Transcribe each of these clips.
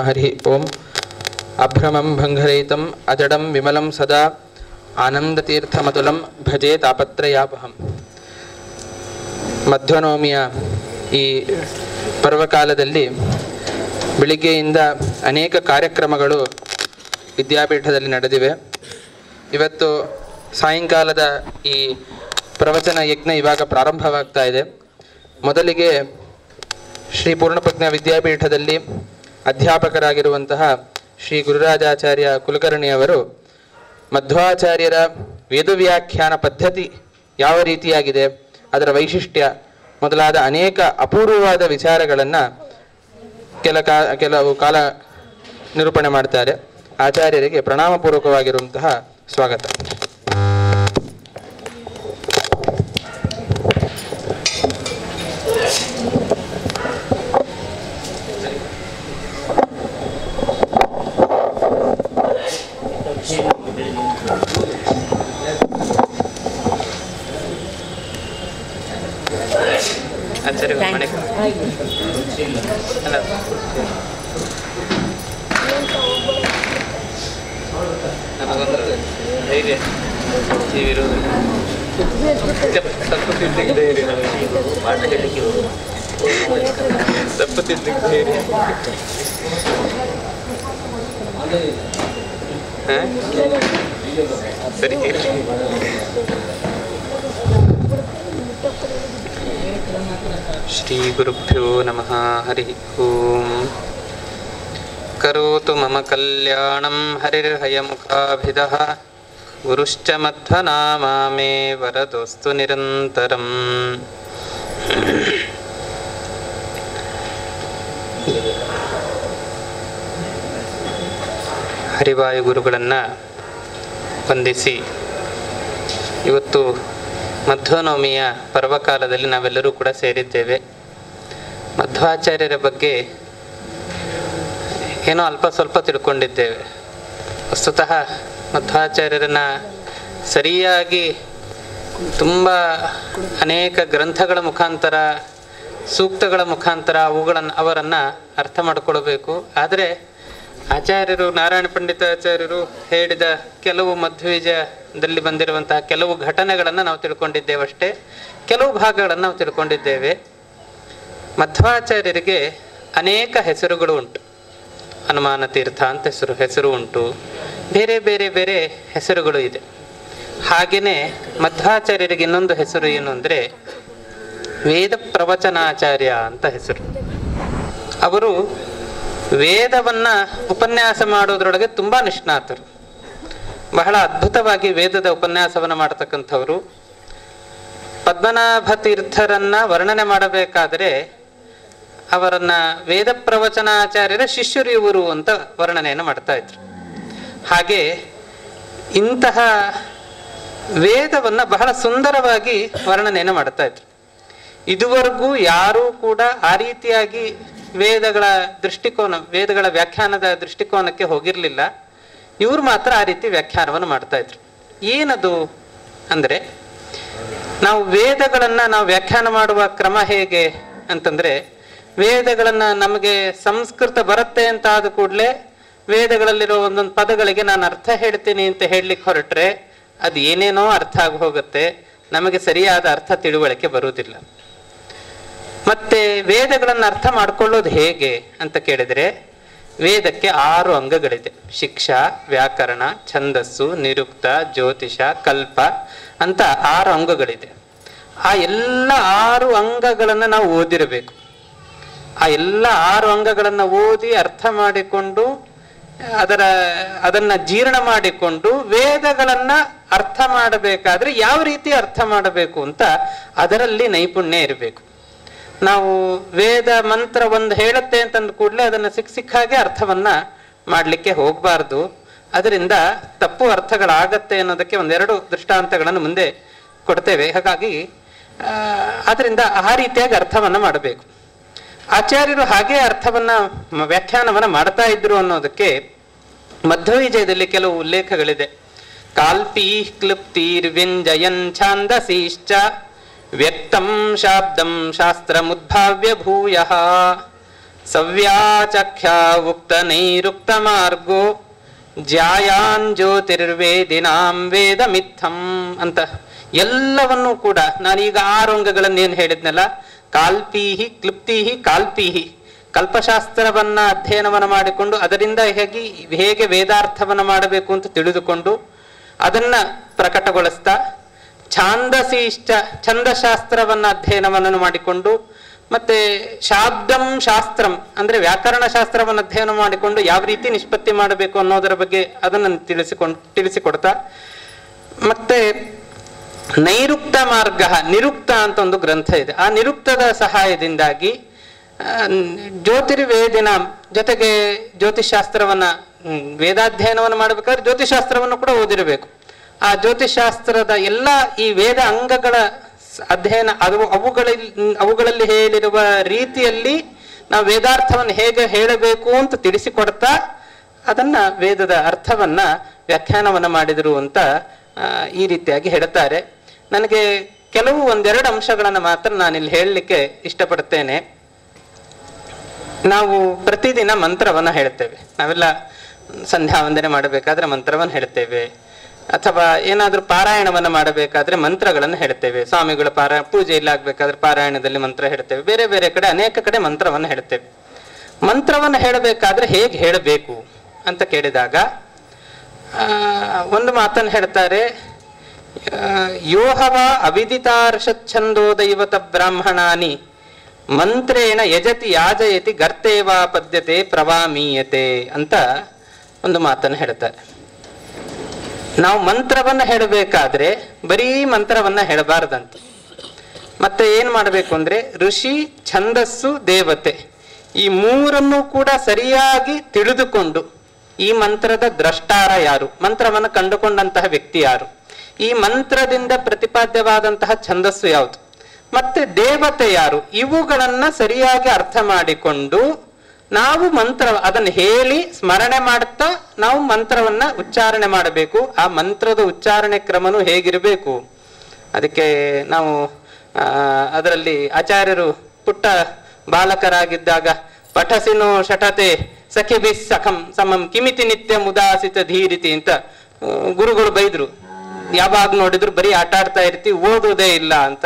ಹರಿ ಓಂ. ಅಭ್ರಮಂ ಭಂಗರಹಿತಂ ಅಜಡಂ ವಿಮಲಂ ಸದಾ ಆನಂದತೀರ್ಥಮತುಲಂ ಭಜೆ ತಾಪತ್ರಯಾಪಹಂ. ಮಧ್ವನವಮಿಯ ಈ ಪರ್ವಕಾಲದಲ್ಲಿ ಬೆಳಿಗ್ಗೆಯಿಂದ ಅನೇಕ ಕಾರ್ಯಕ್ರಮಗಳು ವಿದ್ಯಾಪೀಠದಲ್ಲಿ ನಡೆದಿವೆ. ಇವತ್ತು ಸಾಯಂಕಾಲದ ಈ ಪ್ರವಚನ ಯಜ್ಞ ಇವಾಗ ಪ್ರಾರಂಭವಾಗ್ತಾ ಇದೆ. ಮೊದಲಿಗೆ ಶ್ರೀ ಪೂರ್ಣಪ್ರಜ್ಞಾ ವಿದ್ಯಾಪೀಠದಲ್ಲಿ ಅಧ್ಯಾಪಕರಾಗಿರುವಂತಹ ಶ್ರೀ ಗುರುರಾಜಾಚಾರ್ಯ ಕುಲಕರ್ಣಿಯವರು ಮಧ್ವಾಚಾರ್ಯರ ವೇದವ್ಯಾಖ್ಯಾನ ಪದ್ಧತಿ ಯಾವ ರೀತಿಯಾಗಿದೆ, ಅದರ ವೈಶಿಷ್ಟ್ಯ ಮೊದಲಾದ ಅನೇಕ ಅಪೂರ್ವವಾದ ವಿಚಾರಗಳನ್ನು ಕೆಲವು ಕಾಲ ನಿರೂಪಣೆ ಮಾಡ್ತಾರೆ. ಆಚಾರ್ಯರಿಗೆ ಪ್ರಣಾಮಪೂರ್ವಕವಾಗಿರುವಂತಹ ಸ್ವಾಗತ. ಶ್ರೀ ಗುರುಭ್ಯೋ ನಮಃ ಹರಿ ಓಂ. ಕರೋತು ಮಮ ಕಲ್ಯಾಣಂ ಹರಿರ್ಹಯಮುಖಾಭಿದಃ ಗುರುಶ್ಚ ಮಧ್ವನಾಮಾ ಮೇ ವರದೋಸ್ತು ನಿರಂತರಂ. ಹರಿವಾಯು ಗುರುಗಳನ್ನು ವಂದಿಸಿ ಇವತ್ತು ಮಧ್ವನವಮಿಯ ಪರ್ವಕಾಲದಲ್ಲಿ ನಾವೆಲ್ಲರೂ ಕೂಡ ಸೇರಿದ್ದೇವೆ. ಮಧ್ವಾಚಾರ್ಯರ ಬಗ್ಗೆ ಏನೋ ಅಲ್ಪ ಸ್ವಲ್ಪ ತಿಳ್ಕೊಂಡಿದ್ದೇವೆ. ವಸ್ತುತಃ ಮಧ್ವಾಚಾರ್ಯರನ್ನು ಸರಿಯಾಗಿ ತುಂಬ ಅನೇಕ ಗ್ರಂಥಗಳ ಮುಖಾಂತರ, ಸೂಕ್ತಗಳ ಮುಖಾಂತರ ಅವರನ್ನು ಅರ್ಥ ಮಾಡಿಕೊಳ್ಬೇಕು. ಆದರೆ ಆಚಾರ್ಯರು, ನಾರಾಯಣ ಪಂಡಿತಾಚಾರ್ಯರು ಹೇಳಿದ ಕೆಲವು ಮಧ್ವವಿಜಯದಲ್ಲಿ ಬಂದಿರುವಂತಹ ಕೆಲವು ಘಟನೆಗಳನ್ನು ನಾವು ತಿಳ್ಕೊಂಡಿದ್ದೇವಷ್ಟೇ, ಕೆಲವು ಭಾಗಗಳನ್ನು ನಾವು ತಿಳ್ಕೊಂಡಿದ್ದೇವೆ. ಮಧ್ವಾಚಾರ್ಯರಿಗೆ ಅನೇಕ ಹೆಸರುಗಳು ಉಂಟು. ಹನುಮಾನ ತೀರ್ಥ ಅಂತ ಹೆಸರು ಉಂಟು, ಬೇರೆ ಬೇರೆ ಬೇರೆ ಹೆಸರುಗಳು ಇದೆ. ಹಾಗೆಯೇ ಮಧ್ವಾಚಾರ್ಯರಿಗೆ ಇನ್ನೊಂದು ಹೆಸರು ಏನು ಅಂದರೆ ವೇದ ಪ್ರವಚನಾಚಾರ್ಯ ಅಂತ ಹೆಸರು. ಅವರು ವೇದವನ್ನು ಉಪನ್ಯಾಸ ಮಾಡೋದ್ರೊಳಗೆ ತುಂಬ ನಿಷ್ಣಾತರು. ಬಹಳ ಅದ್ಭುತವಾಗಿ ವೇದದ ಉಪನ್ಯಾಸವನ್ನು ಮಾಡತಕ್ಕಂಥವರು. ಪದ್ಮನಾಭ ತೀರ್ಥರನ್ನು ವರ್ಣನೆ ಮಾಡಬೇಕಾದರೆ ಅವರನ್ನು ವೇದ ಪ್ರವಚನಾಚಾರ್ಯರ ಶಿಷ್ಯರು ಇವರು ಅಂತ ವರ್ಣನೆಯನ್ನು ಮಾಡ್ತಾ ಇದ್ರು. ಹಾಗೆ ಇಂತಹ ವೇದವನ್ನು ಬಹಳ ಸುಂದರವಾಗಿ ವರ್ಣನೆಯನ್ನು ಮಾಡ್ತಾ ಇದ್ರು. ಇದುವರೆಗೂ ಯಾರೂ ಕೂಡ ಆ ರೀತಿಯಾಗಿ ವೇದಗಳ ವ್ಯಾಖ್ಯಾನದ ದೃಷ್ಟಿಕೋನಕ್ಕೆ ಹೋಗಿರಲಿಲ್ಲ. ಇವರು ಮಾತ್ರ ಆ ರೀತಿ ವ್ಯಾಖ್ಯಾನವನ್ನು ಮಾಡ್ತಾ ಇದ್ರು. ಏನದು ಅಂದರೆ, ನಾವು ವೇದಗಳನ್ನು ವ್ಯಾಖ್ಯಾನ ಮಾಡುವ ಕ್ರಮ ಹೇಗೆ ಅಂತಂದರೆ, ವೇದಗಳನ್ನು ನಮಗೆ ಸಂಸ್ಕೃತ ಬರುತ್ತೆ ಅಂತ ಆದ ಕೂಡಲೇ ವೇದಗಳಲ್ಲಿರೋ ಒಂದೊಂದು ಪದಗಳಿಗೆ ನಾನು ಅರ್ಥ ಹೇಳ್ತೀನಿ ಅಂತ ಹೇಳಲಿಕ್ಕೆ ಹೊರಟ್ರೆ ಅದು ಏನೇನೋ ಅರ್ಥ ಆಗಿ ಹೋಗುತ್ತೆ, ನಮಗೆ ಸರಿಯಾದ ಅರ್ಥ ತಿಳುವಳಿಕೆ ಬರುವುದಿಲ್ಲ. ಮತ್ತೆ ವೇದಗಳನ್ನು ಅರ್ಥ ಮಾಡ್ಕೊಳ್ಳೋದು ಹೇಗೆ ಅಂತ ಕೇಳಿದರೆ, ವೇದಕ್ಕೆ 6 ಅಂಗಗಳಿದೆ. ಶಿಕ್ಷಾ, ವ್ಯಾಕರಣ, ಛಂದಸ್ಸು, ನಿರುಕ್ತ, ಜ್ಯೋತಿಷ, ಕಲ್ಪ ಅಂತ 6 ಅಂಗಗಳಿದೆ. ಆ ಎಲ್ಲ 6 ಅಂಗಗಳನ್ನು ನಾವು ಓದಿರಬೇಕು. ಆ ಎಲ್ಲ 6 ಅಂಗಗಳನ್ನು ಓದಿ ಅರ್ಥ ಮಾಡಿಕೊಂಡು ಅದನ್ನು ಜೀರ್ಣ ಮಾಡಿಕೊಂಡು ವೇದಗಳನ್ನು ಅರ್ಥ ಮಾಡಬೇಕಾದ್ರೆ ಯಾವ ರೀತಿ ಅರ್ಥ ಮಾಡಬೇಕು ಅಂತ ಅದರಲ್ಲಿ ನೈಪುಣ್ಯ ಇರಬೇಕು. ನಾವು ವೇದ ಮಂತ್ರ ಒಂದು ಹೇಳುತ್ತೆ ಅಂತಂದ ಕೂಡಲೇ ಅದನ್ನು ಸಿಕ್ಕಾಗೆ ಅರ್ಥವನ್ನ ಮಾಡಲಿಕ್ಕೆ ಹೋಗಬಾರ್ದು. ಅದರಿಂದ ತಪ್ಪು ಅರ್ಥಗಳಾಗತ್ತೆ ಅನ್ನೋದಕ್ಕೆ ಒಂದೆರಡು ದೃಷ್ಟಾಂತಗಳನ್ನು ಮುಂದೆ ಕೊಡ್ತೇವೆ. ಹಾಗಾಗಿ ಅದರಿಂದ ಆ ರೀತಿಯಾಗಿ ಅರ್ಥವನ್ನ ಮಾಡಬೇಕು. ಆಚಾರ್ಯರು ಹಾಗೆ ವ್ಯಾಖ್ಯಾನವನ್ನ ಮಾಡ್ತಾ ಇದ್ರು ಅನ್ನೋದಕ್ಕೆ ಮಧ್ವವಿಜಯದಲ್ಲಿ ಕೆಲವು ಉಲ್ಲೇಖಗಳಿದೆ. ಕಾಲ್ಪೀ ಕ್ಲುಪ್ತೀರ್ ವ್ಯಂಜಯನ್ ಛಾಂದಸೀಶ್ಚ ವ್ಯಕ್ತಂ ಶಾಬ್ದಂ ಶಾಸ್ತ್ರಮುದ್ಭಾವ್ಯ ಭೂಯಃ ಸವ್ಯಾಚಖ್ಯಾ ಉಕ್ತ ನೈರುಕ್ತ ಮಾರ್ಗೋ ಜ್ಯಾಯಾನ್ ಜ್ಯೋತಿರ್ವೇದಿನಾಂ ವೇದ ಮಿಥ್ಯಂ ಅಂತ ಎಲ್ಲವನ್ನೂ ಕೂಡ ನಾನೀಗ 6 ಅಂಗಗಳನ್ನು ಏನು ಹೇಳಿದ್ನಲ್ಲ, ಕಾಲ್ಪೀಹಿ ಕ್ಲುಪ್ತೀಹಿ ಕಾಲ್ಪೀಹಿ, ಕಲ್ಪಶಾಸ್ತ್ರವನ್ನ ಅಧ್ಯಯನವನ್ನು ಮಾಡಿಕೊಂಡು ಅದರಿಂದ ಹೇಗೆ ವೇದಾರ್ಥವನ್ನು ಮಾಡಬೇಕು ಅಂತ ತಿಳಿದುಕೊಂಡು ಅದನ್ನ ಪ್ರಕಟಗೊಳಿಸ್ತಾ, ಛಾಂದಸಿಷ್ಟ ಛಂದಶಾಸ್ತ್ರವನ್ನ ಅಧ್ಯಯನವನ್ನು ಮಾಡಿಕೊಂಡು, ಮತ್ತೆ ಶಾಬ್ದಂ ಶಾಸ್ತ್ರಂ ಅಂದ್ರೆ ವ್ಯಾಕರಣ ಶಾಸ್ತ್ರವನ್ನು ಅಧ್ಯಯನ ಮಾಡಿಕೊಂಡು ಯಾವ ರೀತಿ ನಿಷ್ಪತ್ತಿ ಮಾಡಬೇಕು ಅನ್ನೋದರ ಬಗ್ಗೆ ಅದನ್ನು ತಿಳಿಸಿಕೊಡ್ತಾ, ಮತ್ತೆ ನೈರುಕ್ತ ಮಾರ್ಗ, ನಿರುಕ್ತ ಅಂತ ಒಂದು ಗ್ರಂಥ ಇದೆ. ಆ ನಿರುಕ್ತದ ಸಹಾಯದಿಂದಾಗಿ ಜ್ಯೋತಿರ್ವೇದಿನ ಜೊತೆಗೆ ಜ್ಯೋತಿಷಾಸ್ತ್ರವನ್ನ ವೇದಾಧ್ಯಯನವನ್ನು ಮಾಡಬೇಕಾದ್ರೆ ಜ್ಯೋತಿಷಾಸ್ತ್ರವನ್ನು ಕೂಡ ಓದಿರಬೇಕು. ಆ ಜ್ಯೋತಿಷಾಸ್ತ್ರದ ಎಲ್ಲ ಈ ವೇದ ಅಂಗಗಳ ಅಧ್ಯಯನ ಅವುಗಳಲ್ಲಿ ಹೇಳಿರುವ ರೀತಿಯಲ್ಲಿ ನಾವು ವೇದಾರ್ಥವನ್ನು ಹೇಗೆ ಹೇಳಬೇಕು ಅಂತ ತಿಳಿಸಿಕೊಡ್ತಾ ಅದನ್ನ ವೇದದ ಅರ್ಥವನ್ನ ವ್ಯಾಖ್ಯಾನವನ್ನ ಮಾಡಿದರು ಅಂತ ಈ ರೀತಿಯಾಗಿ ಹೇಳ್ತಾರೆ. ನನಗೆ ಕೆಲವು 1-2 ಅಂಶಗಳನ್ನು ಮಾತ್ರ ನಾನಿಲ್ಲಿ ಹೇಳಲಿಕ್ಕೆ ಇಷ್ಟಪಡ್ತೇನೆ. ನಾವು ಪ್ರತಿದಿನ ಮಂತ್ರವನ್ನ ಹೇಳ್ತೇವೆ. ನಾವೆಲ್ಲ ಸಂಧ್ಯಾ ವಂದನೆ ಮಾಡಬೇಕಾದ್ರೆ ಮಂತ್ರವನ್ನು ಹೇಳ್ತೇವೆ, ಅಥವಾ ಏನಾದ್ರೂ ಪಾರಾಯಣವನ್ನ ಮಾಡಬೇಕಾದ್ರೆ ಮಂತ್ರಗಳನ್ನು ಹೇಳ್ತೇವೆ. ಸ್ವಾಮಿಗಳ ಪೂಜೆಯಲ್ಲಿ ಆಗ್ಬೇಕಾದ್ರೆ ಪಾರಾಯಣದಲ್ಲಿ ಮಂತ್ರ ಹೇಳ್ತೇವೆ. ಬೇರೆ ಬೇರೆ ಕಡೆ ಅನೇಕ ಕಡೆ ಮಂತ್ರವನ್ನು ಹೇಳ್ತೇವೆ. ಮಂತ್ರವನ್ನು ಹೇಳಬೇಕಾದ್ರೆ ಹೇಗೆ ಹೇಳಬೇಕು ಅಂತ ಕೇಳಿದಾಗ ಒಂದು ಮಾತನ್ನು ಹೇಳ್ತಾರೆ, ಯೋಹವ ಅವಿದಿತಾರ್ಷಚ್ಛಂದೋ ದೈವತ ಬ್ರಾಹ್ಮಣಾನಿ ಮಂತ್ರೇಣ ಯಜತಿ ಯಾಜಯತಿ ಗರ್ತೇವಾ ಪದ್ಯತೆ ಪ್ರವಾಮೀಯತೆ ಅಂತ ಒಂದು ಮಾತನ್ನು ಹೇಳ್ತಾರೆ. ನಾವು ಮಂತ್ರವನ್ನ ಹೇಳಬೇಕಾದ್ರೆ ಬರೀ ಮಂತ್ರವನ್ನ ಹೇಳಬಾರದಂತ. ಮತ್ತೆ ಏನ್ ಮಾಡಬೇಕು ಅಂದ್ರೆ ಋಷಿ, ಛಂದಸ್ಸು, ದೇವತೆ ಈ 3 ಕೂಡ ಸರಿಯಾಗಿ ತಿಳಿದುಕೊಂಡು, ಈ ಮಂತ್ರದ ದ್ರಷ್ಟಾರ ಯಾರು, ಮಂತ್ರವನ್ನು ಕಂಡುಕೊಂಡಂತಹ ವ್ಯಕ್ತಿ ಯಾರು, ಈ ಮಂತ್ರದಿಂದ ಪ್ರತಿಪಾದ್ಯವಾದಂತಹ ಛಂದಸ್ಸು ಯಾವುದು, ಮತ್ತೆ ದೇವತೆ ಯಾರು, ಇವುಗಳನ್ನ ಸರಿಯಾಗಿ ಅರ್ಥ ಮಾಡಿಕೊಂಡು ನಾವು ಅದನ್ನು ಹೇಳಿ ಸ್ಮರಣೆ ಮಾಡುತ್ತಾ ನಾವು ಮಂತ್ರವನ್ನ ಉಚ್ಚಾರಣೆ ಮಾಡಬೇಕು. ಆ ಮಂತ್ರದ ಉಚ್ಚಾರಣೆ ಕ್ರಮನು ಹೇಗಿರಬೇಕು, ಅದಕ್ಕೆ ನಾವು ಅದರಲ್ಲಿ ಆಚಾರ್ಯರು ಪುಟ್ಟ ಬಾಲಕರಾಗಿದ್ದಾಗ ಪಠಸಿನೋ ಶಠತೆ ಸಖಿಭಿ ಸಖಂ ಸಮಂ ಕಿಮಿತಿ ನಿತ್ಯ ಮುದಾಸಿತ ಧೀರಿತಿ ಅಂತ ಗುರುಗಳು ಬೈದ್ರು. ಯಾವಾಗ ನೋಡಿದ್ರು ಬರೀ ಆಟ ಆಡ್ತಾ ಇರ್ತಿ, ಓದೋದೇ ಇಲ್ಲ ಅಂತ.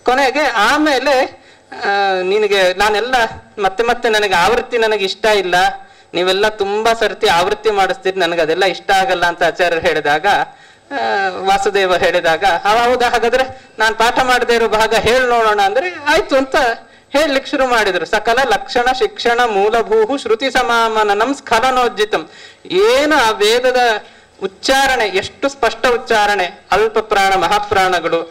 ಕೊನೆಗೆ ಆಮೇಲೆ ನಿನಗೆ ನಾನೆಲ್ಲ ಮತ್ತೆ ನನಗೆ ಆವೃತ್ತಿ ನನಗೆ ಇಷ್ಟ ಇಲ್ಲ, ನೀವೆಲ್ಲ ತುಂಬಾ ಸರ್ತಿ ಆವೃತ್ತಿ ಮಾಡಿಸ್ತೀರಿ, ನನಗೆ ಅದೆಲ್ಲ ಇಷ್ಟ ಆಗಲ್ಲ ಅಂತ ಆಚಾರ್ಯರು ಹೇಳಿದಾಗ, ವಾಸುದೇವ ಹೇಳಿದಾಗ, ಹೌದಾ ಹಾಗಾದ್ರೆ ನಾನು ಪಾಠ ಮಾಡದೇ ಇರೋ ಭಾಗ ಹೇಳಿ ನೋಡೋಣ ಅಂದ್ರೆ ಆಯ್ತು ಅಂತ ಹೇಳಲಿಕ್ಕೆ ಶುರು ಮಾಡಿದ್ರು. ಸಕಲ ಲಕ್ಷಣ ಶಿಕ್ಷಣ ಮೂಲಭೂಹು ಶ್ರುತಿ ಸಮಾಮನಂ ಸ್ಖಲನೋಜ್ಜಿತಂ. ಏನು ಆ ವೇದದ ಉಚ್ಚಾರಣೆ, ಎಷ್ಟು ಸ್ಪಷ್ಟ ಉಚ್ಚಾರಣೆ, ಅಲ್ಪ ಪ್ರಾಣ ಮಹಾಪ್ರಾಣಗಳು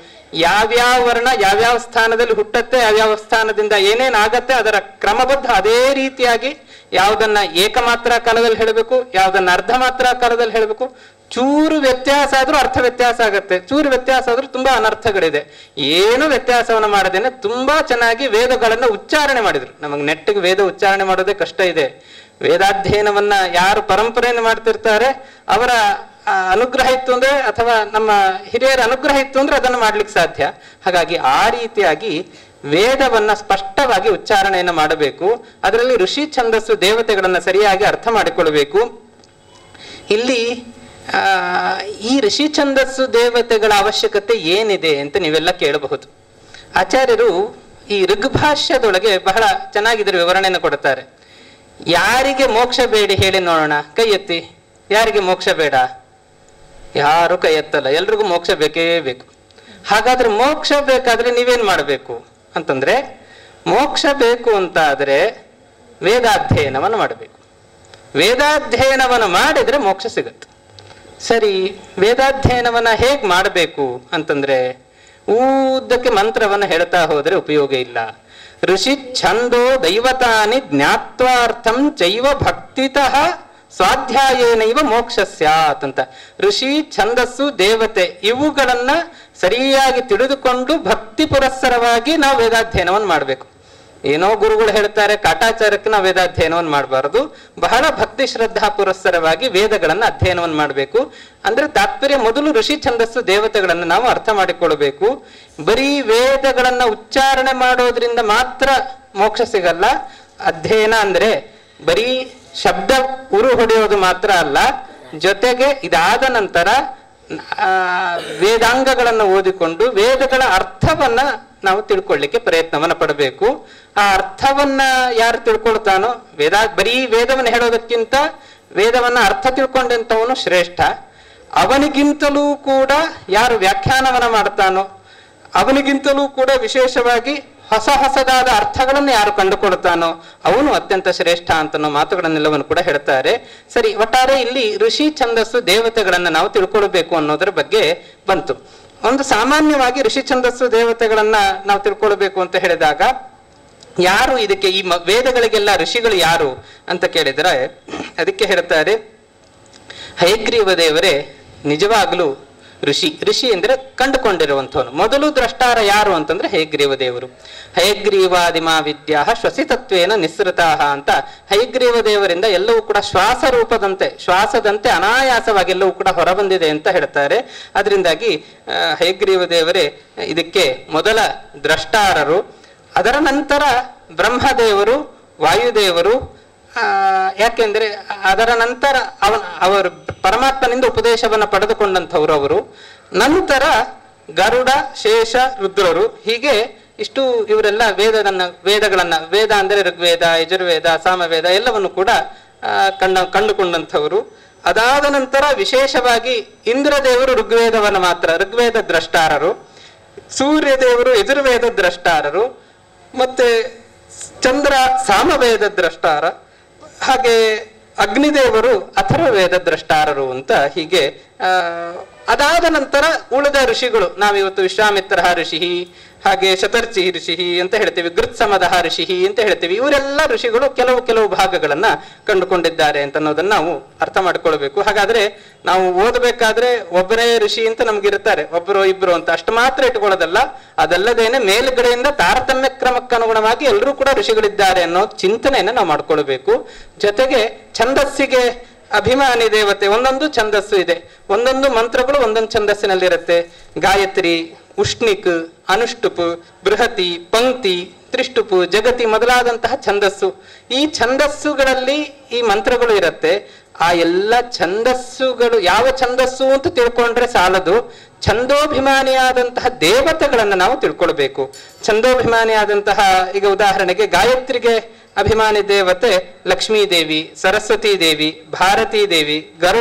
ಯಾವ್ಯಾವ ವರ್ಣ ಯಾವ್ಯಾವ ಸ್ಥಾನದಲ್ಲಿ ಹುಟ್ಟತ್ತೆ, ಯಾವ್ಯಾವ ಸ್ಥಾನದಿಂದ ಏನೇನಾಗತ್ತೆ ಅದರ ಕ್ರಮಬದ್ಧ ಅದೇ ರೀತಿಯಾಗಿ ಯಾವುದನ್ನ ಏಕಮಾತ್ರ ಕಾಲದಲ್ಲಿ ಹೇಳಬೇಕು, ಯಾವುದನ್ನ ಅರ್ಧ ಮಾತ್ರ ಕಾಲದಲ್ಲಿ ಹೇಳಬೇಕು. ಚೂರು ವ್ಯತ್ಯಾಸ ಆದ್ರೂ ಅರ್ಥ ವ್ಯತ್ಯಾಸ ಆಗತ್ತೆ, ಚೂರು ವ್ಯತ್ಯಾಸ ಆದ್ರೂ ತುಂಬಾ ಅನರ್ಥಗಳಿದೆ. ಏನು ವ್ಯತ್ಯಾಸವನ್ನ ಮಾಡದೇನೆ ತುಂಬಾ ಚೆನ್ನಾಗಿ ವೇದಗಳನ್ನ ಉಚ್ಚಾರಣೆ ಮಾಡಿದ್ರು. ನಮಗೆ ನೆಟ್ಟಿಗೆ ವೇದ ಉಚ್ಚಾರಣೆ ಮಾಡೋದೇ ಕಷ್ಟ ಇದೆ. ವೇದಾಧ್ಯಯನವನ್ನ ಯಾರು ಪರಂಪರೆಯನ್ನು ಮಾಡ್ತಿರ್ತಾರೆ ಅವರ ಅನುಗ್ರಹ ಇತ್ತು ಅಂದ್ರೆ, ಅಥವಾ ನಮ್ಮ ಹಿರಿಯರ ಅನುಗ್ರಹ ಇತ್ತು ಅಂದ್ರೆ ಅದನ್ನು ಮಾಡ್ಲಿಕ್ಕೆ ಸಾಧ್ಯ. ಹಾಗಾಗಿ ಆ ರೀತಿಯಾಗಿ ವೇದವನ್ನ ಸ್ಪಷ್ಟವಾಗಿ ಉಚ್ಚಾರಣೆಯನ್ನು ಮಾಡಬೇಕು. ಅದರಲ್ಲಿ ಋಷಿ, ಛಂದಸ್ಸು, ದೇವತೆಗಳನ್ನ ಸರಿಯಾಗಿ ಅರ್ಥ ಮಾಡಿಕೊಳ್ಬೇಕು. ಇಲ್ಲಿ ಈ ಋಷಿ, ಛಂದಸ್ಸು, ದೇವತೆಗಳ ಅವಶ್ಯಕತೆ ಏನಿದೆ ಅಂತ ನೀವೆಲ್ಲ ಕೇಳಬಹುದು. ಆಚಾರ್ಯರು ಈ ಋಗ್ಭಾಷ್ಯದೊಳಗೆ ಬಹಳ ಚೆನ್ನಾಗಿದ್ರ ವಿವರಣೆಯನ್ನು ಕೊಡ್ತಾರೆ. ಯಾರಿಗೆ ಮೋಕ್ಷ ಬೇಡಿ ಹೇಳಿ ನೋಡೋಣ, ಕೈ ಎತ್ತಿ. ಯಾರಿಗೆ ಮೋಕ್ಷ ಬೇಡ? ಯಾರು ಕೈ ಎತ್ತಲ್ಲ, ಎಲ್ರಿಗೂ ಮೋಕ್ಷ ಬೇಕೇ ಬೇಕು. ಹಾಗಾದ್ರೆ ಮೋಕ್ಷ ಬೇಕಾದ್ರೆ ನೀವೇನ್ ಮಾಡಬೇಕು ಅಂತಂದ್ರೆ, ಮೋಕ್ಷ ಬೇಕು ಅಂತ ಆದ್ರೆ ವೇದಾಧ್ಯಯನವನ್ನು ಮಾಡಬೇಕು. ವೇದಾಧ್ಯಯನವನ್ನು ಮಾಡಿದ್ರೆ ಮೋಕ್ಷ ಸಿಗುತ್ತೆ. ಸರಿ, ವೇದಾಧ್ಯಯನವನ್ನ ಹೇಗ್ ಮಾಡಬೇಕು ಅಂತಂದ್ರೆ, ಉದ್ದಕ್ಕೆ ಮಂತ್ರವನ್ನ ಹೇಳ್ತಾ ಹೋದ್ರೆ ಉಪಯೋಗ ಇಲ್ಲ. ಋಷಿ ಛಂದೋ ದೈವತಾನಿ ಜ್ಞಾತ್ವಾರ್ಥಂ ಚೈವ ಭಕ್ತಿತಃ ಸ್ವಾಧ್ಯಾಯೇನೈವ ಮೋಕ್ಷ ಸ್ಯಾತ್ ಅಂತ. ಋಷಿ, ಛಂದಸ್ಸು, ದೇವತೆ ಇವುಗಳನ್ನ ಸರಿಯಾಗಿ ತಿಳಿದುಕೊಂಡು ಭಕ್ತಿ ಪುರಸ್ಸರವಾಗಿ ನಾವು ವೇದಾಧ್ಯಯನವನ್ನು ಮಾಡಬೇಕು. ಏನೋ ಗುರುಗಳು ಹೇಳ್ತಾರೆ ಕಾಟಾಚಾರಕ್ಕೆ ನಾವು ವೇದಾಧ್ಯಯನವನ್ನು ಮಾಡಬಾರದು. ಬಹಳ ಭಕ್ತಿ ಶ್ರದ್ಧಾ ಪುರಸ್ಸರವಾಗಿ ವೇದಗಳನ್ನ ಅಧ್ಯಯನವನ್ನು ಮಾಡಬೇಕು. ಅಂದ್ರೆ ತಾತ್ಪರ್ಯ ಮೊದಲು ಋಷಿ, ಛಂದಸ್ಸು, ದೇವತೆಗಳನ್ನ ನಾವು ಅರ್ಥ ಮಾಡಿಕೊಳ್ಬೇಕು. ಬರೀ ವೇದಗಳನ್ನ ಉಚ್ಚಾರಣೆ ಮಾಡೋದ್ರಿಂದ ಮಾತ್ರ ಮೋಕ್ಷ ಸಿಗಲ್ಲ. ಅಧ್ಯಯನ ಅಂದ್ರೆ ಬರೀ ಶಬ್ದ ಉರು ಹೊಡೆಯೋದು ಮಾತ್ರ ಅಲ್ಲ, ಜೊತೆಗೆ ಇದಾದ ನಂತರ ವೇದಾಂಗಗಳನ್ನು ಓದಿಕೊಂಡು ವೇದಗಳ ಅರ್ಥವನ್ನ ನಾವು ತಿಳ್ಕೊಳ್ಳಿಕ್ಕೆ ಪ್ರಯತ್ನವನ್ನ ಪಡಬೇಕು. ಆ ಅರ್ಥವನ್ನ ಯಾರು ತಿಳ್ಕೊಳ್ತಾನೋ, ಬರೀ ವೇದವನ್ನು ಹೇಳೋದಕ್ಕಿಂತ ವೇದವನ್ನ ಅರ್ಥ ತಿಳ್ಕೊಂಡಂತವನು ಶ್ರೇಷ್ಠ. ಅವನಿಗಿಂತಲೂ ಕೂಡ ಯಾರು ವ್ಯಾಖ್ಯಾನವನ್ನ ಮಾಡ್ತಾನೋ, ಅವನಿಗಿಂತಲೂ ಕೂಡ ವಿಶೇಷವಾಗಿ ಹೊಸದಾದ ಅರ್ಥಗಳನ್ನು ಯಾರು ಕಂಡುಕೊಳ್ತಾನೋ ಅವನು ಅತ್ಯಂತ ಶ್ರೇಷ್ಠ ಅಂತನೋ ಮಾತುಗಳನ್ನೆಲ್ಲವನ್ನು ಕೂಡ ಹೇಳ್ತಾರೆ. ಸರಿ, ಒಟ್ಟಾರೆ ಇಲ್ಲಿ ಋಷಿ ಛಂದಸ್ಸು ದೇವತೆಗಳನ್ನ ನಾವು ತಿಳ್ಕೊಳ್ಬೇಕು ಅನ್ನೋದರ ಬಗ್ಗೆ ಬಂತು. ಒಂದು ಸಾಮಾನ್ಯವಾಗಿ ಋಷಿ ಛಂದಸ್ಸು ದೇವತೆಗಳನ್ನ ನಾವು ತಿಳ್ಕೊಳ್ಬೇಕು ಅಂತ ಹೇಳಿದಾಗ ಯಾರು ಇದಕ್ಕೆ ಈ ವೇದಗಳಿಗೆಲ್ಲ ಋಷಿಗಳು ಯಾರು ಅಂತ ಕೇಳಿದ್ರೆ ಅದಕ್ಕೆ ಹೇಳ್ತಾರೆ, ಹಯಗ್ರೀವ ದೇವರೇ ನಿಜವಾಗ್ಲೂ ಋಷಿ ಅಂದ್ರೆ ಕಂಡುಕೊಂಡಿರುವಂಥವನು. ಮೊದಲು ದ್ರಷ್ಟಾರ ಯಾರು ಅಂತಂದ್ರೆ ಹಯಗ್ರೀವ ದೇವರು. ಹಯಗ್ರೀವಾದಿಮಾ ವಿದ್ಯಾ ಶ್ವಸಿತತ್ವೇನ ನಿಸ್ಸೃತಾಹ ಅಂತ ಹಯಗ್ರೀವ ದೇವರಿಂದ ಎಲ್ಲವೂ ಕೂಡ ಶ್ವಾಸದಂತೆ ಅನಾಯಾಸವಾಗಿ ಎಲ್ಲವೂ ಕೂಡ ಹೊರಬಂದಿದೆ ಅಂತ ಹೇಳ್ತಾರೆ. ಅದರಿಂದಾಗಿ ಹಯಗ್ರೀವ ದೇವರೇ ಇದಕ್ಕೆ ಮೊದಲ ದ್ರಷ್ಟಾರರು. ಅದರ ನಂತರ ಬ್ರಹ್ಮದೇವರು, ವಾಯುದೇವರು. ಯಾಕೆಂದ್ರೆ ಅದರ ನಂತರ ಅವರು ಪರಮಾತ್ಮನಿಂದ ಉಪದೇಶವನ್ನ ಪಡೆದುಕೊಂಡಂಥವ್ರು ಅವರು. ನಂತರ ಗರುಡ, ಶೇಷ, ರುದ್ರರು. ಹೀಗೆ ಇಷ್ಟು ಇವರೆಲ್ಲ ವೇದಗಳನ್ನ ವೇದ ಅಂದ್ರೆ ಋಗ್ವೇದ, ಯಜುರ್ವೇದ, ಸಾಮವೇದ ಎಲ್ಲವನ್ನು ಕೂಡ ಕಂಡುಕೊಂಡಂಥವರು. ಅದಾದ ನಂತರ ವಿಶೇಷವಾಗಿ ಇಂದ್ರದೇವರು ಋಗ್ವೇದ ದ್ರಷ್ಟಾರರು, ಸೂರ್ಯದೇವರು ಯಜುರ್ವೇದ ದ್ರಷ್ಟಾರರು, ಮತ್ತೆ ಚಂದ್ರ ಸಾಮವೇದ ದ್ರಷ್ಟಾರ, ಹಾಗೆ ಅಗ್ನಿದೇವರು ಅಥರ್ವವೇದ ದ್ರಷ್ಟಾರರು ಅಂತ ಹೀಗೆ. ಅದಾದ ನಂತರ ಉಳಿದ ಋಷಿಗಳು ನಾವಿವತ್ತು ವಿಶ್ವಾಮಿತ್ರ ಋಷಿ, ಹಾಗೆ ಶತರ್ಚಿ ಋಷಿ ಅಂತ ಹೇಳ್ತೀವಿ, ಗೃತ್ಸಮದ ಋಷಿ ಅಂತ ಹೇಳ್ತೀವಿ. ಇವರೆಲ್ಲ ಋಷಿಗಳು ಕೆಲವು ಭಾಗಗಳನ್ನ ಕಂಡುಕೊಂಡಿದ್ದಾರೆ ಅಂತ ಅನ್ನೋದನ್ನ ನಾವು ಅರ್ಥ ಮಾಡ್ಕೊಳ್ಬೇಕು. ಹಾಗಾದ್ರೆ ನಾವು ಓದಬೇಕಾದ್ರೆ ಒಬ್ಬರೇ ಋಷಿ ಅಂತ ನಮ್ಗಿರ್ತಾರೆ, ಒಬ್ಬರು ಇಬ್ರು ಅಂತ ಅಷ್ಟು ಮಾತ್ರ ಇಟ್ಕೊಳ್ಳೋದಲ್ಲ. ಅದಲ್ಲದೇನೆ ಮೇಲ್ಗಡೆಯಿಂದ ತಾರತಮ್ಯ ಕ್ರಮಕ್ಕನುಗುಣವಾಗಿ ಎಲ್ಲರೂ ಕೂಡ ಋಷಿಗಳಿದ್ದಾರೆ ಅನ್ನೋ ಚಿಂತನೆಯನ್ನ ನಾವು ಮಾಡ್ಕೊಳ್ಬೇಕು. ಜೊತೆಗೆ ಛಂದಸ್ಸಿಗೆ ಅಭಿಮಾನಿ ದೇವತೆ, ಒಂದೊಂದು ಛಂದಸ್ಸು ಇದೆ, ಒಂದೊಂದು ಮಂತ್ರಗಳು ಒಂದೊಂದು ಛಂದಸ್ಸಿನಲ್ಲಿರುತ್ತೆ. ಗಾಯತ್ರಿ, ಉಷ್ಣಿಕ್, ಅನುಷ್ಟುಪ್, ಬೃಹತಿ, ಪಂಕ್ತಿ, ತ್ರಿಷ್ಟುಪು, ಜಗತಿ ಮೊದಲಾದಂತಹ ಛಂದಸ್ಸು. ಈ ಛಂದಸ್ಸುಗಳಲ್ಲಿ ಈ ಮಂತ್ರಗಳು ಇರುತ್ತೆ. ಆ ಎಲ್ಲ ಛಂದಸ್ಸುಗಳು ಯಾವ ಛಂದಸ್ಸು ಅಂತ ತಿಳ್ಕೊಂಡ್ರೆ ಸಾಲದು, ಛಂದೋಭಿಮಾನಿಯಾದಂತಹ ದೇವತೆಗಳನ್ನ ನಾವು ತಿಳ್ಕೊಳ್ಬೇಕು. ಛಂದೋಭಿಮಾನಿಯಾದಂತಹ, ಈಗ ಉದಾಹರಣೆಗೆ ಗಾಯತ್ರಿಗೆ ಅಭಿಮಾನಿ ದೇವತೆ ಲಕ್ಷ್ಮೀ ದೇವಿ, ಸರಸ್ವತಿ ದೇವಿ, ಭಾರತೀ ದೇವಿ,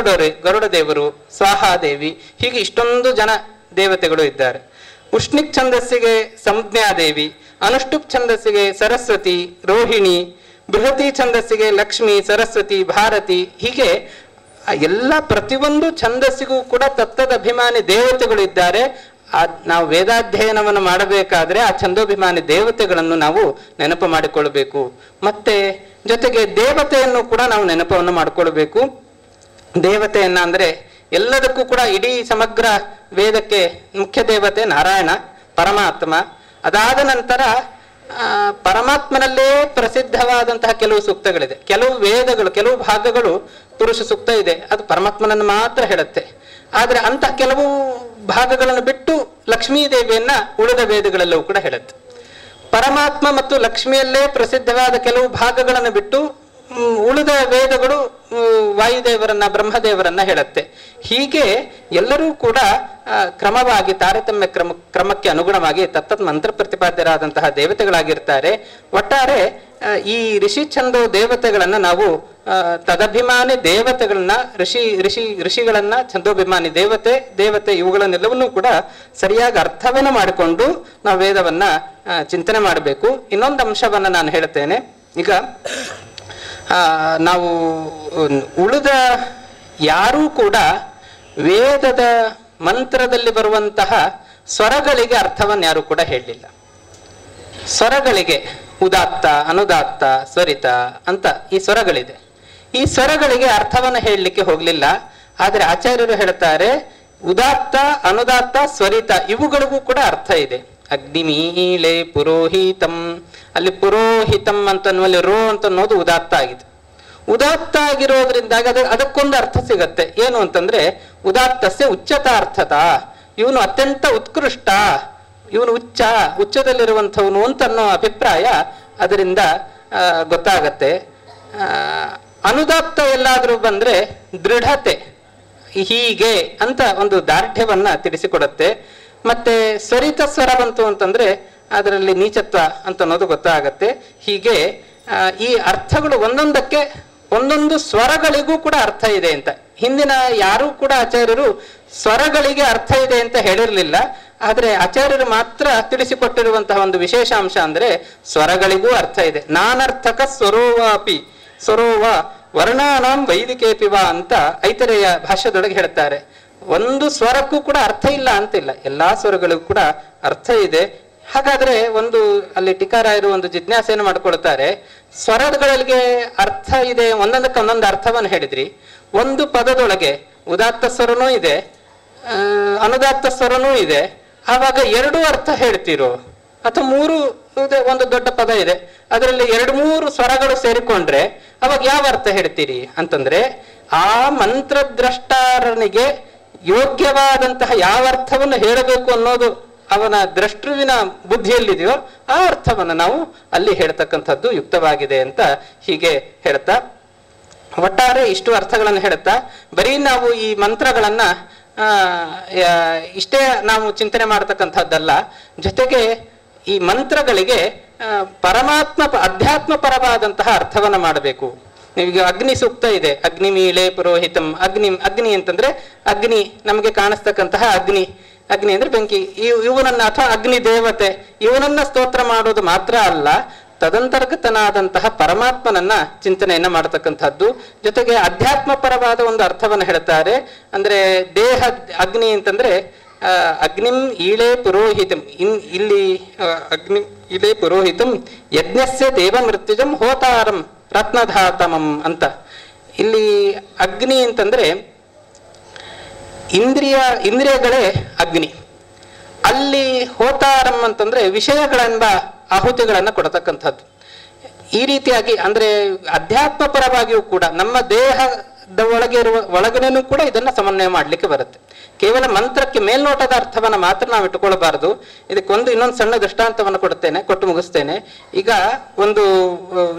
ಗರುಡ ದೇವರು, ಸ್ವಾಹಾದೇವಿ, ಹೀಗೆ ಇಷ್ಟೊಂದು ಜನ ದೇವತೆಗಳು ಇದ್ದಾರೆ. ಉಷ್ಣಿಕ್ ಛಂದಸ್ಸಿಗೆ ಸಂಜ್ಞಾದೇವಿ, ಅನುಷ್ಟುಪ್ ಛಂದಸ್ಸಿಗೆ ಸರಸ್ವತಿ, ರೋಹಿಣಿ, ಬೃಹತಿ ಛಂದಸ್ಸಿಗೆ ಲಕ್ಷ್ಮಿ, ಸರಸ್ವತಿ, ಭಾರತಿ, ಹೀಗೆ ಎಲ್ಲ ಪ್ರತಿಯೊಂದು ಛಂದಸ್ಸಿಗೂ ಕೂಡ ತತ್ತದ ಅಭಿಮಾನಿ ದೇವತೆಗಳು ಇದ್ದಾರೆ. ನಾವು ವೇದಾಧ್ಯಯನವನ್ನು ಮಾಡಬೇಕಾದ್ರೆ ಆ ಛಂದೋಭಿಮಾನಿ ದೇವತೆಗಳನ್ನು ನಾವು ನೆನಪು ಮಾಡಿಕೊಳ್ಬೇಕು. ಮತ್ತೆ ಜೊತೆಗೆ ದೇವತೆಯನ್ನು ಕೂಡ ನಾವು ನೆನಪವನ್ನು ಮಾಡಿಕೊಳ್ಬೇಕು. ದೇವತೆಯನ್ನ ಅಂದ್ರೆ ಎಲ್ಲದಕ್ಕೂ ಕೂಡ ಇಡೀ ಸಮಗ್ರ ವೇದಕ್ಕೆ ಮುಖ್ಯ ದೇವತೆ ನಾರಾಯಣ ಪರಮಾತ್ಮ. ಅದಾದ ನಂತರ ಪರಮಾತ್ಮನಲ್ಲೇ ಪ್ರಸಿದ್ಧವಾದಂತಹ ಕೆಲವು ಸೂಕ್ತಗಳಿದೆ. ಕೆಲವು ವೇದಗಳು, ಕೆಲವು ಭಾಗಗಳು ಪುರುಷ ಸೂಕ್ತ ಇದೆ, ಅದು ಪರಮಾತ್ಮನನ್ನು ಮಾತ್ರ ಹೇಳುತ್ತೆ. ಆದ್ರೆ ಅಂತ ಕೆಲವು ಭಾಗಗಳನ್ನು ಬಿಟ್ಟು ಲಕ್ಷ್ಮೀ ದೇವಿಯನ್ನ ಉಳಿದ ವೇದಗಳೆಲ್ಲವೂ ಕೂಡ ಹೇಳುತ್ತೆ. ಪರಮಾತ್ಮ ಮತ್ತು ಲಕ್ಷ್ಮಿಯಲ್ಲೇ ಪ್ರಸಿದ್ಧವಾದ ಕೆಲವು ಭಾಗಗಳನ್ನು ಬಿಟ್ಟು ಉಳಿದ ವೇದಗಳು ವಾಯುದೇವರನ್ನ, ಬ್ರಹ್ಮದೇವರನ್ನ ಹೇಳುತ್ತೆ. ಹೀಗೆ ಎಲ್ಲರೂ ಕೂಡ ಕ್ರಮವಾಗಿ ತಾರತಮ್ಯ ಕ್ರಮಕ್ಕೆ ಅನುಗುಣವಾಗಿ ತತ್ತತ್ ಮಂತ್ರ ಪ್ರತಿಪಾದ್ಯರಾದಂತಹ ದೇವತೆಗಳಾಗಿರ್ತಾರೆ. ಒಟ್ಟಾರೆ ಈ ಋಷಿ ಛಂದೋ ದೇವತೆಗಳನ್ನ ನಾವು ತದಭಿಮಾನಿ ದೇವತೆಗಳನ್ನ, ಋಷಿಗಳನ್ನ, ಛಂದೋಭಿಮಾನಿ ದೇವತೆ ಇವುಗಳನ್ನೆಲ್ಲವನ್ನೂ ಕೂಡ ಸರಿಯಾಗಿ ಅರ್ಥವನ್ನ ಮಾಡಿಕೊಂಡು ನಾವು ವೇದವನ್ನ ಚಿಂತನೆ ಮಾಡಬೇಕು. ಇನ್ನೊಂದು ಅಂಶವನ್ನ ನಾನು ಹೇಳ್ತೇನೆ. ಈಗ ನಾವು ಉಳಿದ ಯಾರೂ ಕೂಡ ವೇದದ ಮಂತ್ರದಲ್ಲಿ ಬರುವಂತಹ ಸ್ವರಗಳಿಗೆ ಅರ್ಥವನ್ನು ಯಾರು ಕೂಡ ಹೇಳಲಿಲ್ಲ. ಸ್ವರಗಳಿಗೆ ಉದಾತ್ತ, ಅನುದಾತ್ತ, ಸ್ವರಿತ ಅಂತ ಈ ಸ್ವರಗಳಿದೆ. ಈ ಸ್ವರಗಳಿಗೆ ಅರ್ಥವನ್ನು ಹೇಳಲಿಕ್ಕೆ ಹೋಗ್ಲಿಲ್ಲ. ಆದ್ರೆ ಆಚಾರ್ಯರು ಹೇಳ್ತಾರೆ ಉದಾತ್ತ, ಅನುದಾತ್ತ, ಸ್ವರಿತ ಇವುಗಳಿಗೂ ಕೂಡ ಅರ್ಥ ಇದೆ. ಅಗ್ನಿಮೀಳೆ ಪುರೋಹಿತಂ, ಅಲ್ಲಿ ಪುರೋಹಿತಂ ಅಂತನ್ನುವಲ್ಲಿ ರೋ ಅಂತ ಅನ್ನೋದು ಉದಾತ್ತ ಆಗಿದೆ. ಉದಾತ್ತ ಆಗಿರೋದ್ರಿಂದಾಗಿ ಅದಕ್ಕೊಂದು ಅರ್ಥ ಸಿಗತ್ತೆ. ಏನು ಅಂತಂದ್ರೆ ಉದಾತ್ತಸ್ಯ ಉಚ್ಚತಾರ್ಥತ, ಇವನು ಅತ್ಯಂತ ಉತ್ಕೃಷ್ಟ, ಇವನು ಉಚ್ಚದಲ್ಲಿರುವಂಥವನು ಅಂತ ಅನ್ನೋ ಅಭಿಪ್ರಾಯ ಅದರಿಂದ ಗೊತ್ತಾಗತ್ತೆ. ಅನುದಾತ್ತ ಎಲ್ಲಾದ್ರೂ ಬಂದ್ರೆ ದೃಢತೆ, ಹೀಗೆ ಅಂತ ಒಂದು ದಾರ್ಢ್ಯವನ್ನ ತಿಳಿಸಿಕೊಡುತ್ತೆ. ಮತ್ತೆ ಸ್ವರಿತ ಸ್ವರ ಬಂತು ಅಂತಂದ್ರೆ ಅದರಲ್ಲಿ ನೀಚತ್ವ ಅಂತ ಅನ್ನೋದು ಗೊತ್ತಾಗತ್ತೆ. ಹೀಗೆ ಈ ಅರ್ಥಗಳು ಒಂದೊಂದಕ್ಕೆ ಒಂದೊಂದು ಸ್ವರಗಳಿಗೂ ಕೂಡ ಅರ್ಥ ಇದೆ ಅಂತ. ಹಿಂದಿನ ಯಾರೂ ಕೂಡ ಆಚಾರ್ಯರು ಸ್ವರಗಳಿಗೆ ಅರ್ಥ ಇದೆ ಅಂತ ಹೇಳಿರ್ಲಿಲ್ಲ. ಆದ್ರೆ ಆಚಾರ್ಯರು ಮಾತ್ರ ತಿಳಿಸಿಕೊಟ್ಟಿರುವಂತಹ ಒಂದು ವಿಶೇಷ ಅಂಶ ಅಂದ್ರೆ ಸ್ವರಗಳಿಗೂ ಅರ್ಥ ಇದೆ. ನಾನರ್ಥಕ ಸ್ವರೋವಾಪಿ ಸ್ವರೋವ ವರ್ಣಾನಾಂ ವೈದಿಕೇಪಿವ ಅಂತ ಐತರೇಯ ಭಾಷ್ಯದೊಳಗೆ ಹೇಳ್ತಾರೆ. ಒಂದು ಸ್ವರಕ್ಕೂ ಕೂಡ ಅರ್ಥ ಇಲ್ಲ ಅಂತಿಲ್ಲ, ಎಲ್ಲಾ ಸ್ವರಗಳಿಗೂ ಕೂಡ ಅರ್ಥ ಇದೆ. ಹಾಗಾದ್ರೆ ಒಂದು ಅಲ್ಲಿ ಟೀಕಾರಾಯರು ಒಂದು ಜಿಜ್ಞಾಸೆಯನ್ನು ಮಾಡ್ಕೊಳ್ತಾರೆ. ಸ್ವರಗಳಿಗೆ ಅರ್ಥ ಇದೆ, ಒಂದೊಂದಕ್ಕೆ ಒಂದೊಂದು ಅರ್ಥವನ್ನು ಹೇಳಿದ್ರಿ. ಒಂದು ಪದದೊಳಗೆ ಉದಾತ್ತ ಸ್ವರನೂ ಇದೆ, ಅನುದಾತ್ತ ಸ್ವರನೂ ಇದೆ. ಆವಾಗ ಎರಡು ಅರ್ಥ ಹೇಳ್ತೀರೋ ಅಥವಾ ಮೂರು ಒಂದು ದೊಡ್ಡ ಪದ ಇದೆ, ಅದರಲ್ಲಿ 2-3 ಸ್ವರಗಳು ಸೇರಿಕೊಂಡ್ರೆ ಅವಾಗ ಯಾವ ಅರ್ಥ ಹೇಳ್ತೀರಿ ಅಂತಂದ್ರೆ ಆ ಮಂತ್ರದ್ರಷ್ಟಾರನಿಗೆ ಯೋಗ್ಯವಾದಂತಹ ಯಾವ ಅರ್ಥವನ್ನು ಹೇಳಬೇಕು ಅನ್ನೋದು ಅವನ ದ್ರಷ್ಟೃವಿನ ಬುದ್ಧಿಯಲ್ಲಿದೆಯೋ ಆ ಅರ್ಥವನ್ನು ನಾವು ಅಲ್ಲಿ ಹೇಳ್ತಕ್ಕಂಥದ್ದು ಯುಕ್ತವಾಗಿದೆ ಅಂತ ಹೀಗೆ ಹೇಳ್ತಾ, ಒಟ್ಟಾರೆ ಇಷ್ಟು ಅರ್ಥಗಳನ್ನು ಹೇಳ್ತಾ, ಬರೀ ನಾವು ಈ ಮಂತ್ರಗಳನ್ನ ಇಷ್ಟೇ ನಾವು ಚಿಂತನೆ ಮಾಡತಕ್ಕಂಥದ್ದಲ್ಲ, ಜೊತೆಗೆ ಈ ಮಂತ್ರಗಳಿಗೆ ಪರಮಾತ್ಮ ಅಧ್ಯಾತ್ಮ ಪರವಾದಂತಹ ಅರ್ಥವನ್ನ ಮಾಡಬೇಕು. ನೀವೀಗ ಅಗ್ನಿ ಸೂಕ್ತ ಇದೆ, ಅಗ್ನಿ ಮೀಳೆ ಪುರೋಹಿತಂ. ಅಗ್ನಿ ಅಂತಂದ್ರೆ ಅಗ್ನಿ, ನಮಗೆ ಕಾಣಿಸ್ತಕ್ಕಂತಹ ಅಗ್ನಿ ಅಂದ್ರೆ ಬೆಂಕಿ. ಇವನನ್ನ ಅಥವಾ ಅಗ್ನಿ ದೇವತೆ ಇವನನ್ನ ಸ್ತೋತ್ರ ಮಾಡೋದು ಮಾತ್ರ ಅಲ್ಲ, ತದಂತರ್ಗತನಾದಂತಹ ಪರಮಾತ್ಮನನ್ನ ಚಿಂತನೆಯನ್ನ ಮಾಡತಕ್ಕಂಥದ್ದು. ಜೊತೆಗೆ ಅಧ್ಯಾತ್ಮ ಪರವಾದ ಒಂದು ಅರ್ಥವನ್ನು ಹೇಳ್ತಾರೆ. ಅಂದ್ರೆ ದೇಹ ಅಗ್ನಿ ಅಂತಂದ್ರೆ ಅಗ್ನಿಂ ಈಳೆ ಪುರೋಹಿತಂ. ಇಲ್ಲಿ ಅಗ್ನಿ ಈಳೆ ಪುರೋಹಿತಂ ಯಜ್ಞಸ್ಯ ದೇವ ಮೃತ್ಯುಜಂ ಹೋತಾರಂ ರತ್ನಧಾತಮಂ ಅಂತ. ಇಲ್ಲಿ ಅಗ್ನಿ ಅಂತಂದ್ರೆ ಇಂದ್ರಿಯಗಳೇ ಅಗ್ನಿ. ಅಲ್ಲಿ ಹೋತಾರಂ ಅಂತಂದ್ರೆ ವಿಷಯಗಳೆಂಬ ಆಹುತಿಗಳನ್ನ ಕೊಡತಕ್ಕಂಥದ್ದು. ಈ ರೀತಿಯಾಗಿ ಅಂದ್ರೆ ಅಧ್ಯಾತ್ಮ ಪರವಾಗಿಯೂ ಕೂಡ ನಮ್ಮ ದೇಹದ ಒಳಗೇನೂ ಕೂಡ ಇದನ್ನ ಸಮನ್ವಯ ಮಾಡ್ಲಿಕ್ಕೆ ಬರುತ್ತೆ. ಕೇವಲ ಮಂತ್ರಕ್ಕೆ ಮೇಲ್ನೋಟದ ಅರ್ಥವನ್ನ ಮಾತ್ರ ನಾವು ಇಟ್ಟುಕೊಳ್ಬಾರ್ದು. ಇದಕ್ಕೊಂದು ಇನ್ನೊಂದು ಸಣ್ಣ ದೃಷ್ಟಾಂತವನ್ನು ಕೊಟ್ಟು ಮುಗಿಸ್ತೇನೆ. ಈಗ ಒಂದು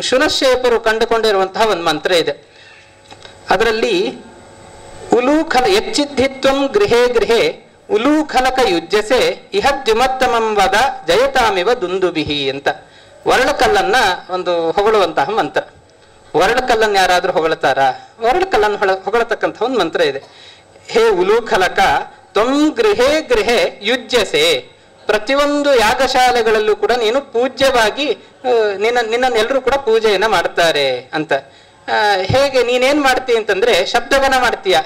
ಶುನಶೇಪರು ಕಂಡುಕೊಂಡಿರುವಂತಹ ಒಂದು ಮಂತ್ರ ಇದೆ. ಅದರಲ್ಲಿ ಉಲೂಖಲ ಎಚ್ಚಿದ್ಧಿತ್ವಂ ಗೃಹೇ ಗೃಹೇ ಉಲೂಖಲಕ ಯುಜ್ಯಸೆ ಇಹದ್ಯುಮತ್ತಮಂ ವದ ಜಯತಾಮಿವ ದುಂದುಬಿಹಿ ಅಂತ ವರ್ಣಕಲ್ಲನ್ನ ಒಂದು ಹೊಗಳುವಂತಹ ಮಂತ್ರ. ವರ್ಣಕಲ್ಲನ್ನು ಯಾರಾದ್ರೂ ಹೊಗಳ್ತಾರ? ವರ್ಣಕಲ್ಲನ್ನು ಹೊಗಳತಕ್ಕಂಥ ಒಂದು ಮಂತ್ರ ಇದೆ. ಹೇ ಉಲೂಖಲಕ ತ್ವಂ ಗೃಹೇ ಗೃಹೇ ಯುಜ್ಯಸೆ, ಪ್ರತಿಯೊಂದು ಯಾಗಶಾಲೆಗಳಲ್ಲೂ ಕೂಡ ನೀನು ಪೂಜ್ಯವಾಗಿ ನಿನ್ನನ್ನೆಲ್ಲರೂ ಕೂಡ ಪೂಜೆಯನ್ನ ಮಾಡ್ತಾರೆ ಅಂತ. ಹೇಗೆ ನೀನೇನ್ ಮಾಡ್ತೀಯ ಅಂತಂದ್ರೆ ಶಬ್ದವನ್ನ ಮಾಡ್ತೀಯ,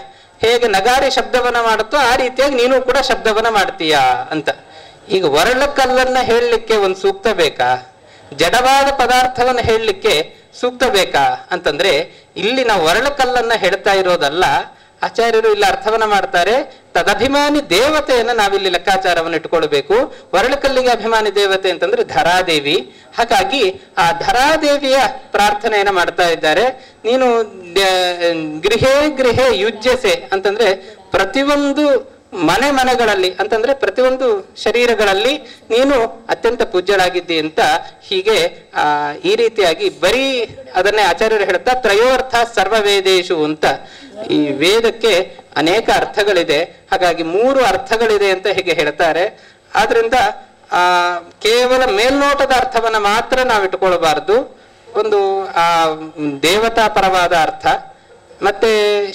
ಹೇಗೆ ನಗಾರಿ ಶಬ್ದವನ್ನ ಮಾಡುತ್ತೋ ಆ ರೀತಿಯಾಗಿ ನೀನು ಕೂಡ ಶಬ್ದವನ್ನ ಮಾಡ್ತೀಯ ಅಂತ. ಈಗ ವರ್ಣಕಲ್ಲನ್ನ ಹೇಳಲಿಕ್ಕೆ ಒಂದು ಸೂಕ್ತ ಬೇಕಾ? ಜಡವಾದ ಪದಾರ್ಥವನ್ನ ಹೇಳಲಿಕ್ಕೆ ಸೂಕ್ತ ಬೇಕಾ ಅಂತಂದ್ರೆ ಇಲ್ಲಿ ನಾವು ವರ್ಣಕಲ್ಲನ್ನ ಹೇಳ್ತಾ ಇರೋದಲ್ಲ. ಆಚಾರ್ಯರು ಇಲ್ಲಿ ಅರ್ಥವನ್ನ ಮಾಡ್ತಾರೆ, ತದಭಿಮಾನಿ ದೇವತೆಯನ್ನ ನಾವಿಲ್ಲಿ ಲೆಕ್ಕಾಚಾರವನ್ನು ಇಟ್ಕೊಳ್ಬೇಕು. ವರ್ಣಕಲ್ಲಿಗೆ ಅಭಿಮಾನಿ ದೇವತೆ ಅಂತಂದ್ರೆ ಧರಾದೇವಿ. ಹಾಗಾಗಿ ಆ ಧರಾದೇವಿಯ ಪ್ರಾರ್ಥನೆಯನ್ನ ಮಾಡ್ತಾ ಇದ್ದಾರೆ. ನೀನು ಗೃಹೇ ಗೃಹೇ ಯುಜ್ಯಸೆ ಅಂತಂದ್ರೆ ಪ್ರತಿಯೊಂದು ಮನೆಗಳಲ್ಲಿ ಅಂತಂದ್ರೆ ಪ್ರತಿಯೊಂದು ಶರೀರಗಳಲ್ಲಿ ನೀನು ಅತ್ಯಂತ ಪೂಜ್ಯರಾಗಿದ್ದಿ ಅಂತ ಹೀಗೆ ಈ ರೀತಿಯಾಗಿ ಬರೀ ಅದನ್ನೇ ಆಚಾರ್ಯರು ಹೇಳ್ತಾ ತ್ರಯೋರ್ಥ ಸರ್ವವೇದೇಶು ಅಂತ. ಈ ವೇದಕ್ಕೆ ಅನೇಕ ಅರ್ಥಗಳಿದೆ, ಹಾಗಾಗಿ 3 ಅರ್ಥಗಳಿದೆ ಅಂತ ಹೀಗೆ ಹೇಳ್ತಾರೆ. ಆದ್ರಿಂದ ಕೇವಲ ಮೇಲ್ನೋಟದ ಅರ್ಥವನ್ನ ಮಾತ್ರ ನಾವು ಇಟ್ಕೊಳ್ಬಾರ್ದು. ಒಂದು ದೇವತಾ ಪರವಾದ ಅರ್ಥ, ಮತ್ತೆ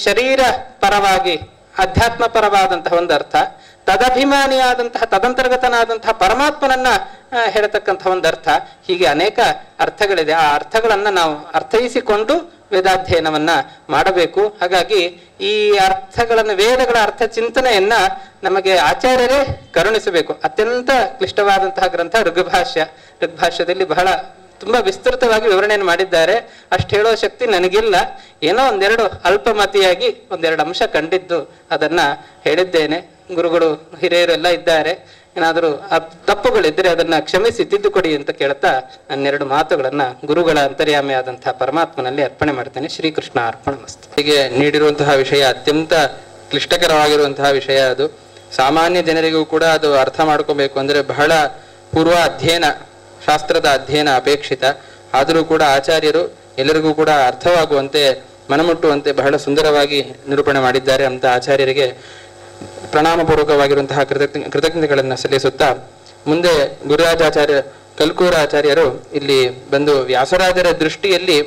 ಶರೀರ ಪರವಾಗಿ ಅಧ್ಯಾತ್ಮ ಪರವಾದಂತಹ ಒಂದು ಅರ್ಥ, ತದಭಿಮಾನಿಯಾದಂತಹ ತದಂತರ್ಗತನಾದಂತಹ ಪರಮಾತ್ಮನನ್ನ ಹೇಳತಕ್ಕಂತಹ ಒಂದು ಅರ್ಥ, ಹೀಗೆ ಅನೇಕ ಅರ್ಥಗಳಿದೆ. ಆ ಅರ್ಥಗಳನ್ನ ನಾವು ಅರ್ಥೈಸಿಕೊಂಡು ವೇದಾಧ್ಯಯನವನ್ನ ಮಾಡಬೇಕು. ಹಾಗಾಗಿ ಈ ಅರ್ಥಗಳನ್ನು, ವೇದಗಳ ಅರ್ಥ ಚಿಂತನೆಯನ್ನ ನಮಗೆ ಆಚಾರ್ಯರೇ ಕರುಣಿಸಬೇಕು. ಅತ್ಯಂತ ಕ್ಲಿಷ್ಟವಾದಂತಹ ಗ್ರಂಥ ಋಗ್ಭಾಷ್ಯ. ಋಗ್ಭಾಷ್ಯದಲ್ಲಿ ಬಹಳ ತುಂಬಾ ವಿಸ್ತೃತವಾಗಿ ವಿವರಣೆಯನ್ನು ಮಾಡಿದ್ದಾರೆ. ಅಷ್ಟು ಹೇಳೋ ಶಕ್ತಿ ನನಗಿಲ್ಲ. ಏನೋ ಒಂದೆರಡು ಅಲ್ಪಮತಿಯಾಗಿ ಒಂದೆರಡು ಅಂಶ ಕಂಡಿದ್ದು ಅದನ್ನ ಹೇಳಿದ್ದೇನೆ. ಗುರುಗಳು ಹಿರಿಯರು ಎಲ್ಲ ಇದ್ದಾರೆ, ಏನಾದರೂ ತಪ್ಪುಗಳಿದ್ರೆ ಅದನ್ನ ಕ್ಷಮಿಸಿ ತಿದ್ದುಕೊಡಿ ಅಂತ ಕೇಳ್ತಾ ನನ್ನೆರಡು ಮಾತುಗಳನ್ನ ಗುರುಗಳ ಅಂತರ್ಯಾಮಿ ಆದಂತಹ ಪರಮಾತ್ಮನಲ್ಲಿ ಅರ್ಪಣೆ ಮಾಡ್ತೇನೆ. ಶ್ರೀಕೃಷ್ಣ ಅರ್ಪಣಮಸ್ತು. ಹೀಗೆ ನೀಡಿರುವಂತಹ ವಿಷಯ ಅತ್ಯಂತ ಕ್ಲಿಷ್ಟಕರವಾಗಿರುವಂತಹ ವಿಷಯ. ಅದು ಸಾಮಾನ್ಯ ಜನರಿಗೂ ಕೂಡ ಅದು ಅರ್ಥ ಮಾಡ್ಕೋಬೇಕು ಅಂದ್ರೆ ಬಹಳ ಪೂರ್ವ ಅಧ್ಯಯನ, ಶಾಸ್ತ್ರದ ಅಧ್ಯಯನ ಅಪೇಕ್ಷಿತ. ಆದರೂ ಕೂಡ ಆಚಾರ್ಯರು ಎಲ್ಲರಿಗೂ ಕೂಡ ಅರ್ಥವಾಗುವಂತೆ ಮನಮುಟ್ಟುವಂತೆ ಬಹಳ ಸುಂದರವಾಗಿ ನಿರೂಪಣೆ ಮಾಡಿದ್ದಾರೆ. ಅಂತ ಆಚಾರ್ಯರಿಗೆ ಪ್ರಣಾಮಪೂರ್ವಕವಾಗಿರುವಂತಹ ಕೃತಜ್ಞತೆಗಳನ್ನು ಸಲ್ಲಿಸುತ್ತಾ ಮುಂದೆ ಗುರುರಾಜಾಚಾರ್ಯ ಕಲ್ಕೂರ ಆಚಾರ್ಯರು ಇಲ್ಲಿ ಬಂದು ವ್ಯಾಸರಾಜರ ದೃಷ್ಟಿಯಲ್ಲಿ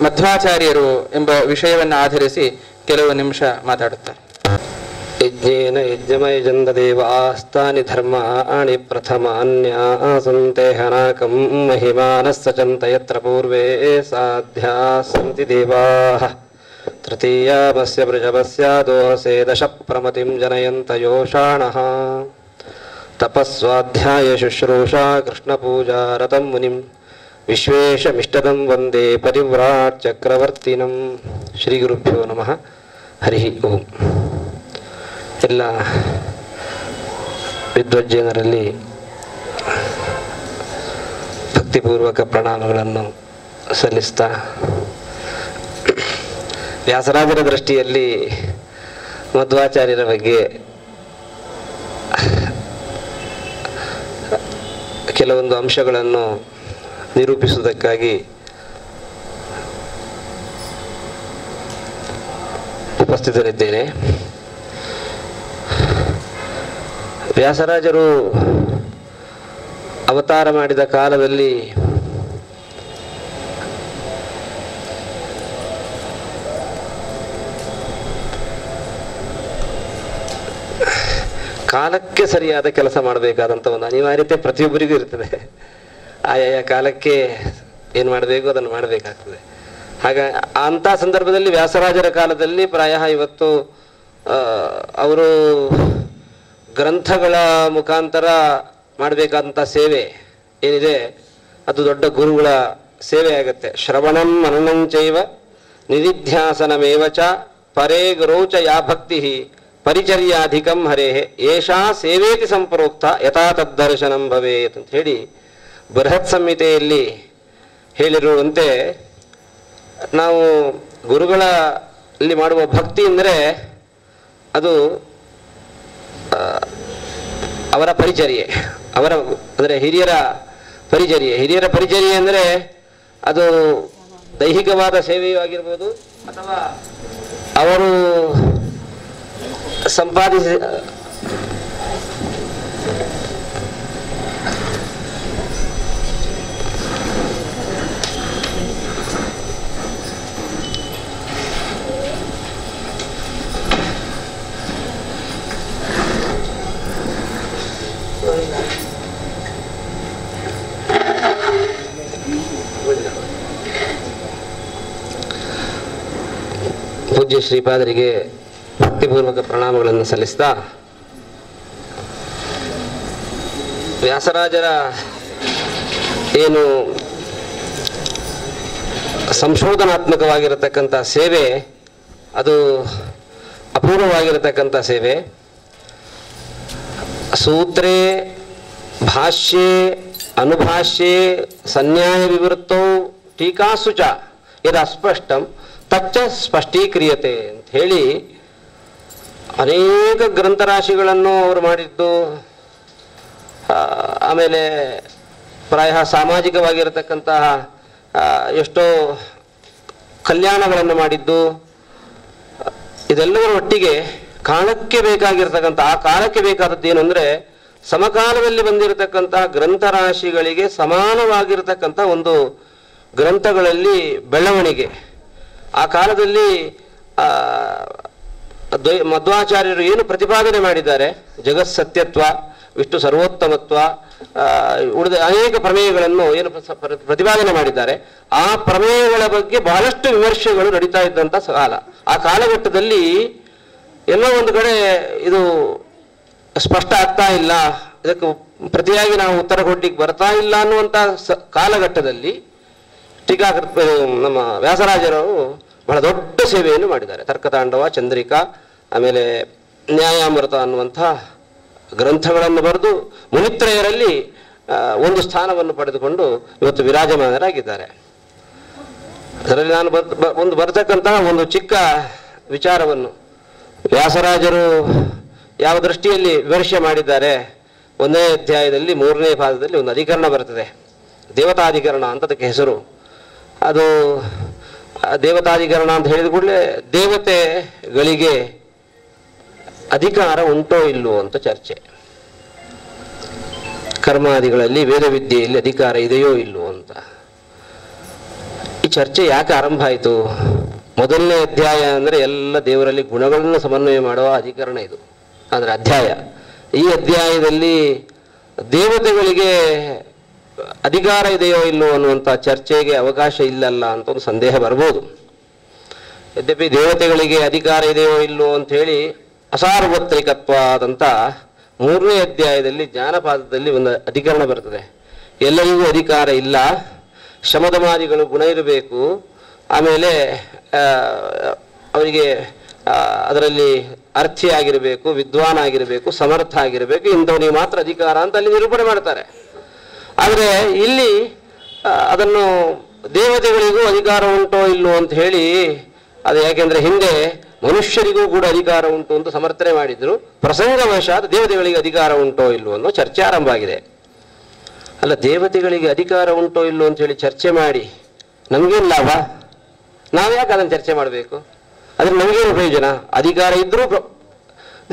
ಮಧ್ವಾಚಾರ್ಯರು ಎಂಬ ವಿಷಯವನ್ನು ಆಧರಿಸಿ ಕೆಲವು ನಿಮಿಷ ಮಾತಾಡುತ್ತಾರೆ. ಯಜ್ಞೇನ ಯಜ್ಞಮಯಜಂದ ದೇವಾಸ್ತಾನಿ ಧರ್ಮಾಣಿ ಪ್ರಥಮಾನ್ಯಾಸಂತೆ ಹನಾಕಂ ಮಹಿಮಾನಸ್ಸಚಂತ ಯತ್ರ ಪೂರ್ವೇ ಸಾಧ್ಯಾ ಸಂತಿ ದೇವಾಃ ತೃತೀಯಾಮಸ್ಯ ವೃಷಭಸ್ಯ ದೋಹಸೇ ದಶ ಪ್ರಮತಿಂ ಜನಯಂತ ಯೋಷಾಣಃ ತಪಸ್ವಾಧ್ಯಾಯ ಶುಶ್ರೂಷಾ ಕೃಷ್ಣಪೂಜಾ ರತಂ ಮುನಿಂ ವಿಶ್ವೇಶಮಿಷ್ಟದಂ ವಂದೇ ಪರಿವ್ರಾಟ್ ಚಕ್ರವರ್ತಿನಂ. ಶ್ರೀ ಗುರುಭ್ಯೋ ನಮಃ. ಹರಿ ಓಂ. ಎಲ್ಲ ವಿದ್ವಜ್ಜನರಲ್ಲಿ ಭಕ್ತಿಪೂರ್ವಕ ಪ್ರಣಾಮಗಳನ್ನು ಸಲ್ಲಿಸ್ತಾ, ವ್ಯಾಸರಾಜರ ದೃಷ್ಟಿಯಲ್ಲಿ ಮಧ್ವಾಚಾರ್ಯರ ಬಗ್ಗೆ ಕೆಲವೊಂದು ಅಂಶಗಳನ್ನು ನಿರೂಪಿಸುವುದಕ್ಕಾಗಿ ಉಪಸ್ಥಿತರಿದ್ದೇನೆ. ವ್ಯಾಸರಾಜರು ಅವತಾರ ಮಾಡಿದ ಕಾಲದಲ್ಲಿ ಕಾಲಕ್ಕೆ ಸರಿಯಾದ ಕೆಲಸ ಮಾಡಬೇಕಾದಂಥ ಒಂದು ಅನಿವಾರ್ಯತೆ ಪ್ರತಿಯೊಬ್ಬರಿಗೂ ಇರ್ತದೆ. ಆಯಾ ಕಾಲಕ್ಕೆ ಏನು ಮಾಡಬೇಕು ಅದನ್ನು ಮಾಡಬೇಕಾಗ್ತದೆ. ಹಾಗೆ ಅಂಥ ಸಂದರ್ಭದಲ್ಲಿ ವ್ಯಾಸರಾಜರ ಕಾಲದಲ್ಲಿ ಪ್ರಾಯಃ ಇವತ್ತು ಅವರು ಗ್ರಂಥಗಳ ಮುಖಾಂತರ ಮಾಡಬೇಕಾದಂಥ ಸೇವೆ ಏನಿದೆ ಅದು ದೊಡ್ಡ ಗುರುಗಳ ಸೇವೆ ಆಗುತ್ತೆ. ಶ್ರವಣಂ ಮನನಂಚೈವ ನಿಧಿಧ್ಯಾಸನಮೇವ ಚ ಪರೇ ಗುರೌಚ ಯಾ ಭಕ್ತಿ ಪರಿಚರ್ಯಾಧಿಕಂ ಹರೇಹೆ ಏಷಾ ಸೇವೇತಿ ಸಂಪ್ರೋಕ್ತ ಯಥಾ ತದ್ದರ್ಶನಂ ಭವೇತ್ ಅಂತ ಹೇಳಿ ಬೃಹತ್ ಸಂಹಿತೆಯಲ್ಲಿ ಹೇಳಿರುವಂತೆ, ನಾವು ಗುರುಗಳಲ್ಲಿ ಮಾಡುವ ಭಕ್ತಿ ಅಂದರೆ ಅದು ಅವರ ಪರಿಚರ್ಯೆ, ಅಂದರೆ ಹಿರಿಯರ ಪರಿಚರ್ಯೆ ಅಂದರೆ ಅದು ದೈಹಿಕವಾದ ಸೇವೆಯೂ ಆಗಿರ್ಬೋದು ಅಥವಾ ಅವರು ಸಂಪಾದಿಸಿ ಪೂಜ್ಯ ಶ್ರೀಪಾದರಿಗೆ ಭಕ್ತಿಪೂರ್ವಕ ಪ್ರಣಾಮಗಳನ್ನು ಸಲ್ಲಿಸ್ತಾ, ವ್ಯಾಸರಾಜರ ಏನು ಸಂಶೋಧನಾತ್ಮಕವಾಗಿರತಕ್ಕಂಥ ಸೇವೆ ಅದು ಅಪೂರ್ವವಾಗಿರತಕ್ಕಂಥ ಸೇವೆ. ಸೂತ್ರೇ ಭಾಷ್ಯೇ ಅನುಭಾಷ್ಯೇ ಸನ್ಯಾಯ ವಿವೃತ್ತೌ ಟೀಕಾಸು ಚ ಯದ ಅಸ್ಪಷ್ಟಂ ತಚ್ಚ ಸ್ಪಷ್ಟೀಕ್ರಿಯತೆ ಅಂತ ಹೇಳಿ ಅನೇಕ ಗ್ರಂಥರಾಶಿಗಳನ್ನು ಅವರು ಮಾಡಿದ್ದು, ಆಮೇಲೆ ಪ್ರಾಯ ಸಾಮಾಜಿಕವಾಗಿರತಕ್ಕಂತಹ ಎಷ್ಟೋ ಕಲ್ಯಾಣಗಳನ್ನು ಮಾಡಿದ್ದು, ಇದೆಲ್ಲದರ ಒಟ್ಟಿಗೆ ಕಾಲಕ್ಕೆ ಬೇಕಾಗಿರ್ತಕ್ಕಂಥ ಆ ಕಾಲಕ್ಕೆ ಬೇಕಾದದ್ದು ಏನು ಅಂದರೆ ಸಮಕಾಲದಲ್ಲಿ ಬಂದಿರತಕ್ಕಂತಹ ಗ್ರಂಥರಾಶಿಗಳಿಗೆ ಸಮಾನವಾಗಿರತಕ್ಕಂಥ ಒಂದು ಗ್ರಂಥಗಳಲ್ಲಿ ಬೆಳವಣಿಗೆ. ಆ ಕಾಲದಲ್ಲಿ ಮಧ್ವಾಚಾರ್ಯರು ಏನು ಪ್ರತಿಪಾದನೆ ಮಾಡಿದ್ದಾರೆ, ಜಗತ್ ಸತ್ಯತ್ವ, ವಿಷ್ಣು ಸರ್ವೋತ್ತಮತ್ವ, ಉಳಿದ ಅನೇಕ ಪ್ರಮೇಯಗಳನ್ನು ಏನು ಪ್ರತಿಪಾದನೆ ಮಾಡಿದ್ದಾರೆ, ಆ ಪ್ರಮೇಯಗಳ ಬಗ್ಗೆ ಬಹಳಷ್ಟು ವಿಮರ್ಶೆಗಳು ನಡೀತಾ ಇದ್ದಂಥ ಕಾಲ. ಆ ಕಾಲಘಟ್ಟದಲ್ಲಿ ಎಲ್ಲೋ ಒಂದು ಕಡೆ ಇದು ಸ್ಪಷ್ಟ ಆಗ್ತಾ ಇಲ್ಲ, ಇದಕ್ಕೆ ಪ್ರತಿಯಾಗಿ ನಾವು ಉತ್ತರ ಕೊಡ್ಲಿಕ್ಕೆ ಬರ್ತಾ ಇಲ್ಲ ಅನ್ನುವಂಥ ಕಾಲಘಟ್ಟದಲ್ಲಿ ನಮ್ಮ ವ್ಯಾಸರಾಜರು ಬಹಳ ದೊಡ್ಡ ಸೇವೆಯನ್ನು ಮಾಡಿದ್ದಾರೆ. ತರ್ಕತಾಂಡವ, ಚಂದ್ರಿಕಾ, ಆಮೇಲೆ ನ್ಯಾಯಾಮೃತ ಅನ್ನುವಂಥ ಗ್ರಂಥಗಳನ್ನು ಬರೆದು ಮುನಿತ್ರಯರಲ್ಲಿ ಒಂದು ಸ್ಥಾನವನ್ನು ಪಡೆದುಕೊಂಡು ಇವತ್ತು ವಿರಾಜಮಾನರಾಗಿದ್ದಾರೆ. ಅದರಲ್ಲಿ ನಾನು ಬರ್ತಕ್ಕಂತಹ ಒಂದು ಚಿಕ್ಕ ವಿಚಾರವನ್ನು ವ್ಯಾಸರಾಜರು ಯಾವ ದೃಷ್ಟಿಯಲ್ಲಿ ವಿಮರ್ಶೆ ಮಾಡಿದ್ದಾರೆ, 1ನೇ ಅಧ್ಯಾಯದಲ್ಲಿ 3ನೇ ಪಾದದಲ್ಲಿ ಒಂದು ಅಧಿಕರಣ ಬರ್ತದೆ. ದೇವತಾಧಿಕರಣ ಅಂತ ಅದಕ್ಕೆ ಹೆಸರು. ಅದು ದೇವತಾಧಿಕರಣ ಅಂತ ಹೇಳಿದ ಕೂಡಲೇ ದೇವತೆಗಳಿಗೆ ಅಧಿಕಾರ ಉಂಟೋ ಇಲ್ಲವೋ ಅಂತ ಚರ್ಚೆ. ಕರ್ಮಾದಿಗಳಲ್ಲಿ ವೇದವಿದ್ಯೆಯಲ್ಲಿ ಅಧಿಕಾರ ಇದೆಯೋ ಇಲ್ಲವೋ ಅಂತ ಈ ಚರ್ಚೆ ಯಾಕೆ ಆರಂಭ ಆಯಿತು? ಮೊದಲನೇ ಅಧ್ಯಾಯ ಅಂದರೆ ಎಲ್ಲ ದೇವರಲ್ಲಿ ಗುಣಗಳನ್ನು ಸಮನ್ವಯ ಮಾಡುವ ಅಧಿಕರಣ ಇದು, ಅಂದರೆ ಅಧ್ಯಾಯ. ಈ ಅಧ್ಯಾಯದಲ್ಲಿ ದೇವತೆಗಳಿಗೆ ಅಧಿಕಾರ ಇದೆಯೋ ಇಲ್ಲವೋ ಅನ್ನುವಂಥ ಚರ್ಚೆಗೆ ಅವಕಾಶ ಇಲ್ಲಲ್ಲ ಅಂತ ಒಂದು ಸಂದೇಹ ಬರ್ಬೋದು. ಯದ್ಯಪಿ ದೇವತೆಗಳಿಗೆ ಅಧಿಕಾರ ಇದೆಯೋ ಇಲ್ಲವೋ ಅಂತ ಹೇಳಿ ಅಸಾರ್ವತ್ರಿಕತ್ವಾದಂಥ 3ನೇ ಅಧ್ಯಾಯದಲ್ಲಿ ಜ್ಞಾನಪಾದದಲ್ಲಿ ಒಂದು ಅಧಿಕರಣ ಬರ್ತದೆ. ಎಲ್ಲರಿಗೂ ಅಧಿಕಾರ ಇಲ್ಲ, ಶಮದಮಾದಿಗಳು ಗುಣ ಇರಬೇಕು, ಆಮೇಲೆ ಅವರಿಗೆ ಅದರಲ್ಲಿ ಅರ್ಥಿ ಆಗಿರಬೇಕು, ವಿದ್ವಾನ್ ಆಗಿರಬೇಕು, ಸಮರ್ಥ ಆಗಿರಬೇಕು, ಇಂಥವನಿಗೆ ಮಾತ್ರ ಅಧಿಕಾರ ಅಂತ ಅಲ್ಲಿ ನಿರೂಪಣೆ ಮಾಡ್ತಾರೆ. ಆದರೆ ಇಲ್ಲಿ ಅದನ್ನು ದೇವತೆಗಳಿಗೂ ಅಧಿಕಾರ ಉಂಟೋ ಇಲ್ಲೋ ಅಂತ ಹೇಳಿ, ಅದು ಯಾಕೆಂದ್ರೆ ಹಿಂದೆ ಮನುಷ್ಯರಿಗೂ ಕೂಡ ಅಧಿಕಾರ ಉಂಟು ಅಂತ ಸಮರ್ಥನೆ ಮಾಡಿದ್ರು. ಪ್ರಸಂಗವಶಾತ್ ದೇವತೆಗಳಿಗೆ ಅಧಿಕಾರ ಉಂಟೋ ಇಲ್ಲೋ ಅನ್ನೋ ಚರ್ಚೆ ಆರಂಭ ಆಗಿದೆ. ಅಲ್ಲ, ದೇವತೆಗಳಿಗೆ ಅಧಿಕಾರ ಉಂಟೋ ಇಲ್ಲೋ ಅಂತ ಹೇಳಿ ಚರ್ಚೆ ಮಾಡಿ ನಮಗೇನು ಲಾಭ? ನಾವ್ಯಾಕೆ ಅದನ್ನು ಚರ್ಚೆ ಮಾಡಬೇಕು? ಅದ್ರ ನಮಗೇನು ಪ್ರಯೋಜನ? ಅಧಿಕಾರ ಇದ್ರೂ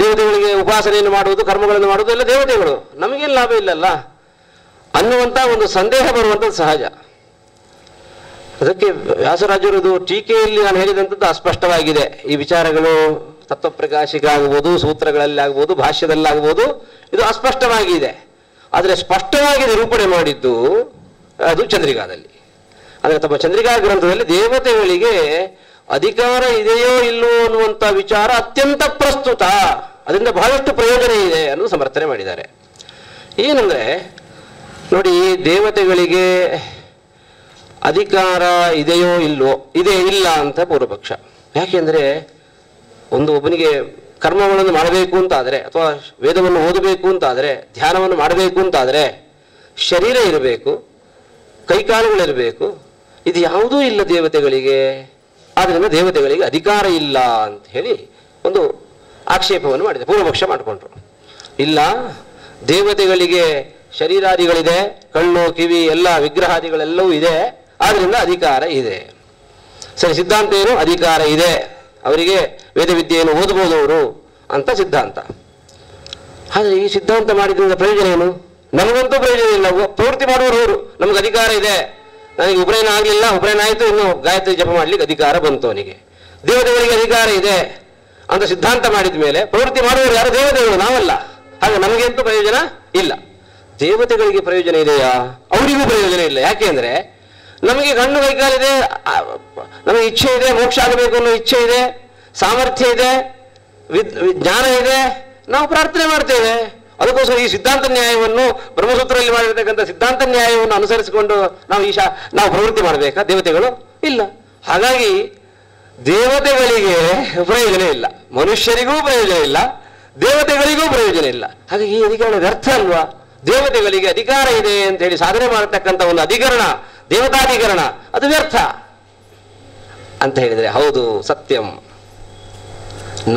ದೇವತೆಗಳಿಗೆ ಉಪಾಸನೆಯನ್ನು ಮಾಡುವುದು, ಕರ್ಮಗಳನ್ನು ಮಾಡುವುದು ಎಲ್ಲ ದೇವತೆಗಳು, ನಮಗೇನು ಲಾಭ ಇಲ್ಲಲ್ಲ ಅನ್ನುವಂಥ ಒಂದು ಸಂದೇಹ ಬರುವಂಥದ್ದು ಸಹಜ. ಅದಕ್ಕೆ ವ್ಯಾಸರಾಜರದು ಟೀಕೆಯಲ್ಲಿ ನಾನು ಹೇಳಿದಂಥದ್ದು ಅಸ್ಪಷ್ಟವಾಗಿದೆ. ಈ ವಿಚಾರಗಳು ತತ್ವಪ್ರಕಾಶಿಕ ಆಗ್ಬೋದು, ಸೂತ್ರಗಳಲ್ಲಿ ಆಗ್ಬೋದು, ಭಾಷ್ಯದಲ್ಲಾಗ್ಬೋದು, ಇದು ಅಸ್ಪಷ್ಟವಾಗಿದೆ. ಆದರೆ ಸ್ಪಷ್ಟವಾಗಿ ನಿರೂಪಣೆ ಮಾಡಿದ್ದು ಅದು ಚಂದ್ರಿಕಾದಲ್ಲಿ. ಅಂದರೆ ತಮ್ಮ ಚಂದ್ರಿಕಾ ಗ್ರಂಥದಲ್ಲಿ ದೇವತೆಗಳಿಗೆ ಅಧಿಕಾರ ಇದೆಯೋ ಇಲ್ಲವೋ ಅನ್ನುವಂಥ ವಿಚಾರ ಅತ್ಯಂತ ಪ್ರಸ್ತುತ, ಅದರಿಂದ ಬಹಳಷ್ಟು ಪ್ರಯೋಜನ ಇದೆ ಅನ್ನೋದು ಸಮರ್ಥನೆ ಮಾಡಿದ್ದಾರೆ. ಏನಂದ್ರೆ ನೋಡಿ, ದೇವತೆಗಳಿಗೆ ಅಧಿಕಾರ ಇದೆಯೋ ಇಲ್ವೋ, ಇದೆ ಇಲ್ಲ ಅಂತ ಪೂರ್ವಪಕ್ಷ. ಯಾಕೆಂದ್ರೆ ಒಬ್ಬನಿಗೆ ಕರ್ಮಗಳನ್ನು ಮಾಡಬೇಕು ಅಂತಾದರೆ, ಅಥವಾ ವೇದವನ್ನು ಓದಬೇಕು ಅಂತಾದರೆ, ಧ್ಯಾನವನ್ನು ಮಾಡಬೇಕು ಅಂತಾದರೆ ಶರೀರ ಇರಬೇಕು, ಕೈಕಾಲುಗಳಿರಬೇಕು. ಇದು ಯಾವುದೂ ಇಲ್ಲ ದೇವತೆಗಳಿಗೆ. ಆದ್ದರಿಂದ ದೇವತೆಗಳಿಗೆ ಅಧಿಕಾರ ಇಲ್ಲ ಅಂತ ಹೇಳಿ ಒಂದು ಆಕ್ಷೇಪವನ್ನು ಮಾಡಿದೆ, ಪೂರ್ವಪಕ್ಷ ಮಾಡಿಕೊಂಡ್ರು. ಇಲ್ಲ, ದೇವತೆಗಳಿಗೆ ಶರೀರಾದಿಗಳಿದೆ, ಕಣ್ಣು ಕಿವಿ ಎಲ್ಲ ವಿಗ್ರಹಾದಿಗಳೆಲ್ಲವೂ ಇದೆ, ಆದ್ರಿಂದ ಅಧಿಕಾರ ಇದೆ. ಸರಿ, ಸಿದ್ಧಾಂತ ಏನು? ಅಧಿಕಾರ ಇದೆ, ಅವರಿಗೆ ವೇದವಿದ್ಯೆಯನ್ನು ಓದಬಹುದು ಅವರು ಅಂತ ಸಿದ್ಧಾಂತ. ಆದರೆ ಈ ಸಿದ್ಧಾಂತ ಮಾಡಿದ್ರಿಂದ ಪ್ರಯೋಜನ ಏನು? ನಮಗಂತೂ ಪ್ರಯೋಜನ ಇಲ್ಲ. ಪ್ರವೃತ್ತಿ ಮಾಡುವವರು ಅವರು, ನಮ್ಗೆ ಅಧಿಕಾರ ಇದೆ, ನನಗೆ ಉಪನಯನ ಆಗಲಿಲ್ಲ, ಉಪನಯನ ಆಯಿತು, ಇನ್ನು ಗಾಯತ್ರಿ ಜಪ ಮಾಡ್ಲಿಕ್ಕೆ ಅಧಿಕಾರ ಬಂತು ಅವನಿಗೆ. ದೇವತೆಗಳಿಗೆ ಅಧಿಕಾರ ಇದೆ ಅಂತ ಸಿದ್ಧಾಂತ ಮಾಡಿದ ಮೇಲೆ ಪ್ರವೃತ್ತಿ ಮಾಡುವವರು ಯಾರು? ದೇವತೆಗಳು, ನಾವಲ್ಲ. ಹಾಗೆ ನಮಗಂತೂ ಪ್ರಯೋಜನ ಇಲ್ಲ. ದೇವತೆಗಳಿಗೆ ಪ್ರಯೋಜನ ಇದೆಯಾ? ಅವರಿಗೂ ಪ್ರಯೋಜನ ಇಲ್ಲ. ಯಾಕೆ ಅಂದ್ರೆ ನಮಗೆ ಕಣ್ಣು ಕೈಕಾಲಿದೆ, ನಮಗೆ ಇಚ್ಛೆ ಇದೆ, ಮೋಕ್ಷ ಆಗಬೇಕು ಅನ್ನೋ ಇಚ್ಛೆ ಇದೆ, ಸಾಮರ್ಥ್ಯ ಇದೆ, ಜ್ಞಾನ ಇದೆ, ನಾವು ಪ್ರಾರ್ಥನೆ ಮಾಡ್ತೇವೆ. ಅದಕ್ಕೋಸ್ಕರ ಈ ಸಿದ್ಧಾಂತ ನ್ಯಾಯವನ್ನು, ಬ್ರಹ್ಮಸೂತ್ರದಲ್ಲಿ ಮಾಡಿರ್ತಕ್ಕಂಥ ಸಿದ್ಧಾಂತ ನ್ಯಾಯವನ್ನು ಅನುಸರಿಸಿಕೊಂಡು ನಾವು ಪ್ರವೃತ್ತಿ ಮಾಡಬೇಕಾ? ದೇವತೆಗಳು ಇಲ್ಲ. ಹಾಗಾಗಿ ದೇವತೆಗಳಿಗೆ ಪ್ರಯೋಜನ ಇಲ್ಲ, ಮನುಷ್ಯರಿಗೂ ಪ್ರಯೋಜನ ಇಲ್ಲ, ದೇವತೆಗಳಿಗೂ ಪ್ರಯೋಜನ ಇಲ್ಲ. ಹಾಗೆ ಈ ಅಧಿಕರಣ ವ್ಯರ್ಥ ಅಲ್ವಾ? ದೇವತೆಗಳಿಗೆ ಅಧಿಕಾರ ಇದೆ ಅಂತ ಹೇಳಿ ಸಾಧನೆ ಮಾಡತಕ್ಕಂಥ ಒಂದು ಅಧಿಕರಣ, ದೇವತಾಧಿಕರಣ, ಅದು ವ್ಯರ್ಥ ಅಂತ ಹೇಳಿದ್ರೆ ಹೌದು, ಸತ್ಯಂ.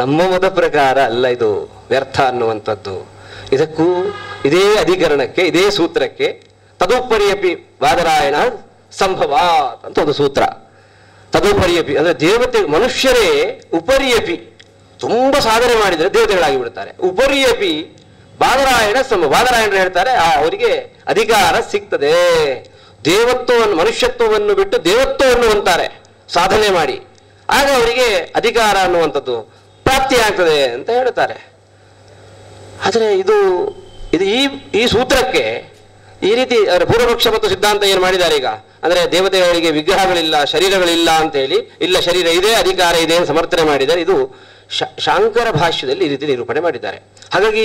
ನಮ್ಮ ಮತ ಪ್ರಕಾರ ಅಲ್ಲ ಇದು ವ್ಯರ್ಥ ಅನ್ನುವಂಥದ್ದು. ಇದಕ್ಕೂ ಇದೇ ಅಧಿಕರಣಕ್ಕೆ, ಇದೇ ಸೂತ್ರಕ್ಕೆ ತದುಪರಿಯಪಿ ಬಾದರಾಯಣ ಸಂಭವಾತ್ ಅಂತ ಒಂದು ಸೂತ್ರ. ತದುಪರಿಯಪಿ ಅಂದ್ರೆ ಮನುಷ್ಯರೇ ಉಪರಿಯಪಿ ತುಂಬಾ ಸಾಧನೆ ಮಾಡಿದರೆ ದೇವತೆಗಳಾಗಿ ಬಿಡ್ತಾರೆ. ಉಪರಿಯಪಿ ಬಾದರಾಯಣ ಬಾದರಾಯಣರು ಹೇಳ್ತಾರೆ ಅವರಿಗೆ ಅಧಿಕಾರ ಸಿಗ್ತದೆ. ದೇವತ್ವವನ್ನು, ಮನುಷ್ಯತ್ವವನ್ನು ಬಿಟ್ಟು ದೇವತ್ವವನ್ನು ಅಂತಾರೆ ಸಾಧನೆ ಮಾಡಿ, ಆಗ ಅವರಿಗೆ ಅಧಿಕಾರ ಅನ್ನುವಂಥದ್ದು ಪ್ರಾಪ್ತಿಯಾಗ್ತದೆ ಅಂತ ಹೇಳ್ತಾರೆ. ಆದರೆ ಇದು ಈ ಸೂತ್ರಕ್ಕೆ ಈ ರೀತಿ ಪೂರ್ವಪಕ್ಷ ಮತ್ತು ಸಿದ್ಧಾಂತ ಏನು ಮಾಡಿದ್ದಾರೆ ಈಗ ಅಂದ್ರೆ ದೇವತೆಗಳಿಗೆ ವಿಗ್ರಹಗಳಿಲ್ಲ, ಶರೀರಗಳಿಲ್ಲ ಅಂತ ಹೇಳಿ, ಇಲ್ಲ ಶರೀರ ಇದೆ, ಅಧಿಕಾರ ಇದೆ ಅಂತ ಸಮರ್ಥನೆ ಮಾಡಿದ್ದಾರೆ. ಇದು ಶಾಂಕರ ಭಾಷ್ಯದಲ್ಲಿ ಈ ರೀತಿ ನಿರೂಪಣೆ ಮಾಡಿದ್ದಾರೆ. ಹಾಗಾಗಿ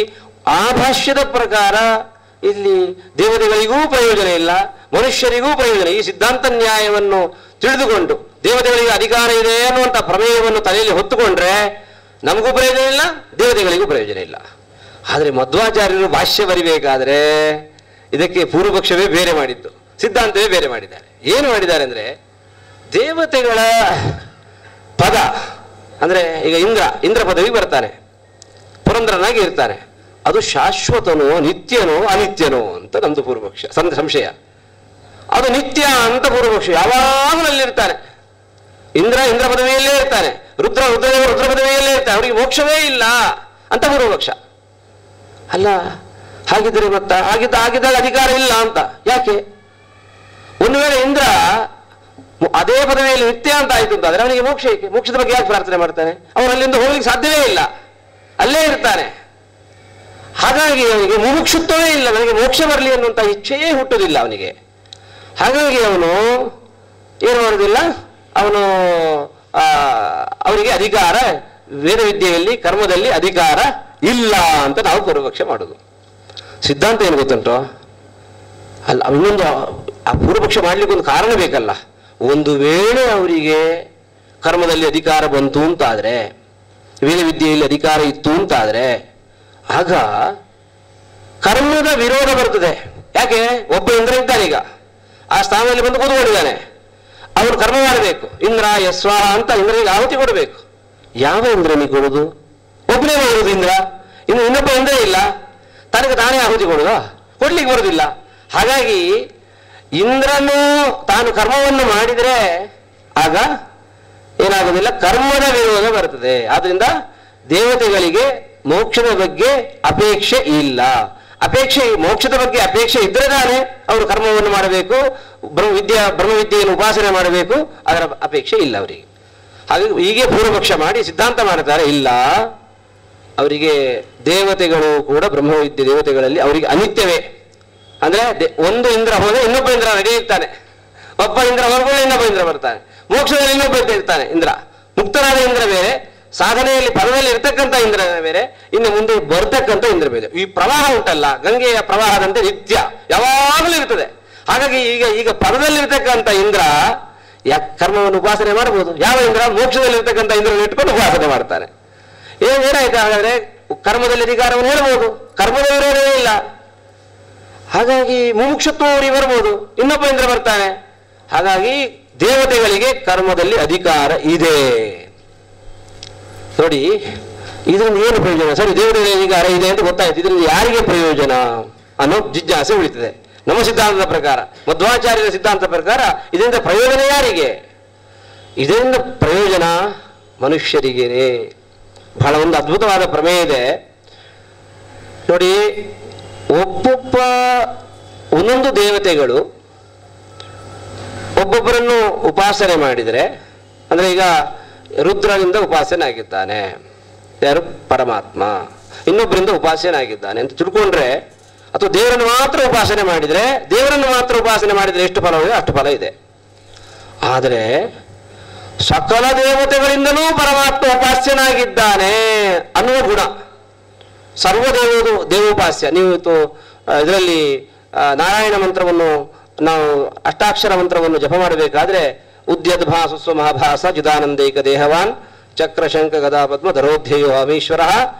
ಆ ಭಾಷ್ಯದ ಪ್ರಕಾರ ಇಲ್ಲಿ ದೇವತೆಗಳಿಗೂ ಪ್ರಯೋಜನ ಇಲ್ಲ, ಮನುಷ್ಯರಿಗೂ ಪ್ರಯೋಜನ. ಈ ಸಿದ್ಧಾಂತ ನ್ಯಾಯವನ್ನು ತಿಳಿದುಕೊಂಡು ದೇವತೆಗಳಿಗೆ ಅಧಿಕಾರ ಇದೆ ಅನ್ನುವಂಥ ಪ್ರಮೇಯವನ್ನು ತಲೆಯಲ್ಲಿ ಹೊತ್ತುಕೊಂಡ್ರೆ ನಮಗೂ ಪ್ರಯೋಜನ ಇಲ್ಲ, ದೇವತೆಗಳಿಗೂ ಪ್ರಯೋಜನ ಇಲ್ಲ. ಆದರೆ ಮಧ್ವಾಚಾರ್ಯರು ಭಾಷ್ಯ ಬರಿಬೇಕಾದ್ರೆ ಇದಕ್ಕೆ ಪೂರ್ವಪಕ್ಷವೇ ಬೇರೆ ಮಾಡಿದ್ದು, ಸಿದ್ಧಾಂತವೇ ಬೇರೆ ಮಾಡಿದ್ದಾರೆ. ಏನು ಮಾಡಿದ್ದಾರೆ ಅಂದ್ರೆ ದೇವತೆಗಳ ಪದ ಅಂದ್ರೆ ಈಗ ಇಂದ್ರ ಪದವಿಗೆ ಬರ್ತಾನೆ, ಪುರಂದ್ರನಾಗಿ ಇರ್ತಾನೆ, ಅದು ಶಾಶ್ವತನೋ ನಿತ್ಯನೋ ಅನಿತ್ಯನೋ ಅಂತ ನಮ್ದು ಪೂರ್ವಪಕ್ಷ ಸಂಶಯ. ಅದು ನಿತ್ಯ ಅಂತ ಪೂರ್ವಪಕ್ಷ. ಯಾವಾಗಲೂ ಅಲ್ಲಿರ್ತಾನೆ. ಇಂದ್ರ ಪದವಿಯಲ್ಲೇ ಇರ್ತಾನೆ, ರುದ್ರ ಪದವಿಯಲ್ಲೇ ಇರ್ತಾನೆ, ಅವರಿಗೆ ಮೋಕ್ಷವೇ ಇಲ್ಲ ಅಂತ ಪೂರ್ವಪಕ್ಷ. ಅಲ್ಲ, ಹಾಗಿದ್ರೆ ಆಗಿದ್ದಾಗ ಅಧಿಕಾರ ಇಲ್ಲ ಅಂತ ಯಾಕೆ? ಒಂದು ವೇಳೆ ಇಂದ್ರ ಅದೇ ಪದವಿಯಲ್ಲಿ ನಿತ್ಯ ಅಂತ ಆಯ್ತು ಅಂತಾದ್ರೆ ಅವನಿಗೆ ಮೋಕ್ಷ ಏಕೆ? ಮೋಕ್ಷದ ಬಗ್ಗೆ ಯಾಕೆ ಪ್ರಾರ್ಥನೆ ಮಾಡ್ತಾನೆ? ಅವನು ಅಲ್ಲಿಂದ ಹೋಗ್ಲಿಕ್ಕೆ ಸಾಧ್ಯವೇ ಇಲ್ಲ, ಅಲ್ಲೇ ಇರ್ತಾನೆ. ಹಾಗಾಗಿ ಅವನಿಗೆ ಮುಮುಕ್ಷುತ್ವವೇ ಇಲ್ಲ, ನನಗೆ ಮೋಕ್ಷ ಬರಲಿ ಅನ್ನುವಂಥ ಇಚ್ಛೆಯೇ ಹುಟ್ಟುವುದಿಲ್ಲ ಅವನಿಗೆ. ಹಾಗಾಗಿ ಅವನು ಏನು ಮಾಡೋದಿಲ್ಲ, ಅವನು ಅವರಿಗೆ ಅಧಿಕಾರ, ವೇದವಿದ್ಯೆಯಲ್ಲಿ ಕರ್ಮದಲ್ಲಿ ಅಧಿಕಾರ ಇಲ್ಲ ಅಂತ ನಾವು ಪೂರ್ವಪಕ್ಷ ಮಾಡೋದು. ಸಿದ್ಧಾಂತ ಏನು ಗೊತ್ತುಂಟು? ಅಲ್ಲ, ಇನ್ನೊಂದು ಆ ಪೂರ್ವಪಕ್ಷ ಮಾಡ್ಲಿಕ್ಕೆ ಒಂದು ಕಾರಣ ಬೇಕಲ್ಲ. ಒಂದು ವೇಳೆ ಅವರಿಗೆ ಕರ್ಮದಲ್ಲಿ ಅಧಿಕಾರ ಬಂತು ಅಂತಾದ್ರೆ, ವೇದವಿದ್ಯೆಯಲ್ಲಿ ಅಧಿಕಾರ ಇತ್ತು ಅಂತಾದ್ರೆ, ಆಗ ಕರ್ಮದ ವಿರೋಧ ಬರ್ತದೆ. ಯಾಕೆ? ಒಬ್ಬ ಇಂದ್ರ ಇದ್ದಾನೆ, ಈಗ ಆ ಸ್ಥಾನದಲ್ಲಿ ಬಂದು ಕೂತ್ಕೊಂಡಿದ್ದಾನೆ, ಅವನು ಕರ್ಮ ಮಾಡಬೇಕು. ಇಂದ್ರ ಯಸ್ವಾಹ ಅಂತ ಇಂದ್ರನಿಗೆ ಆಹುತಿ ಕೊಡಬೇಕು. ಯಾವ ಇಂದ್ರನಿಗೆ ಕೊಡುದು? ಒಬ್ಬನೇ ಮಾಡುವುದು ಇಂದ್ರ, ಇನ್ನು ಇನ್ನೊಬ್ಬ ಇಂದ್ರ ಇಲ್ಲ, ತನಗೆ ತಾನೇ ಆಹುತಿ ಕೊಡುವ? ಕೊಡ್ಲಿಕ್ಕೆ ಬರುವುದಿಲ್ಲ. ಹಾಗಾಗಿ ಇಂದ್ರನು ತಾನು ಕರ್ಮವನ್ನು ಮಾಡಿದರೆ ಆಗ ಏನಾಗುವುದಿಲ್ಲ, ಕರ್ಮದ ವಿರೋಧ ಬರ್ತದೆ. ಆದ್ರಿಂದ ದೇವತೆಗಳಿಗೆ ಮೋಕ್ಷದ ಬಗ್ಗೆ ಅಪೇಕ್ಷೆ ಇಲ್ಲ. ಮೋಕ್ಷದ ಬಗ್ಗೆ ಅಪೇಕ್ಷೆ ಇದ್ರೆ ತಾನೇ ಅವರು ಕರ್ಮವನ್ನು ಮಾಡಬೇಕು, ಬ್ರಹ್ಮವಿದ್ಯೆಯನ್ನು ಉಪಾಸನೆ ಮಾಡಬೇಕು. ಅದರ ಅಪೇಕ್ಷೆ ಇಲ್ಲ ಅವರಿಗೆ. ಹಾಗಾಗಿ ಹೀಗೆ ಪೂರ್ವಪಕ್ಷ ಮಾಡಿ ಸಿದ್ಧಾಂತ ಮಾಡ್ತಾರೆ, ಇಲ್ಲ, ಅವರಿಗೆ ದೇವತೆಗಳು ಕೂಡ ಬ್ರಹ್ಮವಿದ್ಯೆ ದೇವತೆಗಳಲ್ಲಿ ಅವರಿಗೆ ಅನಿತ್ಯವೇ. ಅಂದ್ರೆ ಒಂದು ಇಂದ್ರ ಹೋದ್ರೆ ಇನ್ನೊಬ್ಬ ಇಂದ್ರ ನಡೆಯುತ್ತಾನೆ, ಒಬ್ಬ ಇಂದ್ರ ಹೊರಗಡೆ ಇನ್ನೊಬ್ಬ ಇಂದ್ರ ಬರ್ತಾನೆ, ಮೋಕ್ಷದಲ್ಲಿ ಇನ್ನೊಬ್ಬ ಇರ್ತಾನೆ ಇಂದ್ರ. ಮುಕ್ತರಾದ ಇಂದ್ರ ಬೇರೆ, ಸಾಧನೆಯಲ್ಲಿ ಪದದಲ್ಲಿ ಇರ್ತಕ್ಕಂಥ ಇಂದ್ರ ಬೇರೆ, ಇನ್ನು ಮುಂದೆ ಬರ್ತಕ್ಕಂಥ ಇಂದ್ರ ಬೇರೆ. ಈ ಪ್ರವಾಹ ಉಂಟಲ್ಲ, ಗಂಗೆಯ ಪ್ರವಾಹದಂತೆ ನಿತ್ಯ ಯಾವಾಗಲೂ ಇರ್ತದೆ. ಹಾಗಾಗಿ ಈಗ ಪದದಲ್ಲಿರ್ತಕ್ಕಂಥ ಇಂದ್ರ ಕರ್ಮವನ್ನು ಉಪಾಸನೆ ಮಾಡಬಹುದು. ಯಾವ ಇಂದ್ರ? ಮೋಕ್ಷದಲ್ಲಿ ಇರ್ತಕ್ಕಂಥ ಇಂದ್ರನ್ನು ಇಟ್ಕೊಂಡು ಉಪಾಸನೆ ಮಾಡ್ತಾನೆ. ಏನಾಯ್ತು ಹಾಗಾದ್ರೆ? ಕರ್ಮದಲ್ಲಿ ಅಧಿಕಾರವನ್ನು ಹೇಳ್ಬೋದು, ಕರ್ಮದ ವಿರೋಧವೇ ಇಲ್ಲ. ಹಾಗಾಗಿ ಮುಮುಕ್ಷತ್ವ ಅವರಿಗೆ ಬರ್ಬೋದು, ಇನ್ನೊಬ್ಬ ಇಂದ್ರ ಬರ್ತಾನೆ. ಹಾಗಾಗಿ ದೇವತೆಗಳಿಗೆ ಕರ್ಮದಲ್ಲಿ ಅಧಿಕಾರ ಇದೆ. ನೋಡಿ, ಇದರಿಂದ ಏನು ಪ್ರಯೋಜನ? ಸರಿ, ದೇವತೆಗಳಿಗೆ ಅಧಿಕಾರ ಇದೆ ಅಂತ ಗೊತ್ತಾಯ್ತು, ಇದರಿಂದ ಯಾರಿಗೆ ಪ್ರಯೋಜನ ಅನ್ನೋ ಜಿಜ್ಞಾಸೆ ಉಳಿತದೆ. ನಮ್ಮ ಸಿದ್ಧಾಂತದ ಪ್ರಕಾರ, ಮಧ್ವಾಚಾರ್ಯರ ಸಿದ್ಧಾಂತದ ಪ್ರಕಾರ ಇದರಿಂದ ಪ್ರಯೋಜನ ಯಾರಿಗೆ? ಇದರಿಂದ ಪ್ರಯೋಜನ ಮನುಷ್ಯರಿಗೆ. ಬಹಳ ಒಂದು ಅದ್ಭುತವಾದ ಪ್ರಮೇಯ ಇದೆ ನೋಡಿ. ಒಂದೊಂದು ದೇವತೆಗಳು ಒಬ್ಬೊಬ್ಬರನ್ನು ಉಪಾಸನೆ ಮಾಡಿದರೆ, ಅಂದ್ರೆ ಈಗ ರುದ್ರನಿಂದ ಉಪಾಸನೆ ಆಗಿದ್ದಾನೆ, ಯಾರು? ಪರಮಾತ್ಮ. ಇನ್ನೊಬ್ಬರಿಂದ ಉಪಾಸನೆ ಆಗಿದ್ದಾನೆ ಅಂತ ತಿಳ್ಕೊಂಡ್ರೆ, ಅಥವಾ ದೇವರನ್ನು ಮಾತ್ರ ಉಪಾಸನೆ ಮಾಡಿದರೆ, ಎಷ್ಟು ಫಲ ಇದೆ ಅಷ್ಟು ಫಲ ಇದೆ. ಆದರೆ ಸಕಲ ದೇವತೆಗಳಿಂದಲೂ ಪರಮಾತ್ಮ ಉಪಾಸ್ಯನಾಗಿದ್ದಾನೆ ಅನ್ನುವ ಗುಣ, ದೇವೋಪಾಸ್ಯ. ನೀವು ಇದರಲ್ಲಿ ನಾರಾಯಣ ಮಂತ್ರವನ್ನು ನಾವು ಅಷ್ಟಾಕ್ಷರ ಮಂತ್ರವನ್ನು ಜಪ ಮಾಡಬೇಕಾದ್ರೆ, ಉದ್ಯದ್ಭಾಸು ಸ್ವಮಹಾಭಾಸ ಜಿದಾನಂದೈಕ ದೇಹವಾನ್ ಚಕ್ರ ಶಂಖ ಗದಾ ಪದ್ಮ ಧರೋಧ್ಯಯೋ ಅಮೀಶ್ವರ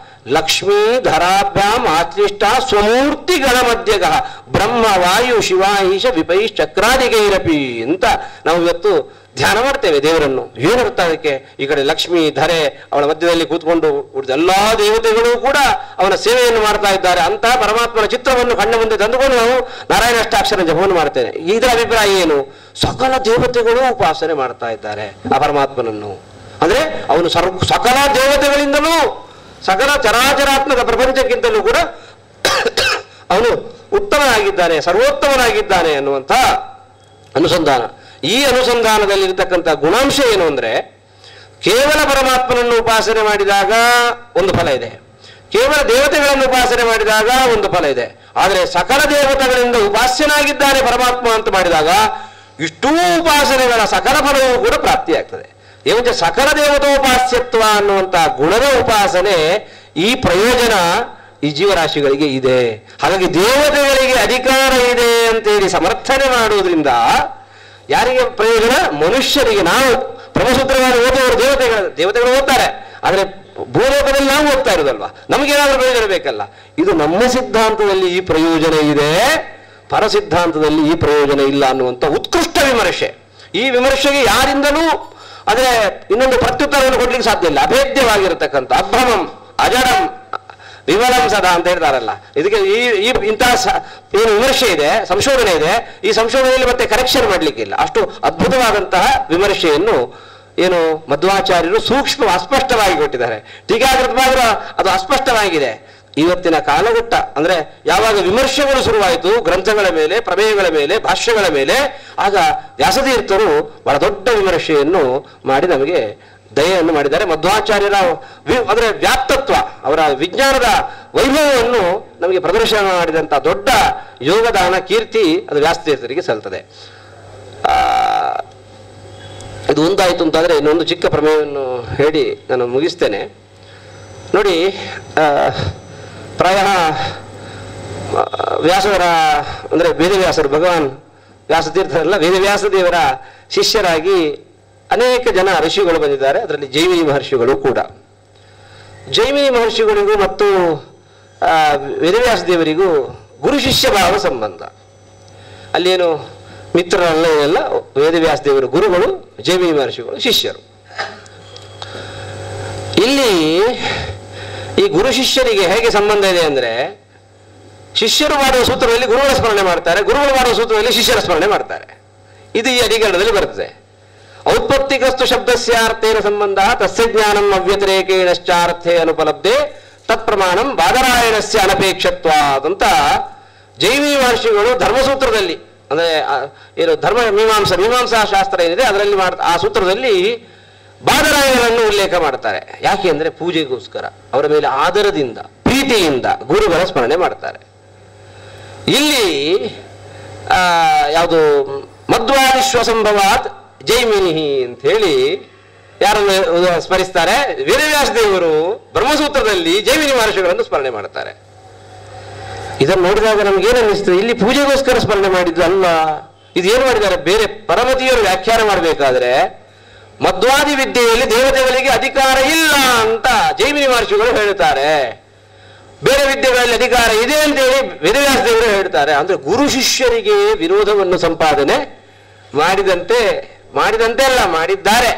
ಲಕ್ಷ್ಮೀ ಧರಾಭ್ಯಾಂ ಆಶ್ಲಿಷ್ಟ ಸ್ವಮೂರ್ತಿಗಳ ಮಧ್ಯಗ ಬ್ರಹ್ಮ ವಾಯು ಶಿವ ಈಶ ವಿಪೈಶ್ಚಕ್ರಾದಿಗೈರಪಿ ಅಂತ ನಾವು ಇವತ್ತು ಧ್ಯಾನ ಮಾಡ್ತೇವೆ ದೇವರನ್ನು. ಏನರ್ಥ ಅದಕ್ಕೆ? ಈ ಕಡೆ ಲಕ್ಷ್ಮೀ ಧರೆ ಅವಳ ಮಧ್ಯದಲ್ಲಿ ಕೂತ್ಕೊಂಡು ಉಳಿದ ಎಲ್ಲಾ ದೇವತೆಗಳು ಕೂಡ ಅವನ ಸೇವೆಯನ್ನು ಮಾಡ್ತಾ ಇದ್ದಾರೆ. ಅಂತಹ ಪರಮಾತ್ಮನ ಚಿತ್ರವನ್ನು ಕಣ್ಣ ಮುಂದೆ ತಂದುಕೊಂಡು ನಾವು ನಾರಾಯಣ ಅಷ್ಟಾಕ್ಷರ ಜಪವನ್ನು ಮಾಡ್ತೇವೆ. ಇದರ ಅಭಿಪ್ರಾಯ ಏನು? ಸಕಲ ದೇವತೆಗಳು ಉಪಾಸನೆ ಮಾಡ್ತಾ ಇದ್ದಾರೆ ಆ ಪರಮಾತ್ಮನನ್ನು. ಅಂದ್ರೆ ಅವನು ಸಕಲ ದೇವತೆಗಳಿಂದಲೂ, ಸಕಲ ಚರಾಚರಾತ್ಮಕ ಪ್ರಪಂಚಕ್ಕಿಂತಲೂ ಕೂಡ ಅವನು ಉತ್ತಮನಾಗಿದ್ದಾನೆ, ಸರ್ವೋತ್ತಮನಾಗಿದ್ದಾನೆ ಅನ್ನುವಂಥ ಅನುಸಂಧಾನ. ಈ ಅನುಸಂಧಾನದಲ್ಲಿ ಇರತಕ್ಕಂಥ ಗುಣಾಂಶ ಏನು ಅಂದ್ರೆ, ಕೇವಲ ಪರಮಾತ್ಮನನ್ನು ಉಪಾಸನೆ ಮಾಡಿದಾಗ ಒಂದು ಫಲ ಇದೆ, ಕೇವಲ ದೇವತೆಗಳನ್ನು ಉಪಾಸನೆ ಮಾಡಿದಾಗ ಒಂದು ಫಲ ಇದೆ. ಆದರೆ ಸಕಲ ದೇವತೆಗಳಿಂದ ಉಪಾಸ್ಯನಾಗಿದ್ದಾನೆ ಪರಮಾತ್ಮ ಅಂತ ಮಾಡಿದಾಗ ಇಷ್ಟೂ ಉಪಾಸನೆಗಳ ಸಕಲ ಫಲವೂ ಕೂಡ ಪ್ರಾಪ್ತಿಯಾಗ್ತದೆ. ಏವಂಚ ಸಕಲ ದೇವತೋಪಾಸ್ಯತ್ವ ಅನ್ನುವಂಥ ಗುಣದ ಉಪಾಸನೆ, ಈ ಪ್ರಯೋಜನ ಈ ಜೀವರಾಶಿಗಳಿಗೆ ಇದೆ. ಹಾಗಾಗಿ ದೇವತೆಗಳಿಗೆ ಅಧಿಕಾರ ಇದೆ ಅಂತೇಳಿ ಸಮರ್ಥನೆ ಮಾಡುವುದರಿಂದ ಯಾರಿಗೆ ಪ್ರಯೋಜನ? ಮನುಷ್ಯರಿಗೆ. ನಾವು ಬ್ರಹ್ಮಸೂತ್ರವನ್ನು ಓದುವವರು ದೇವತೆಗಳು ಓದ್ತಾರೆ, ಆದರೆ ಭೂಲೋಕದಲ್ಲಿ ನಾವು ಓದ್ತಾ ಇರೋದಲ್ವಾ, ನಮಗೇನಾದ್ರೂ ಪ್ರಯೋಜನ ಬೇಕಲ್ಲ. ಇದು ನಮ್ಮ ಸಿದ್ಧಾಂತದಲ್ಲಿ ಈ ಪ್ರಯೋಜನ ಇದೆ, ಪರಸಿದ್ಧಾಂತದಲ್ಲಿ ಈ ಪ್ರಯೋಜನ ಇಲ್ಲ ಅನ್ನುವಂಥ ಉತ್ಕೃಷ್ಟ ವಿಮರ್ಶೆ. ಈ ವಿಮರ್ಶೆಗೆ ಯಾರಿಂದಲೂ ಇನ್ನೊಂದು ಪ್ರತ್ಯುತ್ತರವನ್ನು ಕೊಡ್ಲಿಕ್ಕೆ ಸಾಧ್ಯ ಇಲ್ಲ. ಅಭೇದ್ಯವಾಗಿರತಕ್ಕಂಥ ಅಭ್ರಮಂ ಅಜಡಂ ವಿಮಲಂ ಸದಾ ಅಂತ ಹೇಳ್ತಾರಲ್ಲ. ಇದಕ್ಕೆ ಈ ಇಂತಹ ಏನು ವಿಮರ್ಶೆ ಇದೆ, ಸಂಶೋಧನೆ ಇದೆ, ಈ ಸಂಶೋಧನೆಯಲ್ಲಿ ಮತ್ತೆ ಕರೆಕ್ಷನ್ ಮಾಡ್ಲಿಕ್ಕಿಲ್ಲ. ಅಷ್ಟು ಅದ್ಭುತವಾದಂತಹ ವಿಮರ್ಶೆಯನ್ನು ಏನು ಮಧ್ವಾಚಾರ್ಯರು ಸೂಕ್ಷ್ಮ ಅಸ್ಪಷ್ಟವಾಗಿ ಕೊಟ್ಟಿದ್ದಾರೆ. ಟೀಕಾಕೃತ ಮಾತ್ರ ಅದು ಅಸ್ಪಷ್ಟವಾಗಿದೆ. ಇವತ್ತಿನ ಕಾಲಘಟ್ಟ ಅಂದ್ರೆ ಯಾವಾಗ ವಿಮರ್ಶೆಗಳು ಶುರುವಾಯಿತು ಗ್ರಂಥಗಳ ಮೇಲೆ, ಪ್ರಮೇಯಗಳ ಮೇಲೆ, ಭಾಷ್ಯಗಳ ಮೇಲೆ, ಆಗ ವ್ಯಾಸತೀರ್ಥರು ಬಹಳ ದೊಡ್ಡ ವಿಮರ್ಶೆಯನ್ನು ಮಾಡಿ ನಮಗೆ ದಯೆಯನ್ನು ಮಾಡಿದ್ದಾರೆ. ಮಧ್ವಾಚಾರ್ಯರ ಅಂದ್ರೆ ವ್ಯಾಪ್ತತ್ವ, ಅವರ ವಿಜ್ಞಾನದ ವೈಭವವನ್ನು ನಮಗೆ ಪ್ರದರ್ಶನ ಮಾಡಿದಂಥ ದೊಡ್ಡ ಯೋಗದಾನ, ಕೀರ್ತಿ ಅದು ವ್ಯಾಸತೀರ್ಥರಿಗೆ ಸಲ್ತದೆ. ಇದು ಒಂದಾಯಿತು ಅಂತಾದರೆ ಇನ್ನೊಂದು ಚಿಕ್ಕ ಪ್ರಮೇಯವನ್ನು ಹೇಳಿ ನಾನು ಮುಗಿಸ್ತೇನೆ. ನೋಡಿ, ಪ್ರಾಯ ವ್ಯಾಸರ ಅಂದರೆ ವೇದವ್ಯಾಸರು, ಭಗವಾನ್ ವ್ಯಾಸತೀರ್ಥರಲ್ಲ, ವೇದವ್ಯಾಸ ದೇವರ ಶಿಷ್ಯರಾಗಿ ಅನೇಕ ಜನ ಋಷಿಗಳು ಬಂದಿದ್ದಾರೆ. ಅದರಲ್ಲಿ ಜೈಮಿನಿ ಮಹರ್ಷಿಗಳು ಕೂಡ. ಜೈಮಿನಿ ಮಹರ್ಷಿಗಳಿಗೂ ಮತ್ತು ವೇದವ್ಯಾಸ ದೇವರಿಗೂ ಗುರು ಶಿಷ್ಯ ಭಾವ ಸಂಬಂಧ. ಅಲ್ಲೇನು ಮಿತ್ರರಲ್ಲ, ಎಲ್ಲ ವೇದವ್ಯಾಸ ದೇವರು ಗುರುಗಳು, ಜೈಮಿನಿ ಮಹರ್ಷಿಗಳು ಶಿಷ್ಯರು. ಇಲ್ಲಿ ಈ ಗುರು ಶಿಷ್ಯರಿಗೆ ಹೇಗೆ ಸಂಬಂಧ ಇದೆ ಅಂದರೆ, ಶಿಷ್ಯರು ಮಾಡುವ ಸೂತ್ರದಲ್ಲಿ ಗುರುಗಳ ಸ್ಮರಣೆ ಮಾಡ್ತಾರೆ, ಗುರುಗಳು ಮಾಡುವ ಸೂತ್ರದಲ್ಲಿ ಶಿಷ್ಯರ ಸ್ಮರಣೆ ಮಾಡ್ತಾರೆ. ಇದು ಈ ಅಧಿಕರಣದಲ್ಲಿ ಬರ್ತದೆ. ಔತ್ಪತ್ತಿಕಸ್ತು ಶಬ್ದಸ್ಯಾರ್ಥೇನ ಸಂಬಂಧ ತಸ್ಯ ಜ್ಞಾನಂ ಅವ್ಯತಿರೇಕೇಣಶ್ಚಾರ್ಥೇ ಅನುಪಲಬ್ಧೆ ತತ್ಪ್ರಮಾಣಂ ಬಾದರಾಯಣಸ್ಯ ಅನಪೇಕ್ಷತ್ವಾತ್ ಅಂತ ಜೈಮಿನಿ ಮಹರ್ಷಿಗಳು ಧರ್ಮಸೂತ್ರದಲ್ಲಿ, ಅಂದರೆ ಏನು ಧರ್ಮ ಮೀಮಾಂಸಾ ಶಾಸ್ತ್ರ ಏನಿದೆ ಅದರಲ್ಲಿ ಆ ಸೂತ್ರದಲ್ಲಿ ಬಾದರಾಯಣರನ್ನು ಉಲ್ಲೇಖ ಮಾಡ್ತಾರೆ. ಯಾಕೆ ಅಂದರೆ ಪೂಜೆಗೋಸ್ಕರ ಅವರ ಮೇಲೆ ಆದರದಿಂದ, ಪ್ರೀತಿಯಿಂದ ಗುರುಗಳ ಸ್ಮರಣೆ ಮಾಡ್ತಾರೆ. ಇಲ್ಲಿ ಮಧ್ವಾದಿಶ್ವಸಂಭವಾತ್ ಜೈಮಿನಿ ಅಂತ ಹೇಳಿ ಯಾರನ್ನು ಸ್ಮರಿಸ್ತಾರೆ? ವೇದವ್ಯಾಸ ದೇವರು ಬ್ರಹ್ಮಸೂತ್ರದಲ್ಲಿ ಜೈಮಿನಿ ಮಹರ್ಷಿಗಳನ್ನು ಸ್ಮರಣೆ ಮಾಡ್ತಾರೆ. ಇದನ್ನು ನೋಡಿದಾಗ ನಮ್ಗೇನು ಅನ್ನಿಸ್ತದೆ? ಇಲ್ಲಿ ಪೂಜೆಗೋಸ್ಕರ ಸ್ಮರಣೆ ಮಾಡಿದ್ದು ಅಲ್ಲ. ಇದು ಏನು ಮಾಡಿದ್ದಾರೆ? ಬೇರೆ ಪರಮತಿಯರು ವ್ಯಾಖ್ಯಾನ ಮಾಡಬೇಕಾದ್ರೆ ಮಧ್ವಾದಿ ವಿದ್ಯೆಯಲ್ಲಿ ದೇವತೆಗಳಿಗೆ ಅಧಿಕಾರ ಇಲ್ಲ ಅಂತ ಜೈಮಿನಿ ಮಹರ್ಷಿಗಳು ಹೇಳುತ್ತಾರೆ, ಬೇರೆ ವಿದ್ಯೆಗಳಲ್ಲಿ ಅಧಿಕಾರ ಇದೆ ಅಂತೇಳಿ ವೇದವ್ಯಾಸ ದೇವರು ಹೇಳ್ತಾರೆ. ಅಂದ್ರೆ ಗುರು ಶಿಷ್ಯರಿಗೆ ವಿರೋಧವನ್ನು ಸಂಪಾದನೆ ಮಾಡಿದಂತೆ ಅಲ್ಲ, ಮಾಡಿದ್ದಾರೆ.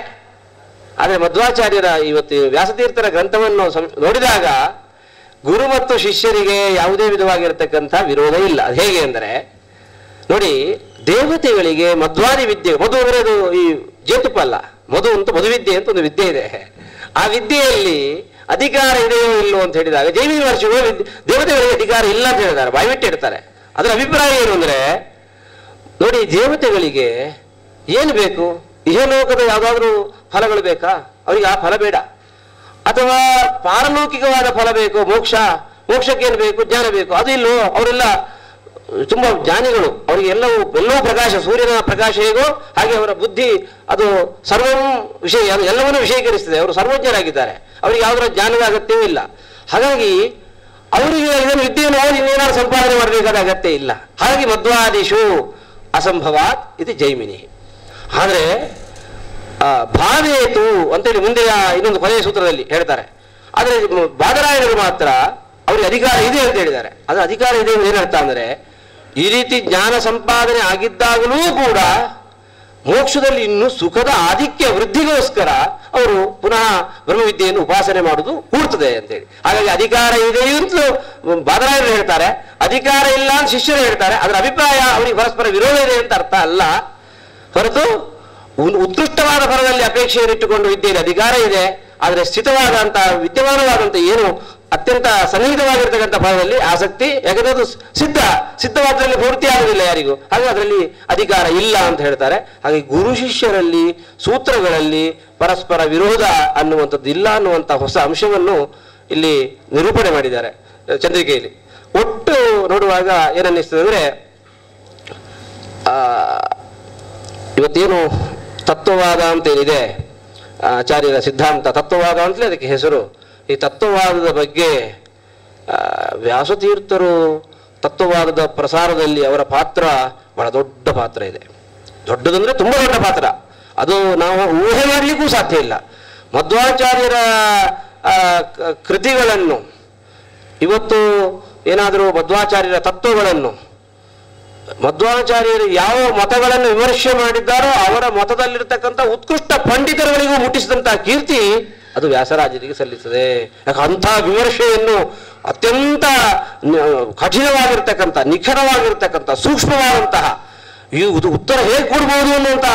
ಆದರೆ ಮಧ್ವಾಚಾರ್ಯರ ಇವತ್ತು ವ್ಯಾಸತೀರ್ಥರ ಗ್ರಂಥವನ್ನು ನೋಡಿದಾಗ ಗುರು ಮತ್ತು ಶಿಷ್ಯರಿಗೆ ಯಾವುದೇ ವಿಧವಾಗಿರತಕ್ಕಂಥ ವಿರೋಧ ಇಲ್ಲ. ಅದು ಹೇಗೆ ಅಂದರೆ ನೋಡಿ, ದೇವತೆಗಳಿಗೆ ಮಧ್ವಾದಿ ವಿದ್ಯೆ, ಮಧು ಅಂದರೆ ಅದು ಈ ಜೇತುಪ್ಪ ಅಲ್ಲ, ಮಧು ಅಂತ ಮಧುವಿದ್ಯೆ ಅಂತ ಒಂದು ವಿದ್ಯೆ ಇದೆ. ಆ ವಿದ್ಯೆಯಲ್ಲಿ ಅಧಿಕಾರ ಇದೆಯೋ ಇಲ್ಲೋ ಅಂತ ಹೇಳಿದಾಗ ಜೈಮಿನಿ ಮಹರ್ಷಿಗಳು ದೇವತೆಗಳಿಗೆ ಅಧಿಕಾರ ಇಲ್ಲ ಅಂತ ಹೇಳಿದ್ದಾರೆ, ಬಾಯ್ಬಿಟ್ಟು ಇಡ್ತಾರೆ. ಅದರ ಅಭಿಪ್ರಾಯ ಏನು ಅಂದರೆ, ನೋಡಿ, ದೇವತೆಗಳಿಗೆ ಏನು ಬೇಕು? ಇಹಲೋಕದ ಯಾವುದಾದ್ರೂ ಫಲಗಳು ಬೇಕಾ? ಅವರಿಗೆ ಆ ಫಲ ಬೇಡ. ಅಥವಾ ಪಾರಲೌಕಿಕವಾದ ಫಲ ಬೇಕು, ಮೋಕ್ಷಕ್ಕೇನು ಬೇಕು? ಜ್ಞಾನ ಬೇಕು. ಅದು ಇಲ್ಲೋ? ಅವರೆಲ್ಲ ತುಂಬಾ ಜ್ಞಾನಿಗಳು, ಅವರಿಗೆ ಎಲ್ಲವೂ ಪ್ರಕಾಶ, ಸೂರ್ಯನ ಪ್ರಕಾಶ ಹೇಗೋ ಹಾಗೆ ಅವರ ಬುದ್ಧಿ ಅದು ಸರ್ವಂ ವಿಷಯ, ಎಲ್ಲವನ್ನೂ ವಿಷಯೀಕರಿಸ್ತದೆ. ಅವರು ಸರ್ವಜ್ಞರಾಗಿದ್ದಾರೆ, ಅವರಿಗೆ ಯಾವುದರ ಜ್ಞಾನದ ಅಗತ್ಯವೂ ಇಲ್ಲ. ಹಾಗಾಗಿ ಅವರಿಗೆ ಇದನ್ನು ವಿದ್ಯೆಯನ್ನು ಓದಿ ಇನ್ನೇನಾದ್ರು ಸಂಪಾದನೆ ಮಾಡಬೇಕಾದ ಅಗತ್ಯ ಇಲ್ಲ. ಹಾಗಾಗಿ ಮಧ್ವಾದಿಷು ಅಸಂಭವಾತ್ ಇದು ಜೈಮಿನಿ. ಆದರೆ ಭಾವೇತು ಅಂತೇಳಿ ಮುಂದೆಯ ಇನ್ನೊಂದು ಕೊನೆಯ ಸೂತ್ರದಲ್ಲಿ ಹೇಳ್ತಾರೆ. ಆದರೆ ಬಾದರಾಯಣರು ಮಾತ್ರ ಅವರಿಗೆ ಅಧಿಕಾರ ಇದೆ ಅಂತ ಹೇಳಿದ್ದಾರೆ. ಅದು ಅಧಿಕಾರ ಇದೆ ಅಂತ ಏನರ್ಥ ಅಂದರೆ, ಈ ರೀತಿ ಜ್ಞಾನ ಸಂಪಾದನೆ ಆಗಿದ್ದಾಗಲೂ ಕೂಡ ಮೋಕ್ಷದಲ್ಲಿ ಇನ್ನೂ ಸುಖದ ಆಧಿಕ್ಯ ವೃದ್ಧಿಗೋಸ್ಕರ ಅವರು ಪುನಃ ಬ್ರಹ್ಮವಿದ್ಯೆಯನ್ನು ಉಪಾಸನೆ ಮಾಡುವುದು ಕೂಡ್ತದೆ ಅಂತೇಳಿ. ಹಾಗಾಗಿ ಅಧಿಕಾರ ಇದೆ ಅಂತ ಬಾದರಾಯಣರು ಹೇಳ್ತಾರೆ, ಅಧಿಕಾರ ಇಲ್ಲ ಅಂತ ಶಿಷ್ಯರು ಹೇಳ್ತಾರೆ. ಅದರ ಅಭಿಪ್ರಾಯ ಅವರಿಗೆ ಪರಸ್ಪರ ವಿರೋಧ ಇದೆ ಅಂತ ಅರ್ಥ ಅಲ್ಲ. ಹೊರತು ಉತ್ಕೃಷ್ಟವಾದ ಫಲದಲ್ಲಿ ಅಪೇಕ್ಷೆಯನ್ನಿಟ್ಟುಕೊಂಡು ವಿದ್ಯೆಯಲ್ಲಿ ಅಧಿಕಾರ ಇದೆ, ಆದರೆ ಸ್ಥಿತವಾದಂತಹ ವಿದ್ಯಮಾನವಾದಂಥ ಏನು ಅತ್ಯಂತ ಸನ್ನಿಹಿತವಾಗಿರ್ತಕ್ಕಂಥ ಫಲದಲ್ಲಿ ಆಸಕ್ತಿ, ಯಾಕಂದ್ರೆ ಅದು ಸಿದ್ಧವಾದ್ರಲ್ಲಿ ಪೂರ್ತಿ ಆಗುವುದಿಲ್ಲ ಯಾರಿಗೂ, ಹಾಗೆ ಅದರಲ್ಲಿ ಅಧಿಕಾರ ಇಲ್ಲ ಅಂತ ಹೇಳ್ತಾರೆ. ಹಾಗೆ ಗುರು ಶಿಷ್ಯರಲ್ಲಿ ಸೂತ್ರಗಳಲ್ಲಿ ಪರಸ್ಪರ ವಿರೋಧ ಅನ್ನುವಂಥದ್ದು ಇಲ್ಲ ಅನ್ನುವಂಥ ಹೊಸ ಅಂಶವನ್ನು ಇಲ್ಲಿ ನಿರೂಪಣೆ ಮಾಡಿದ್ದಾರೆ ಚಂದ್ರಿಕೆಯಲ್ಲಿ. ಒಟ್ಟು ನೋಡುವಾಗ ಏನನ್ನಿಸ್ತದೆ ಅಂದರೆ, ಇವತ್ತೇನು ತತ್ವವಾದ ಅಂತೇನಿದೆ, ಆಚಾರ್ಯರ ಸಿದ್ಧಾಂತ ತತ್ವವಾದ ಅಂತಲೇ ಅದಕ್ಕೆ ಹೆಸರು. ಈ ತತ್ವವಾದದ ಬಗ್ಗೆ ವ್ಯಾಸತೀರ್ಥರು ತತ್ವವಾದದ ಪ್ರಸಾರದಲ್ಲಿ ಅವರ ಪಾತ್ರ ಬಹಳ ದೊಡ್ಡ ಪಾತ್ರ ಇದೆ. ದೊಡ್ಡದಂದ್ರೆ ತುಂಬ ದೊಡ್ಡ ಪಾತ್ರ, ಅದು ನಾವು ಊಹೆ ಮಾಡಲಿಕ್ಕೂ ಸಾಧ್ಯ ಇಲ್ಲ. ಮಧ್ವಾಚಾರ್ಯರ ಕೃತಿಗಳನ್ನು ಇವತ್ತು ಏನಾದರೂ ಮಧ್ವಾಚಾರ್ಯರ ತತ್ವಗಳನ್ನು, ಮಧ್ವಾಚಾರ್ಯರು ಯಾವ ಮತಗಳನ್ನು ವಿಮರ್ಶೆ ಮಾಡಿದ್ದಾರೋ ಅವರ ಮತದಲ್ಲಿರ್ತಕ್ಕಂಥ ಉತ್ಕೃಷ್ಟ ಪಂಡಿತರುಗಳಿಗೂ ಮುಟ್ಟಿಸಿದಂತಹ ಕೀರ್ತಿ ಅದು ವ್ಯಾಸರಾಜರಿಗೆ ಸಲ್ಲಿಸದೆ. ಯಾಕೆ ಅಂಥ ವಿಮರ್ಶೆಯನ್ನು ಅತ್ಯಂತ ಕಠಿಣವಾಗಿರ್ತಕ್ಕಂಥ, ನಿಖರವಾಗಿರ್ತಕ್ಕಂಥ, ಸೂಕ್ಷ್ಮವಾದಂತಹ ಇದು ಉತ್ತರ ಹೇಗೆ ಕೊಡ್ಬೋದು ಅನ್ನುವಂಥ,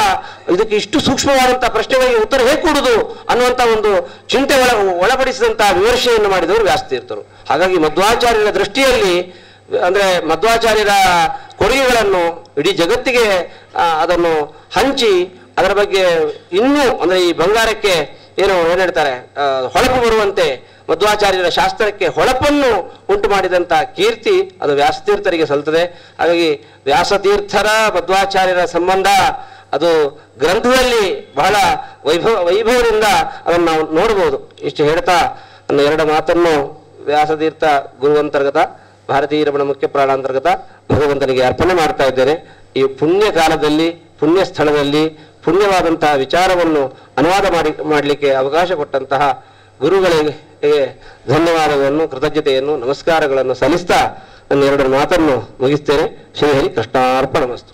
ಇದಕ್ಕೆ ಇಷ್ಟು ಸೂಕ್ಷ್ಮವಾದಂತಹ ಪ್ರಶ್ನೆಗಳಿಗೆ ಉತ್ತರ ಹೇಗೆ ಕೊಡುವುದು ಅನ್ನುವಂಥ ಒಂದು ಚಿಂತೆ ಒಳಪಡಿಸಿದಂತಹ ವಿಮರ್ಶೆಯನ್ನು ಮಾಡಿದವರು ವ್ಯಾಸತೀರ್ಥರು. ಹಾಗಾಗಿ ಮಧ್ವಾಚಾರ್ಯರ ದೃಷ್ಟಿಯಲ್ಲಿ, ಅಂದ್ರೆ ಮಧ್ವಾಚಾರ್ಯರ ಕೊಡುಗೆಗಳನ್ನು ಇಡೀ ಜಗತ್ತಿಗೆ ಅದನ್ನು ಹಂಚಿ ಅದರ ಬಗ್ಗೆ ಇನ್ನೂ ಅಂದ್ರೆ ಈ ಬಂಗಾರಕ್ಕೆ ಏನು ಹೇಳ್ತಾರೆ ಹೊಳಪು ಬರುವಂತೆ ಮಧ್ವಾಚಾರ್ಯರ ಶಾಸ್ತ್ರಕ್ಕೆ ಹೊಳಪನ್ನು ಉಂಟು ಮಾಡಿದಂಥ ಕೀರ್ತಿ ಅದು ವ್ಯಾಸತೀರ್ಥರಿಗೆ ಸಲ್ತದೆ. ಹಾಗಾಗಿ ವ್ಯಾಸತೀರ್ಥರ ಮಧ್ವಾಚಾರ್ಯರ ಸಂಬಂಧ ಅದು ಗ್ರಂಥದಲ್ಲಿ ಬಹಳ ವೈಭವದಿಂದ ಅದನ್ನು ನಾವು ನೋಡ್ಬೋದು. ಇಷ್ಟು ಹೇಳ್ತಾ ನನ್ನ ಎರಡು ಮಾತನ್ನು ವ್ಯಾಸತೀರ್ಥ ಗುರುವಂತರ್ಗತ, ಭಾರತೀಯ ರಮಣ ಮುಖ್ಯ ಪ್ರಾಣಾಂತರ್ಗತ ಭಗವಂತನಿಗೆ ಅರ್ಪಣೆ ಮಾಡ್ತಾ ಇದ್ದೇನೆ. ಈ ಪುಣ್ಯ ಕಾಲದಲ್ಲಿ, ಪುಣ್ಯ ಸ್ಥಳದಲ್ಲಿ ಪುಣ್ಯವಾದಂತಹ ವಿಚಾರವನ್ನು ಅನುವಾದ ಮಾಡಲಿಕ್ಕೆ ಅವಕಾಶ ಕೊಟ್ಟಂತಹ ಗುರುಗಳಿಗೆ ಧನ್ಯವಾದಗಳನ್ನು, ಕೃತಜ್ಞತೆಯನ್ನು, ನಮಸ್ಕಾರಗಳನ್ನು ಸಲ್ಲಿಸ್ತಾ ನನ್ನ ಎರಡು ಮಾತನ್ನು ಮುಗಿಸ್ತೇನೆ. ಶ್ರೀಹರಿ ಕೃಷ್ಣಾರ್ಪಣಮಸ್ತು.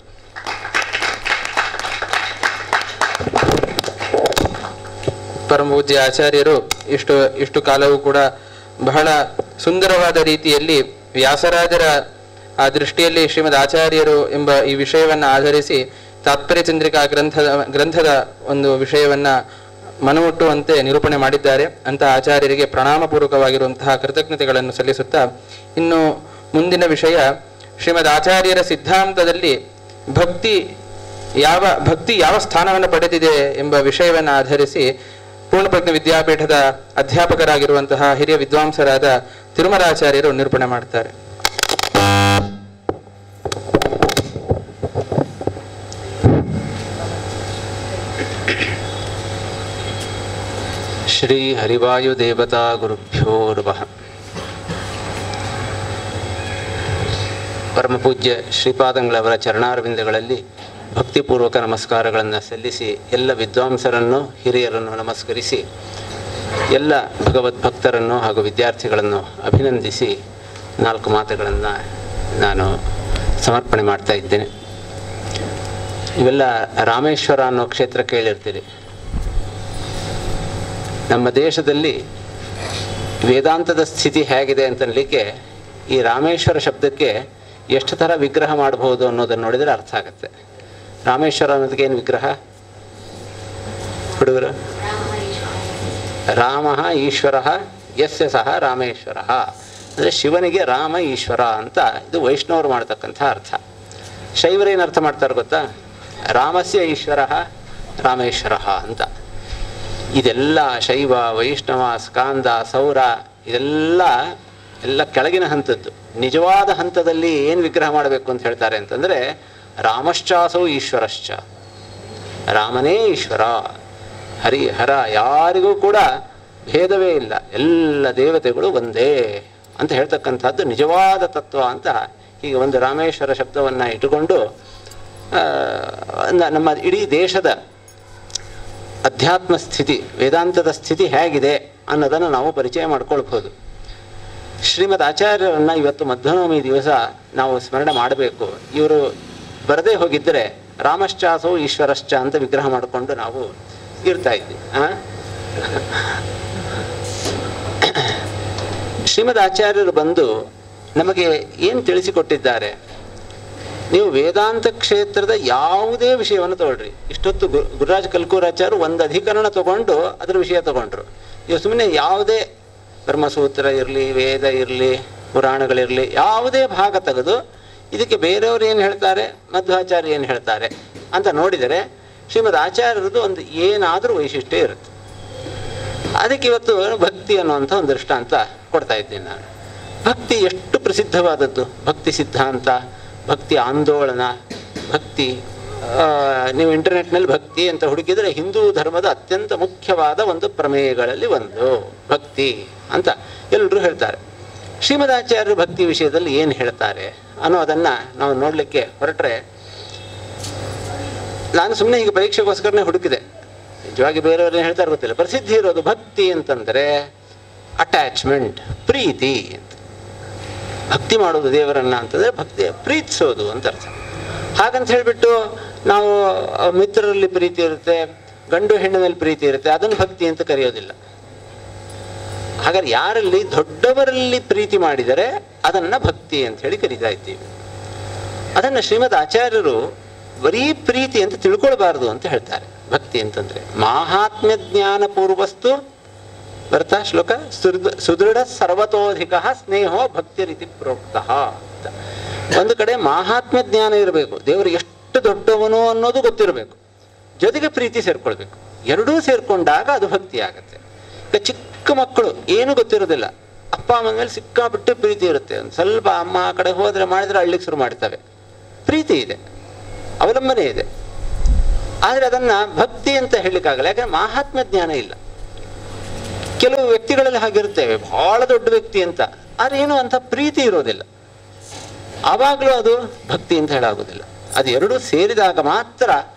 ಪರಮಪೂಜ್ಯ ಆಚಾರ್ಯರು ಇಷ್ಟು ಕಾಲವೂ ಕೂಡ ಬಹಳ ಸುಂದರವಾದ ರೀತಿಯಲ್ಲಿ ವ್ಯಾಸರಾಜರ ಆ ದೃಷ್ಟಿಯಲ್ಲಿ ಶ್ರೀಮದ್ ಆಚಾರ್ಯರು ಎಂಬ ಈ ವಿಷಯವನ್ನು ಆಧರಿಸಿ ತಾತ್ಪರ್ಯ ಚಂದ್ರಿಕಾ ಗ್ರಂಥದ ಒಂದು ವಿಷಯವನ್ನ ಮನಮುಟ್ಟುವಂತೆ ನಿರೂಪಣೆ ಮಾಡಿದ್ದಾರೆ. ಅಂತಹ ಆಚಾರ್ಯರಿಗೆ ಪ್ರಣಾಮಪೂರ್ವಕವಾಗಿರುವಂತಹ ಕೃತಜ್ಞತೆಗಳನ್ನು ಸಲ್ಲಿಸುತ್ತಾ ಇನ್ನು ಮುಂದಿನ ವಿಷಯ ಶ್ರೀಮದ್ ಆಚಾರ್ಯರ ಸಿದ್ಧಾಂತದಲ್ಲಿ ಭಕ್ತಿ ಯಾವ ಸ್ಥಾನವನ್ನು ಪಡೆದಿದೆ ಎಂಬ ವಿಷಯವನ್ನು ಆಧರಿಸಿ ಪೂರ್ಣಪ್ರಜ್ಞ ವಿದ್ಯಾಪೀಠದ ಅಧ್ಯಾಪಕರಾಗಿರುವಂತಹ ಹಿರಿಯ ವಿದ್ವಾಂಸರಾದ ತಿರುಮಲಾಚಾರ್ಯರು ನಿರೂಪಣೆ ಮಾಡ್ತಾರೆ. ಶ್ರೀ ಹರಿವಾಯು ದೇವತಾ ಗುರುಭ್ಯೋ ನಮಃ. ಪರಮಪೂಜ್ಯ ಶ್ರೀಪಾದಂಗಳವರ ಚರಣಾರವಿಂದಗಳಲ್ಲಿ ಭಕ್ತಿಪೂರ್ವಕ ನಮಸ್ಕಾರಗಳನ್ನು ಸಲ್ಲಿಸಿ, ಎಲ್ಲ ವಿದ್ವಾಂಸರನ್ನು ಹಿರಿಯರನ್ನು ನಮಸ್ಕರಿಸಿ, ಎಲ್ಲ ಭಗವದ್ಭಕ್ತರನ್ನು ಹಾಗೂ ವಿದ್ಯಾರ್ಥಿಗಳನ್ನು ಅಭಿನಂದಿಸಿ 4 ಮಾತುಗಳನ್ನು ನಾನು ಸಮರ್ಪಣೆ ಮಾಡ್ತಾ ಇದ್ದೇನೆ. ಇವೆಲ್ಲ ರಾಮೇಶ್ವರ ಅನ್ನೋ ಕ್ಷೇತ್ರ ಕೇಳಿರ್ತೀರಿ. ನಮ್ಮ ದೇಶದಲ್ಲಿ ವೇದಾಂತದ ಸ್ಥಿತಿ ಹೇಗಿದೆ ಅಂತನ್ಲಿಕ್ಕೆ ಈ ರಾಮೇಶ್ವರ ಶಬ್ದಕ್ಕೆ ಎಷ್ಟು ಥರ ವಿಗ್ರಹ ಮಾಡಬಹುದು ಅನ್ನೋದನ್ನು ನೋಡಿದರೆ ಅರ್ಥ ಆಗುತ್ತೆ. ರಾಮೇಶ್ವರ ಅನ್ನೋದಕ್ಕೆ ಏನು ವಿಗ್ರಹ ಹುಡುಗರು? ರಾಮ ಈಶ್ವರ ಯಸ್ಯ ಸಹ ರಾಮೇಶ್ವರ, ಅಂದರೆ ಶಿವನಿಗೆ ರಾಮ ಈಶ್ವರ ಅಂತ ಇದು ವೈಷ್ಣವರು ಮಾಡ್ತಕ್ಕಂಥ ಅರ್ಥ. ಶೈವರೇನು ಅರ್ಥ ಮಾಡ್ತಾರೆ ಗೊತ್ತಾ? ರಾಮಸ್ಯ ಈಶ್ವರ ರಾಮೇಶ್ವರ ಅಂತ. ಇದೆಲ್ಲ ಶೈವ, ವೈಷ್ಣವ, ಸ್ಕಾಂದ, ಸೌರ ಇದೆಲ್ಲ ಕೆಳಗಿನ ಹಂತದ್ದು. ನಿಜವಾದ ಹಂತದಲ್ಲಿ ಏನು ವಿಗ್ರಹ ಮಾಡಬೇಕು ಅಂತ ಹೇಳ್ತಾರೆ ಅಂತಂದರೆ ರಾಮಶ್ಚಾಸೌ ಈಶ್ವರಶ್ಚ, ರಾಮನೇ ಈಶ್ವರ, ಹರ ಯಾರಿಗೂ ಕೂಡ ಭೇದವೇ ಇಲ್ಲ, ಎಲ್ಲ ದೇವತೆಗಳು ಒಂದೇ ಅಂತ ಹೇಳ್ತಕ್ಕಂಥದ್ದು ನಿಜವಾದ ತತ್ವ ಅಂತ. ಹೀಗೆ ಒಂದು ರಾಮೇಶ್ವರ ಶಬ್ದವನ್ನು ಇಟ್ಟುಕೊಂಡು ನಮ್ಮ ಇಡೀ ದೇಶದ ಅಧ್ಯಾತ್ಮ ಸ್ಥಿತಿ, ವೇದಾಂತದ ಸ್ಥಿತಿ ಹೇಗಿದೆ ಅನ್ನೋದನ್ನು ನಾವು ಪರಿಚಯ ಮಾಡ್ಕೊಳ್ಬೋದು. ಶ್ರೀಮದ್ ಆಚಾರ್ಯರನ್ನು ಇವತ್ತು ಮಧ್ವನವಮಿ ದಿವಸ ನಾವು ಸ್ಮರಣೆ ಮಾಡಬೇಕು. ಇವರು ಬರದೇ ಹೋಗಿದ್ದರೆ ರಾಮಶ್ಚಾಸೋ ಈಶ್ವರಶ್ಚ ಅಂತ ವಿಗ್ರಹ ಮಾಡಿಕೊಂಡು ನಾವು ಇರ್ತಾ ಇದ್ವಿ. ಶ್ರೀಮದ್ ಆಚಾರ್ಯರು ಬಂದು ನಮಗೆ ಏನು ತಿಳಿಸಿಕೊಟ್ಟಿದ್ದಾರೆ? ನೀವು ವೇದಾಂತ ಕ್ಷೇತ್ರದ ಯಾವುದೇ ವಿಷಯವನ್ನು ತಗೊಳ್ರಿ. ಇಷ್ಟೊತ್ತು ಗುರುರಾಜ್ ಕಲ್ಕೂರಾಚಾರ್ಯರು ಒಂದು ಅಧಿಕರಣ ತಗೊಂಡು ಅದರ ವಿಷಯ ತಗೊಂಡ್ರು. ಇವು ಸುಮ್ಮನೆ ಯಾವುದೇ ಬ್ರಹ್ಮಸೂತ್ರ ಇರಲಿ, ವೇದ ಇರಲಿ, ಪುರಾಣಗಳಿರಲಿ, ಯಾವುದೇ ಭಾಗ ತೆಗೆದು ಇದಕ್ಕೆ ಬೇರೆಯವರು ಏನು ಹೇಳ್ತಾರೆ, ಮಧ್ವಾಚಾರ್ಯ ಏನು ಹೇಳ್ತಾರೆ ಅಂತ ನೋಡಿದರೆ ಶ್ರೀಮದ್ ಆಚಾರ್ಯರದ್ದು ಒಂದು ಏನಾದರೂ ವೈಶಿಷ್ಟ್ಯ ಇರುತ್ತೆ. ಅದಕ್ಕೆ ಇವತ್ತು ಭಕ್ತಿ ಅನ್ನುವಂಥ ಒಂದು ದೃಷ್ಟಾಂತ ಕೊಡ್ತಾ ಇದ್ದೀನಿ ನಾನು. ಭಕ್ತಿ ಎಷ್ಟು ಪ್ರಸಿದ್ಧವಾದದ್ದು, ಭಕ್ತಿ ಸಿದ್ಧಾಂತ, ಭಕ್ತಿ ಆಂದೋಲನ, ಭಕ್ತಿ ನೀವು ಇಂಟರ್ನೆಟ್ನಲ್ಲಿ ಭಕ್ತಿ ಅಂತ ಹುಡುಕಿದರೆ ಹಿಂದೂ ಧರ್ಮದ ಅತ್ಯಂತ ಮುಖ್ಯವಾದ ಒಂದು ಪ್ರಮೇಯಗಳಲ್ಲಿ ಒಂದು ಭಕ್ತಿ ಅಂತ ಎಲ್ಲರೂ ಹೇಳ್ತಾರೆ. ಶ್ರೀಮದಾಚಾರ್ಯರು ಭಕ್ತಿ ವಿಷಯದಲ್ಲಿ ಏನು ಹೇಳ್ತಾರೆ ಅನ್ನೋದನ್ನು ನಾವು ನೋಡಲಿಕ್ಕೆ ಹೊರಟ್ರೆ, ನಾನು ಸುಮ್ಮನೆ ಈಗ ಪರೀಕ್ಷೆಗೋಸ್ಕರನೇ ಹುಡುಕಿದೆ. ನಿಜವಾಗಿ ಬೇರೆಯವ್ರು ಏನು ಹೇಳ್ತಾರೆ ಗೊತ್ತಿಲ್ಲ. ಪ್ರಸಿದ್ಧಿ ಇರೋದು ಭಕ್ತಿ ಅಂತಂದರೆ ಅಟ್ಯಾಚ್ಮೆಂಟ್, ಪ್ರೀತಿ ಅಂತ. ಭಕ್ತಿ ಮಾಡೋದು ದೇವರನ್ನ ಅಂತಂದರೆ ಭಕ್ತಿ ಪ್ರೀತಿಸೋದು ಅಂತ ಅರ್ಥ. ಹಾಗಂತ ಹೇಳಿಬಿಟ್ಟು ನಾವು ಮಿತ್ರರಲ್ಲಿ ಪ್ರೀತಿ ಇರುತ್ತೆ, ಗಂಡು ಹೆಣ್ಣಿನಲ್ಲಿ ಪ್ರೀತಿ ಇರುತ್ತೆ, ಅದನ್ನು ಭಕ್ತಿ ಅಂತ ಕರೆಯೋದಿಲ್ಲ. ಹಾಗಾದ್ರೆ ಯಾರಲ್ಲಿ ದೊಡ್ಡವರಲ್ಲಿ ಪ್ರೀತಿ ಮಾಡಿದರೆ ಅದನ್ನ ಭಕ್ತಿ ಅಂತ ಹೇಳಿ ಕರೀತಾ ಇದ್ದೀವಿ. ಅದನ್ನ ಶ್ರೀಮದ್ ಆಚಾರ್ಯರು ಬರೀ ಪ್ರೀತಿ ಅಂತ ತಿಳ್ಕೊಳ್ಬಾರ್ದು ಅಂತ ಹೇಳ್ತಾರೆ. ಭಕ್ತಿ ಅಂತಂದ್ರೆ ಮಾಹಾತ್ಮ್ಯ ಜ್ಞಾನ ಪೂರ್ವಸ್ತು ಬರ್ತಾ ಶ್ಲೋಕ ಸುದೃಢ ಸರ್ವತೋಧಿಕ ಸ್ನೇಹೋ ಭಕ್ತಿ ರೀತಿ ಪ್ರೋಕ್ತ ಅಂತ. ಒಂದು ಕಡೆ ಮಾಹಾತ್ಮ್ಯ ಜ್ಞಾನ ಇರಬೇಕು, ದೇವರು ಎಷ್ಟು ದೊಡ್ಡವನು ಅನ್ನೋದು ಗೊತ್ತಿರಬೇಕು, ಜೊತೆಗೆ ಪ್ರೀತಿ ಸೇರ್ಕೊಳ್ಬೇಕು. ಎರಡೂ ಸೇರ್ಕೊಂಡಾಗ ಅದು ಭಕ್ತಿ ಆಗತ್ತೆ. ಈಗ ಚಿಕ್ಕ ಮಕ್ಕಳು ಏನು ಗೊತ್ತಿರೋದಿಲ್ಲ, ಅಪ್ಪ ಅಮ್ಮನ ಮೇಲೆ ಸಿಕ್ಕಾಪಟ್ಟೆ ಪ್ರೀತಿ ಇರುತ್ತೆ. ಒಂದು ಸ್ವಲ್ಪ ಅಮ್ಮ ಆ ಕಡೆ ಹೋದ್ರೆ ಮಾಡಿದ್ರೆ ಅಳ್ಳಿಕ್ಕೆ ಶುರು ಮಾಡ್ತವೆ. ಪ್ರೀತಿ ಇದೆ, ಅವಲಂಬನೆ ಇದೆ, ಆದ್ರೆ ಅದನ್ನ ಭಕ್ತಿ ಅಂತ ಹೇಳಿಕ್ಕಾಗಲ್ಲ, ಯಾಕಂದ್ರೆ ಮಾಹಾತ್ಮ್ಯ ಜ್ಞಾನ ಇಲ್ಲ. ಕೆಲವು ವ್ಯಕ್ತಿಗಳಲ್ಲಿ ಹಾಗಿರುತ್ತೇವೆ, ಬಹಳ ದೊಡ್ಡ ವ್ಯಕ್ತಿ ಅಂತ, ಆದ್ರೆ ಏನು ಅಂತ ಪ್ರೀತಿ ಇರೋದಿಲ್ಲ, ಆವಾಗಲೂ ಅದು ಭಕ್ತಿ ಅಂತ ಹೇಳಾಗೋದಿಲ್ಲ. ಅದು ಎರಡೂ ಸೇರಿದಾಗ ಮಾತ್ರ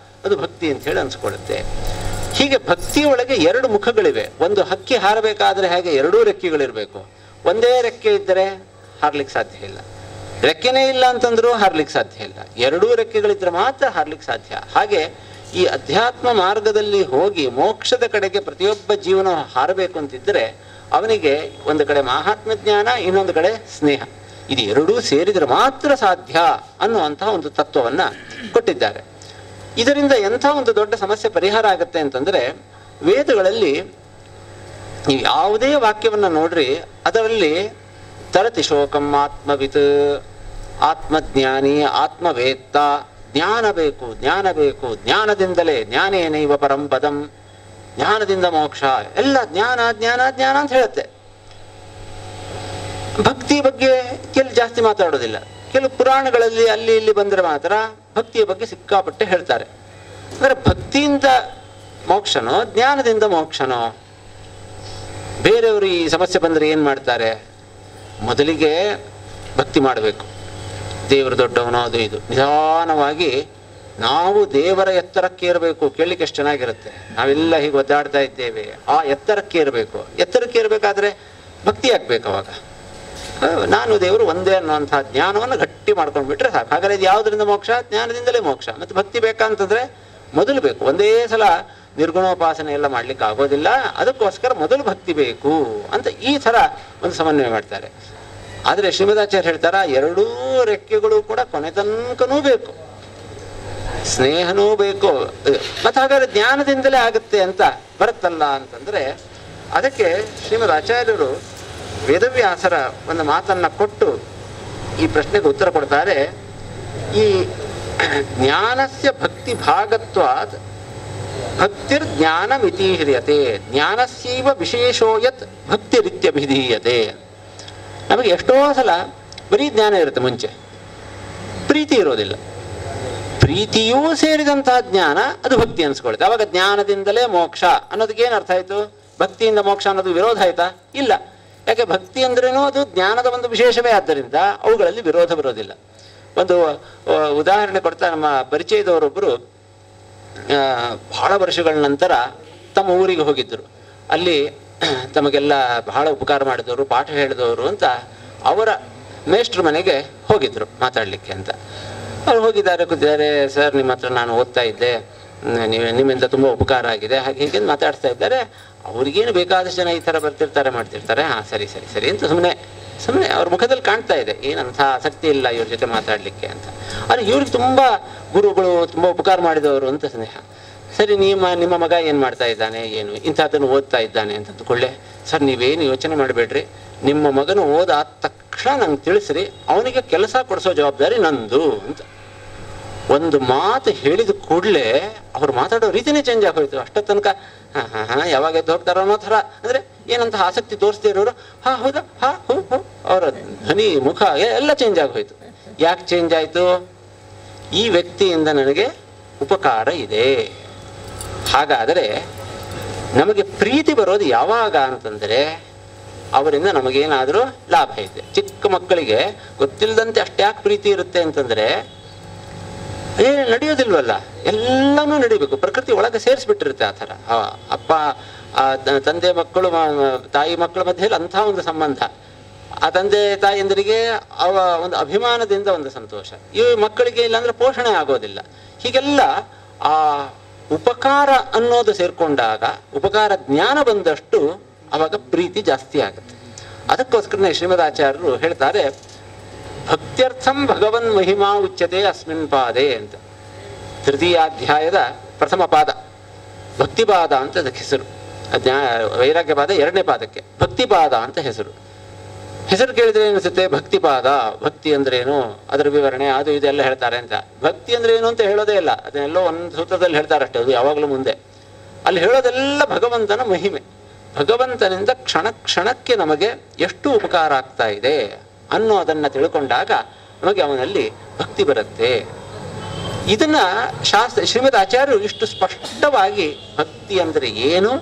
ಅದು ಭಕ್ತಿ ಅಂತ ಹೇಳಿ ಅನ್ಸ್ಕೊಳ್ಳುತ್ತೆ. ಹೀಗೆ ಭಕ್ತಿಯೊಳಗೆ ಎರಡು ಮುಖಗಳಿವೆ. ಒಂದು ಹಕ್ಕಿ ಹಾರಬೇಕಾದ್ರೆ ಹೇಗೆ ಎರಡೂ ರೆಕ್ಕೆಗಳಿರ್ಬೇಕು, ಒಂದೇ ರೆಕ್ಕೆ ಇದ್ದರೆ ಹಾರ್ಲಿಕ್ಕೆ ಸಾಧ್ಯ ಇಲ್ಲ, ರೆಕ್ಕೆನೇ ಇಲ್ಲ ಅಂತಂದ್ರೂ ಹಾರ್ಲಿಕ್ಕೆ ಸಾಧ್ಯ ಇಲ್ಲ, ಎರಡೂ ರೆಕ್ಕೆಗಳಿದ್ರೆ ಮಾತ್ರ ಹಾರ್ಲಿಕ್ಕೆ ಸಾಧ್ಯ. ಹಾಗೆ ಈ ಅಧ್ಯಾತ್ಮ ಮಾರ್ಗದಲ್ಲಿ ಹೋಗಿ ಮೋಕ್ಷದ ಕಡೆಗೆ ಪ್ರತಿಯೊಬ್ಬ ಜೀವನ ಹಾರಬೇಕು ಅಂತಿದ್ರೆ ಅವನಿಗೆ ಒಂದು ಕಡೆ ಮಹಾತ್ಮ ಜ್ಞಾನ, ಇನ್ನೊಂದು ಕಡೆ ಸ್ನೇಹ, ಇದು ಎರಡೂ ಸೇರಿದ್ರೆ ಮಾತ್ರ ಸಾಧ್ಯ ಅನ್ನುವಂತಹ ಒಂದು ತತ್ವವನ್ನ ಕೊಟ್ಟಿದ್ದಾರೆ. ಇದರಿಂದ ಎಂಥ ಒಂದು ದೊಡ್ಡ ಸಮಸ್ಯೆ ಪರಿಹಾರ ಆಗುತ್ತೆ ಅಂತಂದ್ರೆ, ವೇದಗಳಲ್ಲಿ ನೀವು ಯಾವುದೇ ವಾಕ್ಯವನ್ನ ನೋಡ್ರಿ, ಅದರಲ್ಲಿ ತರತಿ ಶೋಕಂ ಆತ್ಮವಿತ್, ಆತ್ಮಜ್ಞಾನಿ, ಆತ್ಮವೇತ್ತ, ಜ್ಞಾನ ಬೇಕು, ಜ್ಞಾನ ಬೇಕು, ಜ್ಞಾನದಿಂದಲೇ, ಜ್ಞಾನೇನೈವ ಪರಂ ಪದಂ, ಜ್ಞಾನದಿಂದ ಮೋಕ್ಷ, ಎಲ್ಲ ಜ್ಞಾನ ಜ್ಞಾನ ಜ್ಞಾನ ಅಂತ ಹೇಳುತ್ತೆ. ಭಕ್ತಿ ಬಗ್ಗೆ ಕೆಲವು ಜಾಸ್ತಿ ಮಾತಾಡೋದಿಲ್ಲ. ಕೆಲವು ಪುರಾಣಗಳಲ್ಲಿ ಅಲ್ಲಿ ಇಲ್ಲಿ ಬಂದರೆ ಮಾತ್ರ ಭಕ್ತಿಯ ಬಗ್ಗೆ ಸಿಕ್ಕಾಪಟ್ಟೆ ಹೇಳ್ತಾರೆ. ಅಂದರೆ ಭಕ್ತಿಯಿಂದ ಮೋಕ್ಷನೋ ಜ್ಞಾನದಿಂದ ಮೋಕ್ಷನೋ? ಬೇರೆಯವರು ಈ ಸಮಸ್ಯೆ ಬಂದರೆ ಏನು ಮಾಡ್ತಾರೆ? ಮೊದಲಿಗೆ ಭಕ್ತಿ ಮಾಡಬೇಕು, ದೇವರು ದೊಡ್ಡವನೋ ಅದು ಇದು, ನಿಧಾನವಾಗಿ ನಾವು ದೇವರ ಎತ್ತರಕ್ಕೆ ಇರಬೇಕು. ಕೇಳಲಿಕ್ಕೆ ಎಷ್ಟು ಚೆನ್ನಾಗಿರುತ್ತೆ, ನಾವೆಲ್ಲ ಹೀಗೆ ಒದ್ದಾಡ್ತಾ ಇದ್ದೇವೆ, ಆ ಎತ್ತರಕ್ಕೆ ಇರಬೇಕು. ಎತ್ತರಕ್ಕೆ ಇರಬೇಕಾದ್ರೆ ಭಕ್ತಿ ಆಗ್ಬೇಕು. ಅವಾಗ ನಾನು ದೇವರು ಒಂದೇ ಅನ್ನೋಂಥ ಜ್ಞಾನವನ್ನು ಗಟ್ಟಿ ಮಾಡ್ಕೊಂಡ್ಬಿಟ್ರೆ ಸಾಕು. ಹಾಗಾದ್ರೆ ಇದು ಯಾವುದರಿಂದ ಮೋಕ್ಷ? ಜ್ಞಾನದಿಂದಲೇ ಮೋಕ್ಷ. ಮತ್ತು ಭಕ್ತಿ ಬೇಕಂತಂದ್ರೆ ಮೊದಲು ಬೇಕು. ಒಂದೇ ಸಲ ನಿರ್ಗುಣೋಪಾಸನೆ ಎಲ್ಲ ಮಾಡ್ಲಿಕ್ಕೆ ಆಗೋದಿಲ್ಲ, ಅದಕ್ಕೋಸ್ಕರ ಮೊದಲು ಭಕ್ತಿ ಬೇಕು ಅಂತ ಈ ಥರ ಒಂದು ಸಮನ್ವಯ ಮಾಡ್ತಾರೆ. ಆದರೆ ಶ್ರೀಮದಾಚಾರ್ಯ ಹೇಳ್ತಾರ, ಎರಡೂ ರೆಕ್ಕೆಗಳು ಕೂಡ ಕೊನೆ ತನಕನೂ ಬೇಕು, ಸ್ನೇಹನೂ ಬೇಕು. ಮತ್ತು ಹಾಗಾದ್ರೆ ಜ್ಞಾನದಿಂದಲೇ ಆಗುತ್ತೆ ಅಂತ ಬರುತ್ತಲ್ಲ ಅಂತಂದ್ರೆ, ಅದಕ್ಕೆ ಶ್ರೀಮದ್ ಆಚಾರ್ಯರು ವೇದವ್ಯಾಸರ ಒಂದು ಮಾತನ್ನ ಕೊಟ್ಟು ಈ ಪ್ರಶ್ನೆಗೆ ಉತ್ತರ ಕೊಡ್ತಾರೆ. ಈ ಜ್ಞಾನಸ್ಯ ಭಕ್ತಿ ಭಾಗತ್ವಾತ್ ಭಕ್ತಿರ್ ಜ್ಞಾನ ಮಿತೀಹ್ರಿಯತೆ, ಜ್ಞಾನಸ್ಯೈವ ವಿಶೇಷೋಯತ್ ಭಕ್ತಿರಿತ್ಯಭಿಧೀಯತೆ. ನಮಗೆ ಎಷ್ಟೋ ಸಲ ಬರೀ ಜ್ಞಾನ ಇರುತ್ತೆ, ಮುಂಚೆ ಪ್ರೀತಿ ಇರೋದಿಲ್ಲ. ಪ್ರೀತಿಯೂ ಸೇರಿದಂತಹ ಜ್ಞಾನ ಅದು ಭಕ್ತಿ ಅನ್ಸ್ಕೊಳುತ್ತೆ. ಅವಾಗ ಜ್ಞಾನದಿಂದಲೇ ಮೋಕ್ಷ ಅನ್ನೋದಕ್ಕೆ ಏನು ಅರ್ಥ ಆಯ್ತು? ಭಕ್ತಿಯಿಂದ ಮೋಕ್ಷ ಅನ್ನೋದು ವಿರೋಧ ಆಯ್ತಾ? ಇಲ್ಲ. ಯಾಕೆ? ಭಕ್ತಿ ಅಂದ್ರೇನು ಅದು ಜ್ಞಾನದ ಒಂದು ವಿಶೇಷವೇ, ಆದ್ದರಿಂದ ಅವುಗಳಲ್ಲಿ ವಿರೋಧ ಬರೋದಿಲ್ಲ. ಒಂದು ಉದಾಹರಣೆ ಕೊಡ್ತಾ, ನಮ್ಮ ಪರಿಚಯದವರೊಬ್ಬರು ಬಹಳ ವರ್ಷಗಳ ನಂತರ ತಮ್ಮ ಊರಿಗೆ ಹೋಗಿದ್ದರು. ಅಲ್ಲಿ ತಮಗೆಲ್ಲ ಬಹಳ ಉಪಕಾರ ಮಾಡಿದವರು, ಪಾಠ ಹೇಳಿದವರು ಅಂತ ಅವರ ಮೇಷ್ಟ್ರ ಮನೆಗೆ ಹೋಗಿದ್ರು ಮಾತಾಡಲಿಕ್ಕೆ ಅಂತ. ಅವ್ರು ಹೋಗಿದ್ದಾರೆ, ಕೂತಿದ್ದಾರೆ. ಸರ್, ನಿಮ್ಮ ಹತ್ರ ನಾನು ಓದ್ತಾ ಇದ್ದೆ, ನಿಮ್ಮಿಂದ ತುಂಬ ಉಪಕಾರ ಆಗಿದೆ, ಹಾಗೆ ಹೀಗೆ ಮಾತಾಡ್ತಾ ಇದ್ದಾರೆ. ಅವ್ರಿಗೇನು ಬೇಕಾದಷ್ಟು ಜನ ಈ ಥರ ಬರ್ತಿರ್ತಾರೆ, ಮಾಡ್ತಿರ್ತಾರೆ. ಹಾಂ, ಸರಿ ಸರಿ ಸರಿ ಅಂತ ಸುಮ್ಮನೆ ಅವ್ರ ಮುಖದಲ್ಲಿ ಕಾಣ್ತಾ ಇದೆ, ಏನಂಥ ಆಸಕ್ತಿ ಇಲ್ಲ ಇವ್ರ ಜೊತೆ ಮಾತಾಡಲಿಕ್ಕೆ ಅಂತ. ಆದರೆ ಇವ್ರಿಗೆ ತುಂಬ ಗುರುಗಳು, ತುಂಬ ಉಪಕಾರ ಮಾಡಿದವರು ಅಂತ ಸ್ನೇಹ. ಸರಿ, ನಿಮ್ಮ ಮಗ ಏನು ಮಾಡ್ತಾ ಇದ್ದಾನೆ, ಏನು ಇಂಥದ್ದನ್ನು ಓದ್ತಾ ಇದ್ದಾನೆ ಅಂತ ಅಂದ್ಕೊಳ್ಳೆ. ಸರ್, ನೀವೇನು ಯೋಚನೆ ಮಾಡಬೇಡ್ರಿ, ನಿಮ್ಮ ಮಗನು ಓದಾದ ತಕ್ಷಣ ನಂಗೆ ತಿಳಿಸ್ರಿ, ಅವನಿಗೆ ಕೆಲಸ ಕೊಡಿಸೋ ಜವಾಬ್ದಾರಿ ನಂದು ಅಂತ ಒಂದು ಮಾತು ಹೇಳಿದ ಕೂಡಲೇ ಅವ್ರು ಮಾತಾಡೋ ರೀತಿನೇ ಚೇಂಜ್ ಆಗೋಯ್ತು. ಅಷ್ಟೋ ತನಕ ಯಾವಾಗ ಎದ್ದು ಹೋಗ್ತಾರೋ ಅನ್ನೋ ಥರ, ಅಂದರೆ ಏನಂತ ಆಸಕ್ತಿ ತೋರಿಸ್ತಾ ಇರೋರು ಹೌದಾ ಹೋ ಅವರ ಧ್ವನಿ, ಮುಖ ಎಲ್ಲ ಚೇಂಜ್ ಆಗೋಯ್ತು. ಯಾಕೆ ಚೇಂಜ್ ಆಯಿತು? ಈ ವ್ಯಕ್ತಿಯಿಂದ ನನಗೆ ಉಪಕಾರ ಇದೆ. ಹಾಗಾದರೆ ನಮಗೆ ಪ್ರೀತಿ ಬರೋದು ಯಾವಾಗ ಅಂತಂದರೆ, ಅವರಿಂದ ನಮಗೇನಾದರೂ ಲಾಭ ಇದೆ. ಚಿಕ್ಕ ಮಕ್ಕಳಿಗೆ ಗೊತ್ತಿಲ್ಲದಂತೆ ಅಷ್ಟ್ಯಾಕೆ ಪ್ರೀತಿ ಇರುತ್ತೆ ಅಂತಂದರೆ, ನಡೆಯೋದಿಲ್ವಲ್ಲ, ಎಲ್ಲನೂ ನಡಿಬೇಕು. ಪ್ರಕೃತಿ ಒಳಗೆ ಸೇರಿಸ್ಬಿಟ್ಟಿರುತ್ತೆ ಆ ಥರ. ಅಪ್ಪ ತಂದೆ ಮಕ್ಕಳು, ತಾಯಿ ಮಕ್ಕಳ ಮಧ್ಯೆ ಅಂಥ ಒಂದು ಸಂಬಂಧ. ಆ ತಂದೆ ತಾಯಿಯಂದರಿಗೆ ಅವ ಒಂದು ಅಭಿಮಾನದಿಂದ ಒಂದು ಸಂತೋಷ. ಈ ಮಕ್ಕಳಿಗೆ ಇಲ್ಲಾಂದ್ರೆ ಪೋಷಣೆ ಆಗೋದಿಲ್ಲ. ಹೀಗೆಲ್ಲ ಆ ಉಪಕಾರ ಅನ್ನೋದು ಸೇರ್ಕೊಂಡಾಗ, ಉಪಕಾರ ಜ್ಞಾನ ಬಂದಷ್ಟು ಆವಾಗ ಪ್ರೀತಿ ಜಾಸ್ತಿ ಆಗುತ್ತೆ. ಅದಕ್ಕೋಸ್ಕರನೇ ಶ್ರೀಮದ್ ಆಚಾರ್ಯರು ಹೇಳ್ತಾರೆ, ಭಕ್ತ್ಯರ್ಥಂ ಭಗವನ್ ಮಹಿಮಾ ಉಚ್ಯತೆ ಅಸ್ಮಿನ್ ಪಾದೆ ಅಂತ. ತೃತೀಯಾಧ್ಯಾಯದ ಪ್ರಥಮ ಪಾದ ಭಕ್ತಿಪಾದ ಅಂತ ಅದಕ್ಕೆ ಹೆಸರು. ವೈರಾಗ್ಯ ಪಾದ 2ನೇ ಪಾದಕ್ಕೆ ಭಕ್ತಿಪಾದ ಅಂತ ಹೆಸರು. ಹೆಸರು ಕೇಳಿದ್ರೆ ಏನಿಸುತ್ತೆ? ಭಕ್ತಿಪಾದ. ಭಕ್ತಿ ಅಂದ್ರೆ ಏನು, ಅದರ ವಿವರಣೆ, ಅದು ಇದೆಲ್ಲ ಹೇಳ್ತಾರೆ ಅಂತ. ಭಕ್ತಿ ಅಂದ್ರೆ ಏನು ಅಂತ ಹೇಳೋದೇ ಇಲ್ಲ, ಅದನ್ನೆಲ್ಲೋ ಒಂದು ಸೂತ್ರದಲ್ಲಿ ಹೇಳ್ತಾರೆ ಅಷ್ಟೇ, ಅದು ಯಾವಾಗಲೂ ಮುಂದೆ. ಅಲ್ಲಿ ಹೇಳೋದೆಲ್ಲ ಭಗವಂತನ ಮಹಿಮೆ. ಭಗವಂತನಿಂದ ಕ್ಷಣ ಕ್ಷಣಕ್ಕೆ ನಮಗೆ ಎಷ್ಟು ಉಪಕಾರ ಆಗ್ತಾ ಇದೆ ಅನ್ನೋದನ್ನ ತಿಳ್ಕೊಂಡಾಗ ನಮಗೆ ಅವನಲ್ಲಿ ಭಕ್ತಿ ಬರುತ್ತೆ. ಇದನ್ನ ಶ್ರೀಮದ್ ಆಚಾರ್ಯರು ಇಷ್ಟು ಸ್ಪಷ್ಟವಾಗಿ ಭಕ್ತಿ ಅಂದರೆ ಏನು,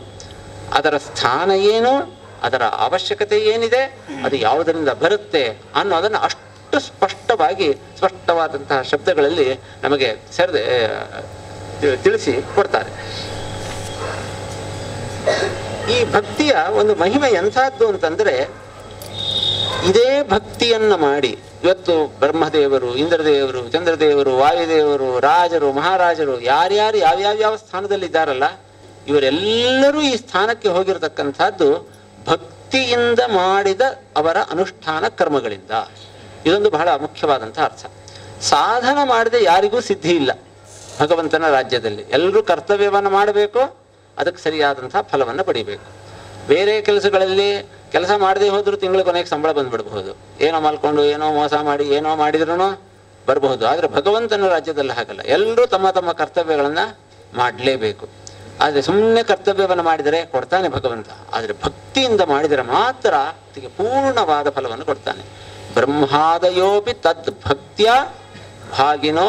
ಅದರ ಸ್ಥಾನ ಏನು, ಅದರ ಅವಶ್ಯಕತೆ ಏನಿದೆ, ಅದು ಯಾವುದರಿಂದ ಬರುತ್ತೆ ಅನ್ನೋದನ್ನು ಅಷ್ಟು ಸ್ಪಷ್ಟವಾದಂತಹ ಶಬ್ದಗಳಲ್ಲಿ ನಮಗೆ ತಿಳಿಸಿ ಕೊಡ್ತಾರೆ. ಈ ಭಕ್ತಿಯ ಒಂದು ಮಹಿಮೆ ಎಂಥದ್ದು ಅಂತಂದ್ರೆ, ಇದೇ ಭಕ್ತಿಯನ್ನ ಮಾಡಿ ಇವತ್ತು ಬ್ರಹ್ಮದೇವರು, ಇಂದ್ರದೇವರು, ಚಂದ್ರದೇವರು, ವಾಯುದೇವರು, ರಾಜರು, ಮಹಾರಾಜರು, ಯಾರ್ಯಾರು ಯಾವ್ಯಾವ ಸ್ಥಾನದಲ್ಲಿದ್ದಾರಲ್ಲ, ಇವರೆಲ್ಲರೂ ಈ ಸ್ಥಾನಕ್ಕೆ ಹೋಗಿರತಕ್ಕಂಥದ್ದು ಭಕ್ತಿಯಿಂದ ಮಾಡಿದ ಅವರ ಅನುಷ್ಠಾನ ಕರ್ಮಗಳಿಂದ. ಇದೊಂದು ಬಹಳ ಮುಖ್ಯವಾದಂತಹ ಅರ್ಥ. ಸಾಧನ ಮಾಡದೆ ಯಾರಿಗೂ ಸಿದ್ಧಿ ಇಲ್ಲ ಭಗವಂತನ ರಾಜ್ಯದಲ್ಲಿ. ಎಲ್ಲರೂ ಕರ್ತವ್ಯವನ್ನು ಮಾಡಬೇಕು, ಅದಕ್ಕೆ ಸರಿಯಾದಂತಹ ಫಲವನ್ನು ಪಡಿಬೇಕು. ಬೇರೆ ಕೆಲಸಗಳಲ್ಲಿ ಕೆಲಸ ಮಾಡದೆ ಹೋದ್ರೂ ತಿಂಗಳ ಕೊನೆಗೆ ಸಂಬಳ ಬಂದ್ಬಿಡ್ಬಹುದು, ಏನೋ ಮಲ್ಕೊಂಡು ಏನೋ ಮೋಸ ಮಾಡಿ ಏನೋ ಮಾಡಿದ್ರೂ ಬರಬಹುದು. ಆದರೆ ಭಗವಂತನ ರಾಜ್ಯದಲ್ಲಿ ಹಾಗಲ್ಲ, ಎಲ್ಲರೂ ತಮ್ಮ ತಮ್ಮ ಕರ್ತವ್ಯಗಳನ್ನು ಮಾಡಲೇಬೇಕು. ಆದರೆ ಸುಮ್ಮನೆ ಕರ್ತವ್ಯವನ್ನು ಮಾಡಿದರೆ ಕೊಡ್ತಾನೆ ಭಗವಂತ, ಆದರೆ ಭಕ್ತಿಯಿಂದ ಮಾಡಿದರೆ ಮಾತ್ರ ಅದಕ್ಕೆ ಪೂರ್ಣವಾದ ಫಲವನ್ನು ಕೊಡ್ತಾನೆ. ಬ್ರಹ್ಮಾದಯೋಪಿ ತದ್ ಭಕ್ತ್ಯ ಭಾಗಿನೋ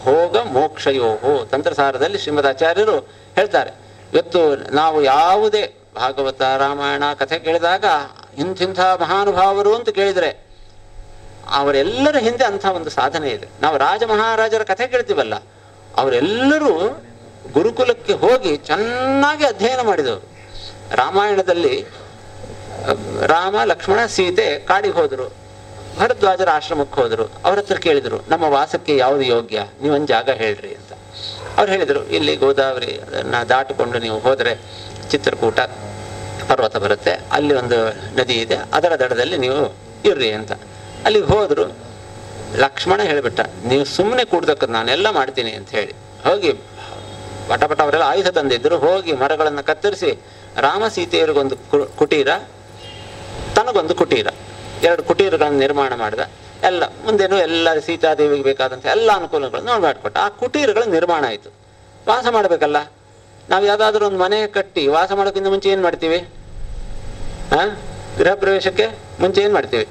ಭೋಗ ಮೋಕ್ಷಯೋಹೋ ತಂತ್ರಸಾರದಲ್ಲಿ ಶ್ರೀಮದ್ ಆಚಾರ್ಯರು ಹೇಳ್ತಾರೆ. ಇವತ್ತು ನಾವು ಯಾವುದೇ ಭಾಗವತ, ರಾಮಾಯಣ ಕಥೆ ಕೇಳಿದಾಗ ಇಂಥ ಮಹಾನುಭಾವರು ಅಂತ ಕೇಳಿದರೆ ಅವರೆಲ್ಲರ ಹಿಂದೆ ಅಂಥ ಒಂದು ಸಾಧನೆ ಇದೆ. ನಾವು ರಾಜ ಮಹಾರಾಜರ ಕಥೆ ಕೇಳ್ತೀವಲ್ಲ, ಅವರೆಲ್ಲರೂ ಗುರುಕುಲಕ್ಕೆ ಹೋಗಿ ಚೆನ್ನಾಗಿ ಅಧ್ಯಯನ ಮಾಡಿದವರು. ರಾಮಾಯಣದಲ್ಲಿ ರಾಮ, ಲಕ್ಷ್ಮಣ, ಸೀತೆ ಕಾಡಿಗೆ ಹೋದರು, ಭರದ್ವಾಜರ ಆಶ್ರಮಕ್ಕೆ ಹೋದರು. ಅವ್ರ ಹತ್ರ ಕೇಳಿದರು, ನಮ್ಮ ವಾಸಕ್ಕೆ ಯಾವುದು ಯೋಗ್ಯ, ನೀವೊಂದು ಜಾಗ ಹೇಳ್ರಿ ಅಂತ. ಅವ್ರು ಹೇಳಿದರು, ಇಲ್ಲಿ ಗೋದಾವರಿ ಅದನ್ನು ದಾಟಿಕೊಂಡು ನೀವು ಹೋದರೆ ಚಿತ್ರಕೂಟ ಪರ್ವತ ಬರುತ್ತೆ, ಅಲ್ಲಿ ಒಂದು ನದಿ ಇದೆ, ಅದರ ದಡದಲ್ಲಿ ನೀವು ಇರ್ರಿ ಅಂತ. ಅಲ್ಲಿಗೆ ಹೋದರು. ಲಕ್ಷ್ಮಣ ಹೇಳಿಬಿಟ್ಟ, ನೀವು ಸುಮ್ಮನೆ ಕೂಡ್ದಕ್ಕೆ ನಾನೆಲ್ಲ ಮಾಡ್ತೀನಿ ಅಂತ ಹೇಳಿ ಹೋಗಿ ಪಟ ಅವರೆಲ್ಲ ಆಯುಧ ತಂದಿದ್ದರು. ಹೋಗಿ ಮರಗಳನ್ನು ಕತ್ತರಿಸಿ ರಾಮ ಸೀತೆಯರಿಗೊಂದು ಕುಟೀರ, ತನಗೊಂದು ಕುಟೀರ, 2 ಕುಟೀರಗಳನ್ನು ನಿರ್ಮಾಣ ಮಾಡಿದ. ಎಲ್ಲ ಮುಂದೇನು ಎಲ್ಲ ಸೀತಾದೇವಿಗೆ ಬೇಕಾದಂಥ ಎಲ್ಲ ಅನುಕೂಲಗಳನ್ನು ನೋಡಿ ಮಾಡಿಕೊಟ್ಟ. ಆ ಕುಟೀರಗಳ ನಿರ್ಮಾಣ ಆಯಿತು. ವಾಸ ಮಾಡಬೇಕಲ್ಲ, ನಾವು ಯಾವುದಾದ್ರೂ ಒಂದು ಮನೆ ಕಟ್ಟಿ ವಾಸ ಮಾಡೋಕ್ಕಿಂತ ಮುಂಚೆ ಏನು ಮಾಡ್ತೀವಿ? ಗೃಹ ಪ್ರವೇಶಕ್ಕೆ ಮುಂಚೆ ಏನು ಮಾಡ್ತೀವಿ?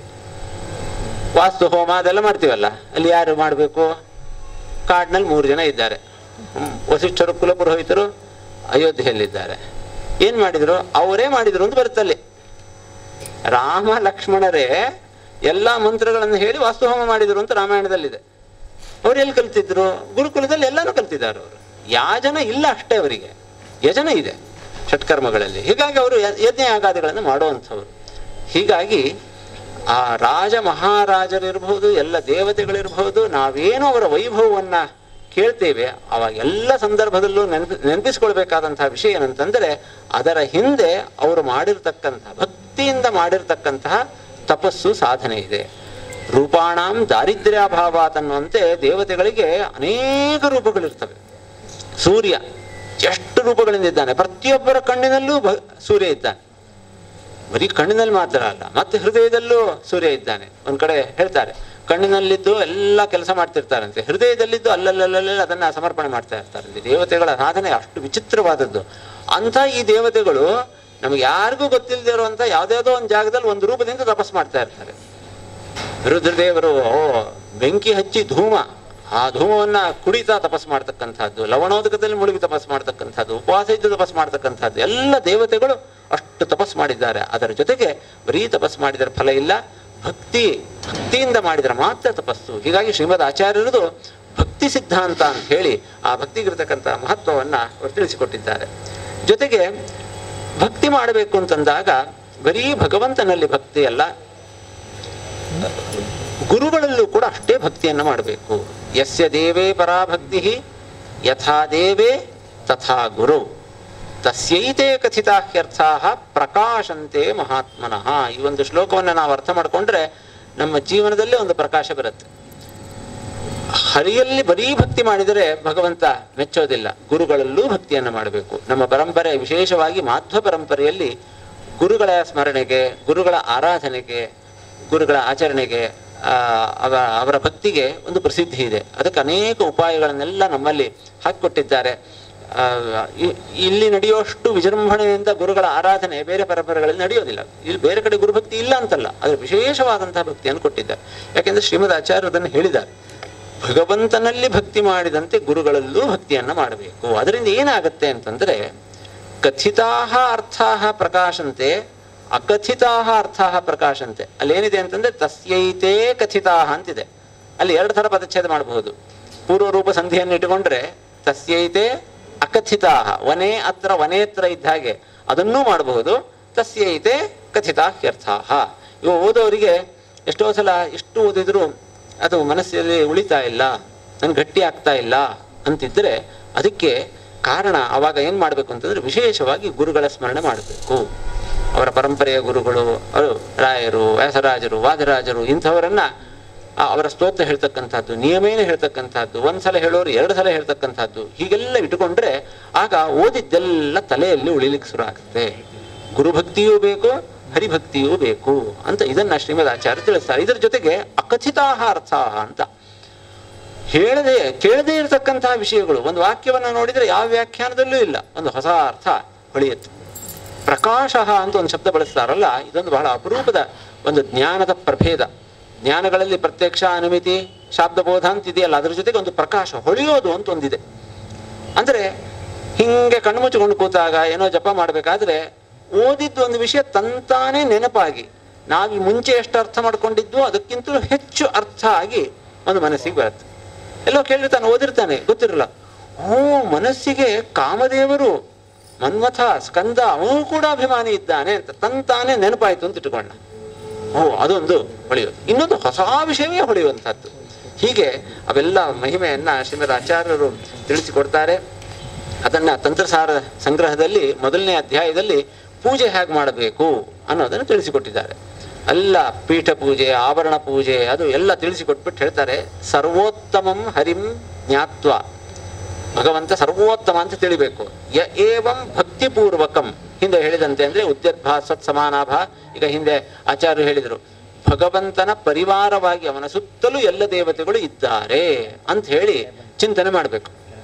ವಾಸ್ತು ಹೋಮ ಅದೆಲ್ಲ ಮಾಡ್ತೀವಲ್ಲ. ಅಲ್ಲಿ ಯಾರು ಮಾಡಬೇಕು? ಕಾಡಿನಲ್ಲಿ 3 ಜನ ಇದ್ದಾರೆ. ವಸಿಷ್ಠರು ಕುಲಪುರೋಹಿತರು ಅಯೋಧ್ಯೆಯಲ್ಲಿದ್ದಾರೆ. ಏನು ಮಾಡಿದರು? ಅವರೇ ಮಾಡಿದರು ಅಂತ ಬರುತ್ತಲ್ಲಿ. ರಾಮ ಲಕ್ಷ್ಮಣರೇ ಎಲ್ಲ ಮಂತ್ರಗಳನ್ನು ಹೇಳಿ ವಾಸ್ತುಹೋಮ ಮಾಡಿದರು ಅಂತ ರಾಮಾಯಣದಲ್ಲಿದೆ. ಅವ್ರು ಎಲ್ಲಿ ಕಲ್ತಿದ್ರು? ಗುರುಕುಲದಲ್ಲಿ ಎಲ್ಲಾನು ಕಲ್ತಿದ್ದಾರೆ ಅವರು. ಯಾಜನ ಇಲ್ಲ ಅಷ್ಟೇ, ಅವರಿಗೆ ಯಜನ ಇದೆ ಷಟ್ಕರ್ಮಗಳಲ್ಲಿ. ಹೀಗಾಗಿ ಅವರು ಯಜ್ಞ ಯಾಗಾದಿಗಳನ್ನು ಮಾಡುವಂಥವ್ರು. ಹೀಗಾಗಿ ಆ ರಾಜ ಮಹಾರಾಜರಿರ್ಬಹುದು, ಎಲ್ಲ ದೇವತೆಗಳಿರ್ಬಹುದು, ನಾವೇನು ಅವರ ವೈಭವವನ್ನು ಕೇಳ್ತೇವೆ, ಅವಾಗ ಎಲ್ಲ ಸಂದರ್ಭದಲ್ಲೂ ನೆನಪಿಸ್ಕೊಳ್ಬೇಕಾದಂತಹ ವಿಷಯ ಏನಂತಂದರೆ, ಅದರ ಹಿಂದೆ ಅವರು ಮಾಡಿರ್ತಕ್ಕಂತಹ ಭಕ್ತಿಯಿಂದ ಮಾಡಿರ್ತಕ್ಕಂತಹ ತಪಸ್ಸು ಸಾಧನೆ ಇದೆ. ರೂಪಾಣಾಂ ದಾರಿದ್ರ್ಯಾಭಾವಾತ್ ಅನ್ನುವಂತೆ ದೇವತೆಗಳಿಗೆ ಅನೇಕ ರೂಪಗಳಿರ್ತವೆ. ಸೂರ್ಯ ಎಷ್ಟು ರೂಪಗಳಿಂದ ಇದ್ದಾನೆ, ಪ್ರತಿಯೊಬ್ಬರ ಕಣ್ಣಿನಲ್ಲೂ ಸೂರ್ಯ ಇದ್ದಾನೆ. ಬರೀ ಕಣ್ಣಿನಲ್ಲಿ ಮಾತ್ರ ಅಲ್ಲ, ಮತ್ತೆ ಹೃದಯದಲ್ಲೂ ಸೂರ್ಯ ಇದ್ದಾನೆ. ಒಂದ್ ಕಡೆ ಹೇಳ್ತಾರೆ, ಕಣ್ಣಿನಲ್ಲಿದ್ದು ಎಲ್ಲ ಕೆಲಸ ಮಾಡ್ತಿರ್ತಾರಂತೆ, ಹೃದಯದಲ್ಲಿದ್ದು ಅಲ್ಲಲ್ಲಲ್ಲ ಅದನ್ನ ಸಮರ್ಪಣೆ ಮಾಡ್ತಾ ಇರ್ತಾರಂತೆ. ದೇವತೆಗಳ ಸಾಧನೆ ಅಷ್ಟು ವಿಚಿತ್ರವಾದದ್ದು. ಅಂಥ ಈ ದೇವತೆಗಳು ನಮ್ಗೆ ಯಾರಿಗೂ ಗೊತ್ತಿಲ್ಲದೆ ಇರುವಂತ ಯಾವ್ದಾವುದೋ ಒಂದು ಜಾಗದಲ್ಲಿ ಒಂದು ರೂಪದಿಂದ ತಪಸ್ ಮಾಡ್ತಾ ಇರ್ತಾರೆ. ರುದ್ರದೇವರು ಬೆಂಕಿ ಹಚ್ಚಿ ಧೂಮ, ಆ ಧೂಮವನ್ನ ಕುಡಿತಾ ತಪಸ್ ಮಾಡ್ತಕ್ಕಂಥದ್ದು, ಲವಣೋದಕದಲ್ಲಿ ಮುಳುಗಿ ತಪಸ್ ಮಾಡ್ತಕ್ಕಂಥದ್ದು, ಉಪವಾಸ ಇದ್ದು ತಪಸ್ ಮಾಡ್ತಕ್ಕಂಥದ್ದು, ಎಲ್ಲ ದೇವತೆಗಳು ಅಷ್ಟು ತಪಸ್ ಮಾಡಿದ್ದಾರೆ. ಅದರ ಜೊತೆಗೆ ಬರೀ ತಪಸ್ ಮಾಡಿದರೆ ಫಲ ಇಲ್ಲ, ಭಕ್ತಿಯಿಂದ ಮಾಡಿದರೆ ಮಾತ್ರ ತಪಸ್ಸು. ಹೀಗಾಗಿ ಶ್ರೀಮದ್ ಆಚಾರ್ಯರದು ಭಕ್ತಿ ಸಿದ್ಧಾಂತ ಅಂತ ಹೇಳಿ ಆ ಭಕ್ತಿಗಿರ್ತಕ್ಕಂಥ ಮಹತ್ವವನ್ನ ಅವರು ತಿಳಿಸಿಕೊಟ್ಟಿದ್ದಾರೆ. ಜೊತೆಗೆ ಭಕ್ತಿ ಮಾಡಬೇಕು ಅಂತಂದಾಗ ಬರೀ ಭಗವಂತನಲ್ಲಿ ಭಕ್ತಿ ಅಲ್ಲ, ಗುರುಗಳಲ್ಲೂ ಕೂಡ ಅಷ್ಟೇ ಭಕ್ತಿಯನ್ನು ಮಾಡಬೇಕು. ಯಸ್ಯ ದೇವೇ ಪರಾಭಕ್ತಿ ಯಥಾ ದೇವೇ ತಥಾ ಗುರು. ತಸ್ಯೈತೆ ಕಥಿತಾಹ್ಯರ್ಥಾ ಪ್ರಕಾಶಂತೆ ಮಹಾತ್ಮನಃ. ಈ ಒಂದು ಶ್ಲೋಕವನ್ನು ನಾವು ಅರ್ಥ ಮಾಡಿಕೊಂಡ್ರೆ ನಮ್ಮ ಜೀವನದಲ್ಲೇ ಒಂದು ಪ್ರಕಾಶ ಬರುತ್ತೆ. ಹರಿಯಲ್ಲಿ ಬರೀ ಭಕ್ತಿ ಮಾಡಿದರೆ ಭಗವಂತ ಮೆಚ್ಚೋದಿಲ್ಲ, ಗುರುಗಳಲ್ಲೂ ಭಕ್ತಿಯನ್ನು ಮಾಡಬೇಕು. ನಮ್ಮ ಪರಂಪರೆ, ವಿಶೇಷವಾಗಿ ಮಾಧ್ವ ಪರಂಪರೆಯಲ್ಲಿ ಗುರುಗಳ ಸ್ಮರಣೆಗೆ, ಗುರುಗಳ ಆರಾಧನೆಗೆ, ಗುರುಗಳ ಆಚರಣೆಗೆ, ಅವರ ಭಕ್ತಿಗೆ ಒಂದು ಪ್ರಸಿದ್ಧಿ ಇದೆ. ಅದಕ್ಕೆ ಅನೇಕ ಉಪಾಯಗಳನ್ನೆಲ್ಲ ನಮ್ಮಲ್ಲಿ ಹಾಕಿಕೊಟ್ಟಿದ್ದಾರೆ. ಇಲ್ಲಿ ನಡೆಯುವಷ್ಟು ವಿಜೃಂಭಣೆಯಿಂದ ಗುರುಗಳ ಆರಾಧನೆ ಬೇರೆ ಪರಂಪರೆಗಳಲ್ಲಿ ನಡೆಯೋದಿಲ್ಲ. ಇಲ್ಲಿ ಬೇರೆ ಕಡೆ ಗುರುಭಕ್ತಿ ಇಲ್ಲ ಅಂತಲ್ಲ, ಆದರೆ ವಿಶೇಷವಾದಂತಹ ಭಕ್ತಿಯನ್ನು ಕೊಟ್ಟಿದ್ದಾರೆ. ಯಾಕೆಂದ್ರೆ ಶ್ರೀಮದ್ ಆಚಾರ್ಯರು ಅದನ್ನು ಹೇಳಿದ್ದಾರೆ, ಭಗವಂತನಲ್ಲಿ ಭಕ್ತಿ ಮಾಡಿದಂತೆ ಗುರುಗಳಲ್ಲೂ ಭಕ್ತಿಯನ್ನ ಮಾಡಬೇಕು. ಅದರಿಂದ ಏನಾಗತ್ತೆ ಅಂತಂದ್ರೆ ಕಥಿತಾಹ ಅರ್ಥಾಹ ಪ್ರಕಾಶಂತೆ ಅಕಥಿತಾಹ ಅರ್ಥಾಹ ಪ್ರಕಾಶಂತೆ. ಅಲ್ಲೇನಿದೆ ಅಂತಂದ್ರೆ ತಸ್ಯೈತೆ ಕಥಿತಾಹ ಅಂತಿದೆ. ಅಲ್ಲಿ 2 ಥರ ಪದಚ್ಛೇದ ಮಾಡಬಹುದು. ಪೂರ್ವರೂಪ ಸಂಧಿಯನ್ನು ಇಟ್ಟುಕೊಂಡ್ರೆ ತಸ್ಯೈತೆ ಅಕಥಿತಾಹ, ವನೇ ಅತ್ರ ವನೇತ್ರ ಇದ್ದ ಹಾಗೆ ಅದನ್ನೂ ಮಾಡಬಹುದು. ತಸ್ಯೈತೆ ಕಥಿತಾಹ್ಯರ್ಥಾಹ. ಇವು ಓದೋರಿಗೆ ಎಷ್ಟೋ ಸಲ ಎಷ್ಟು ಓದಿದ್ರು ಅದು ಮನಸ್ಸಲ್ಲಿ ಉಳಿತಾ ಇಲ್ಲ, ನನ್ಗೆ ಗಟ್ಟಿ ಆಗ್ತಾ ಇಲ್ಲ ಅಂತಿದ್ರೆ ಅದಕ್ಕೆ ಕಾರಣ ಅವಾಗ ಏನು ಮಾಡಬೇಕು ಅಂತಂದ್ರೆ ವಿಶೇಷವಾಗಿ ಗುರುಗಳ ಸ್ಮರಣೆ ಮಾಡಬೇಕು. ಅವರ ಪರಂಪರೆಯ ಗುರುಗಳು, ಅವರು ರಾಯರು, ವ್ಯಾಸರಾಜರು, ವಾದರಾಜರು, ಇಂಥವರನ್ನ ಅವರ ಸ್ತೋತ್ರ ಹೇಳ್ತಕ್ಕಂಥದ್ದು, ನಿಯಮೇನ ಹೇಳ್ತಕ್ಕಂಥದ್ದು, 1 ಸಲ ಹೇಳೋರು 2 ಸಲ ಹೇಳ್ತಕ್ಕಂಥದ್ದು, ಹೀಗೆಲ್ಲ ಇಟ್ಟುಕೊಂಡ್ರೆ ಆಗ ಓದಿದ್ದೆಲ್ಲ ತಲೆಯಲ್ಲಿ ಉಳಿಲಿಕ್ಕೆ ಶುರು ಆಗುತ್ತೆ. ಗುರುಭಕ್ತಿಯೂ ಬೇಕು, ಹರಿಭಕ್ತಿಯೂ ಬೇಕು ಅಂತ ಇದನ್ನ ಶ್ರೀಮದ್ ಆಚಾರ್ಯ ತಿಳಿಸ್ತಾರೆ. ಇದರ ಜೊತೆಗೆ ಅಕಥಿತಾಹ ಅರ್ಥಾಹ ಅಂತ ಕೇಳದೇ ಇರತಕ್ಕಂತಹ ವಿಷಯಗಳು, ಒಂದು ವಾಕ್ಯವನ್ನ ನೋಡಿದ್ರೆ ಯಾವ ವ್ಯಾಖ್ಯಾನದಲ್ಲೂ ಇಲ್ಲ, ಒಂದು ಹೊಸ ಅರ್ಥ ಹೊಳೆಯುತ್ತೆ. ಪ್ರಕಾಶ ಅಂತ ಒಂದು ಶಬ್ದ ಬಳಸ್ತಾರಲ್ಲ, ಇದೊಂದು ಬಹಳ ಅಪರೂಪದ ಒಂದು ಜ್ಞಾನದ ಪ್ರಭೇದ. ಜ್ಞಾನಗಳಲ್ಲಿ ಪ್ರತ್ಯಕ್ಷ, ಅನುಮಿತಿ, ಶಾಬ್ದಬೋಧ ಅಂತ ಇದೆಯಲ್ಲ, ಅದ್ರ ಜೊತೆಗೆ ಒಂದು ಪ್ರಕಾಶ ಹೊಳೆಯೋದು ಅಂತ ಒಂದಿದೆ. ಅಂದ್ರೆ ಹಿಂಗೆ ಕಣ್ಮುಚ್ಚಿಕೊಂಡು ಕೂತಾಗ ಏನೋ ಜಪ ಮಾಡಬೇಕಾದ್ರೆ ಓದಿದ್ದು ಒಂದು ವಿಷಯ ತಂತಾನೇ ನೆನಪಾಗಿ ನಾವು ಮುಂಚೆ ಎಷ್ಟು ಅರ್ಥ ಮಾಡ್ಕೊಂಡಿದ್ದು ಅದಕ್ಕಿಂತಲೂ ಹೆಚ್ಚು ಅರ್ಥ ಆಗಿ ಒಂದು ಮನಸ್ಸಿಗೆ ಬರುತ್ತೆ. ಎಲ್ಲೋ ಕೇಳಿರ್ತಾನೆ, ಓದಿರ್ತಾನೆ, ಗೊತ್ತಿರಲ್ಲ, ಮನಸ್ಸಿಗೆ ಕಾಮದೇವರು, ಮನ್ಮಥ, ಸ್ಕಂದ ಅವನು ಕೂಡ ಅಭಿಮಾನಿ ಇದ್ದಾನೆ ಅಂತ ತಂತಾನೆ ನೆನಪಾಯ್ತು ಅಂತ ಇಟ್ಟುಕೊಂಡ. ಅದೊಂದು ಹೊಳೆಯೋದು. ಇನ್ನೊಂದು ಹೊಸ ವಿಷಯವೇ ಹೊಳೆಯುವಂಥದ್ದು. ಹೀಗೆ ಅವೆಲ್ಲ ಮಹಿಮೆಯನ್ನ ಶ್ರೀಮದ್ ಆಚಾರ್ಯರು ತಿಳಿಸಿಕೊಡ್ತಾರೆ. ಅದನ್ನ ತಂತ್ರಸಾರ ಸಂಗ್ರಹದಲ್ಲಿ 1ನೇ ಅಧ್ಯಾಯದಲ್ಲಿ ಪೂಜೆ ಹೇಗೆ ಮಾಡಬೇಕು ಅನ್ನೋದನ್ನು ತಿಳಿಸಿಕೊಟ್ಟಿದ್ದಾರೆ. ಎಲ್ಲ ಪೀಠ ಪೂಜೆ, ಆಭರಣ ಪೂಜೆ, ಅದು ಎಲ್ಲ ತಿಳಿಸಿಕೊಟ್ಬಿಟ್ಟು ಹೇಳ್ತಾರೆ, ಸರ್ವೋತ್ತಮಂ ಹರಿಂ ಜ್ಞಾತ್ವ. ಭಗವಂತ ಸರ್ವೋತ್ತಮ ಅಂತ ತಿಳಿಬೇಕು. ಯ ಏವಂ ಭಕ್ತಿಪೂರ್ವಕಂ, ಹಿಂದೆ ಹೇಳಿದಂತೆ ಅಂದ್ರೆ ಉದ್ಯದ್ಭಾ ಸತ್ ಸಮಾನಾಭ. ಈಗ ಹಿಂದೆ ಆಚಾರ್ಯರು ಹೇಳಿದರು, ಭಗವಂತನ ಪರಿವಾರವಾಗಿ ಅವನ ಸುತ್ತಲೂ ಎಲ್ಲ ದೇವತೆಗಳು ಇದ್ದಾರೆ ಅಂತ ಹೇಳಿ ಚಿಂತನೆ ಮಾಡಬೇಕು.